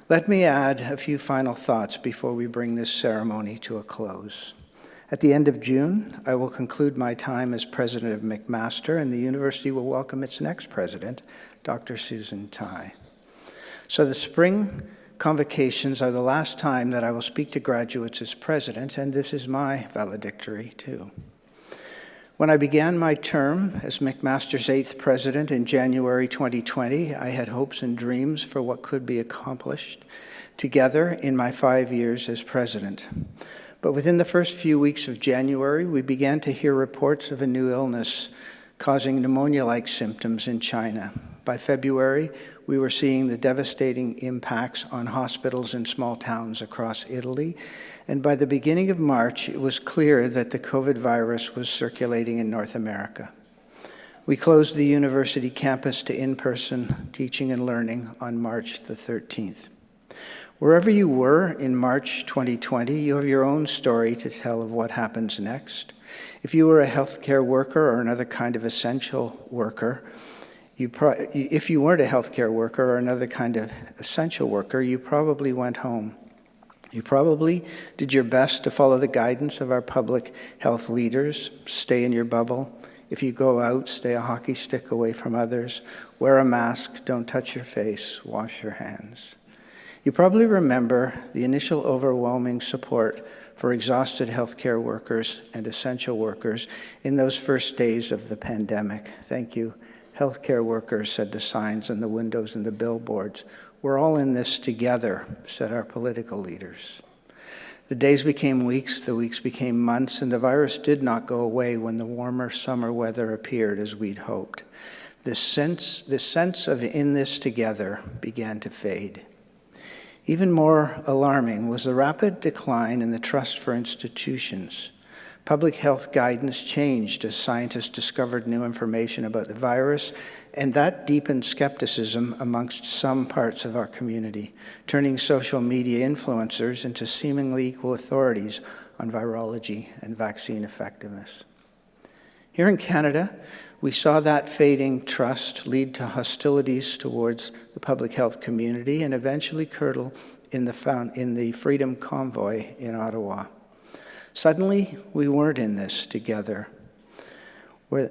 Let me add a few final thoughts before we bring this ceremony to a close. At the end of June, I will conclude my time as president of McMaster, and the university will welcome its next president, Dr. Susan Tai. So the spring convocations are the last time that I will speak to graduates as president, and this is my valedictory too. When I began my term as McMaster's 8th president in January 2020, I had hopes and dreams for what could be accomplished together in my 5 years as president. But within the first few weeks of January, we began to hear reports of a new illness causing pneumonia-like symptoms in China. By February, we were seeing the devastating impacts on hospitals in small towns across Italy. And by the beginning of March, it was clear that the COVID virus was circulating in North America. We closed the university campus to in-person teaching and learning on March the 13th. Wherever you were in March 2020, you have your own story to tell of what happens next. If you were a healthcare worker or another kind of essential worker, if you weren't a healthcare worker or another kind of essential worker, you probably went home. You probably did your best to follow the guidance of our public health leaders. Stay in your bubble. If you go out, stay a hockey stick away from others. Wear a mask. Don't touch your face. Wash your hands. You probably remember the initial overwhelming support for exhausted healthcare workers and essential workers in those first days of the pandemic. Thank you. Healthcare workers, said the signs on the windows and the billboards. We're all in this together, said our political leaders. The days became weeks, the weeks became months, and the virus did not go away when the warmer summer weather appeared as we'd hoped. This sense of in this together began to fade. Even more alarming was the rapid decline in the trust for institutions. Public health guidance changed as scientists discovered new information about the virus, and that deepened skepticism amongst some parts of our community, turning social media influencers into seemingly equal authorities on virology and vaccine effectiveness. Here in Canada, we saw that fading trust lead to hostilities towards the public health community and eventually curdle in the Freedom Convoy in Ottawa. Suddenly, we weren't in this together. Where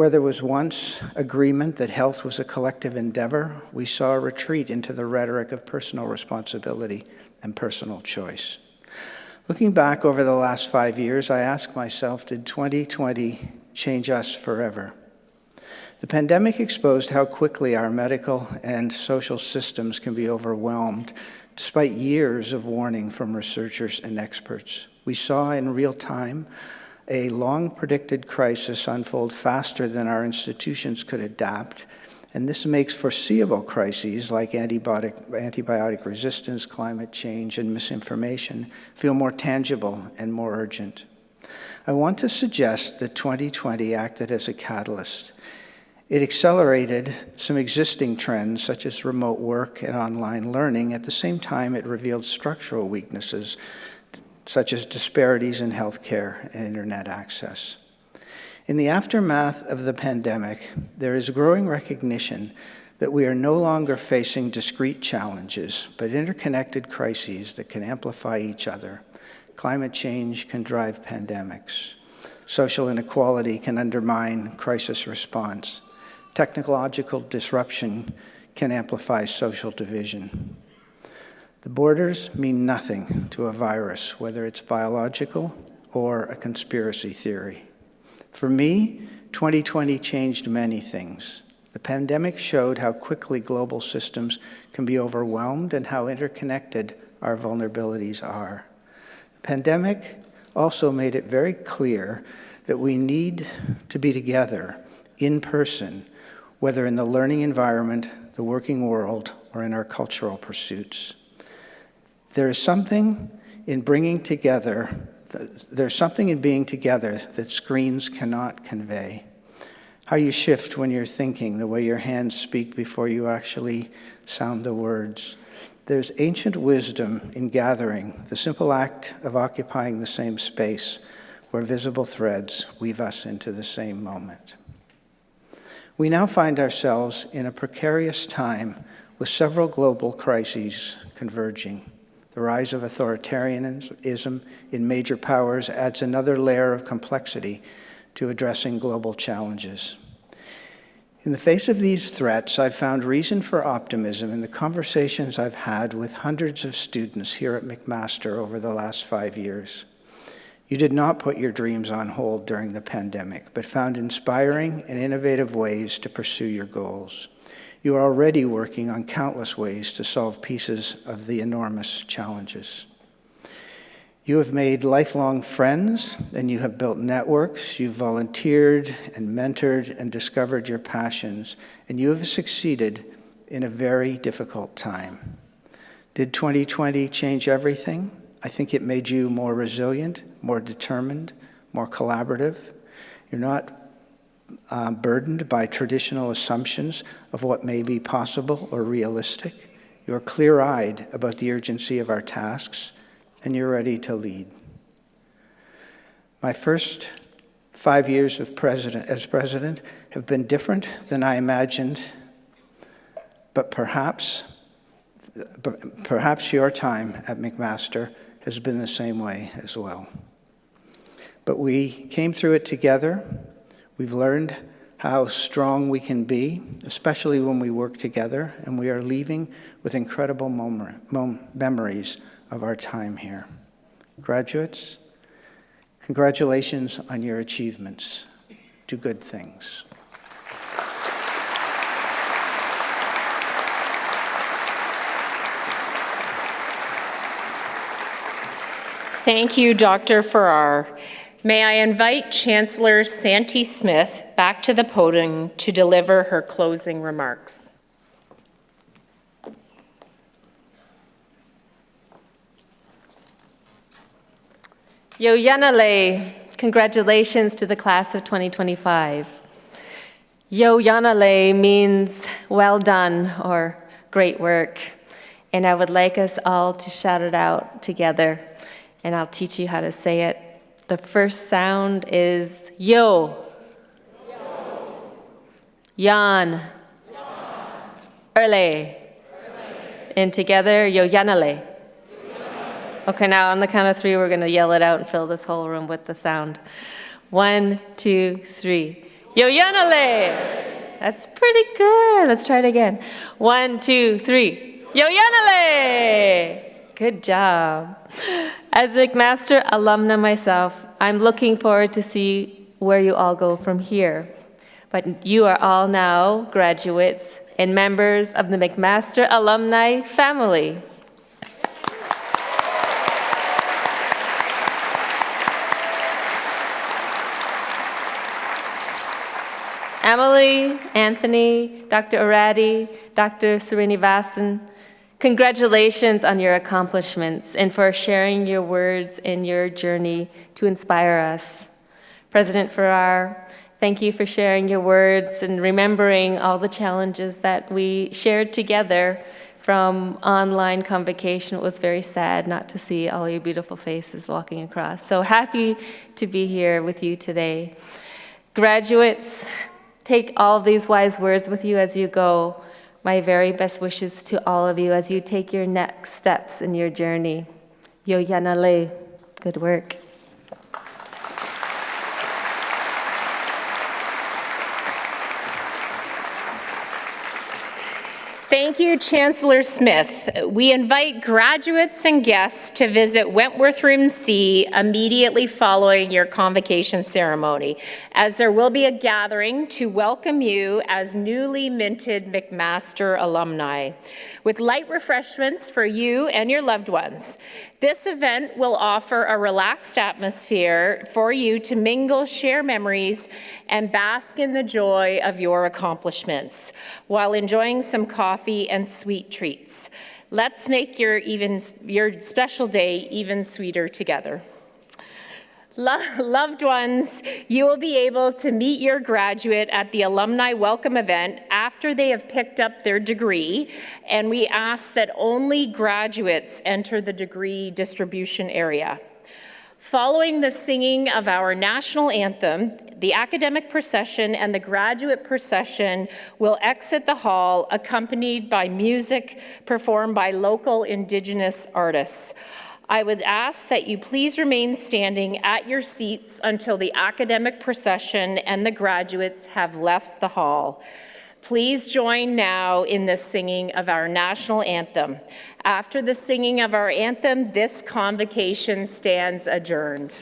there was once agreement that health was a collective endeavor, we saw a retreat into the rhetoric of personal responsibility and personal choice. Looking back over the last 5 years, I ask myself, did 2020 change us forever? The pandemic exposed how quickly our medical and social systems can be overwhelmed, despite years of warning from researchers and experts. We saw in real time a long-predicted crisis unfold faster than our institutions could adapt, and this makes foreseeable crises like antibiotic resistance, climate change, and misinformation feel more tangible and more urgent. I want to suggest that 2020 acted as a catalyst. It accelerated some existing trends such as remote work and online learning. At the same time, it revealed structural weaknesses such as disparities in healthcare and internet access. In the aftermath of the pandemic, there is growing recognition that we are no longer facing discrete challenges, but interconnected crises that can amplify each other. Climate change can drive pandemics. Social inequality can undermine crisis response. Technological disruption can amplify social division. The borders mean nothing to a virus, whether it's biological or a conspiracy theory. For me, 2020 changed many things. The pandemic showed how quickly global systems can be overwhelmed and how interconnected our vulnerabilities are. The pandemic also made it very clear that we need to be together in person, whether in the learning environment, the working world, or in our cultural pursuits. There's something in being together that screens cannot convey. How you shift when you're thinking, the way your hands speak before you actually sound the words. There's ancient wisdom in gathering, the simple act of occupying the same space where visible threads weave us into the same moment. We now find ourselves in a precarious time with several global crises converging. The rise of authoritarianism in major powers adds another layer of complexity to addressing global challenges. In the face of these threats, I've found reason for optimism in the conversations I've had with hundreds of students here at McMaster over the last 5 years. You did not put your dreams on hold during the pandemic, but found inspiring and innovative ways to pursue your goals. You are already working on countless ways to solve pieces of the enormous challenges. You have made lifelong friends, and you have built networks. You've volunteered and mentored and discovered your passions, and you have succeeded in a very difficult time. Did 2020 change everything? I think it made you more resilient, more determined, more collaborative. You're not burdened by traditional assumptions of what may be possible or realistic. You're clear-eyed about the urgency of our tasks, and you're ready to lead. My first 5 years as president have been different than I imagined, but perhaps your time at McMaster has been the same way as well. But we came through it together. We've learned how strong we can be, especially when we work together, and we are leaving with incredible memories of our time here. Graduates, congratulations on your achievements. Do good things. Thank you, Dr. Farrar. May I invite Chancellor Santee Smith back to the podium to deliver her closing remarks. Yo Yanale, congratulations to the class of 2025. Yo Yanale means well done or great work, and I would like us all to shout it out together, and I'll teach you how to say it. The first sound is yo. Yo. Yan. Erle. And together, yo yanale. Okay, now on the count of 3, we're going to yell it out and fill this whole room with the sound. 1, 2, 3. Yo yanale. That's pretty good. Let's try it again. 1, 2, 3. Yo yanale. Good job. As McMaster alumna myself, I'm looking forward to see where you all go from here. But you are all now graduates and members of the McMaster alumni family. Emily, Anthony, Dr. Arati, Dr. Srinivasan, congratulations on your accomplishments and for sharing your words and your journey to inspire us. President Farrar, Thank you for sharing your words and remembering all the challenges that we shared together from online convocation. It was very sad not to see all your beautiful faces walking across. So happy to be here with you today. Graduates, take all of these wise words with you as you go. My very best wishes to all of you as you take your next steps in your journey. Yo yanale, good work. Thank you, Chancellor Smith. We invite graduates and guests to visit Wentworth Room C immediately following your convocation ceremony, as there will be a gathering to welcome you as newly minted McMaster alumni, with light refreshments for you and your loved ones. This event will offer a relaxed atmosphere for you to mingle, share memories, and bask in the joy of your accomplishments while enjoying some coffee and sweet treats. Let's make your special day even sweeter together. Loved ones, you will be able to meet your graduate at the alumni welcome event after they have picked up their degree, and we ask that only graduates enter the degree distribution area. Following the singing of our national anthem, the academic procession and the graduate procession will exit the hall accompanied by music performed by local Indigenous artists. I would ask that you please remain standing at your seats until the academic procession and the graduates have left the hall. Please join now in the singing of our national anthem. After the singing of our anthem, this convocation stands adjourned.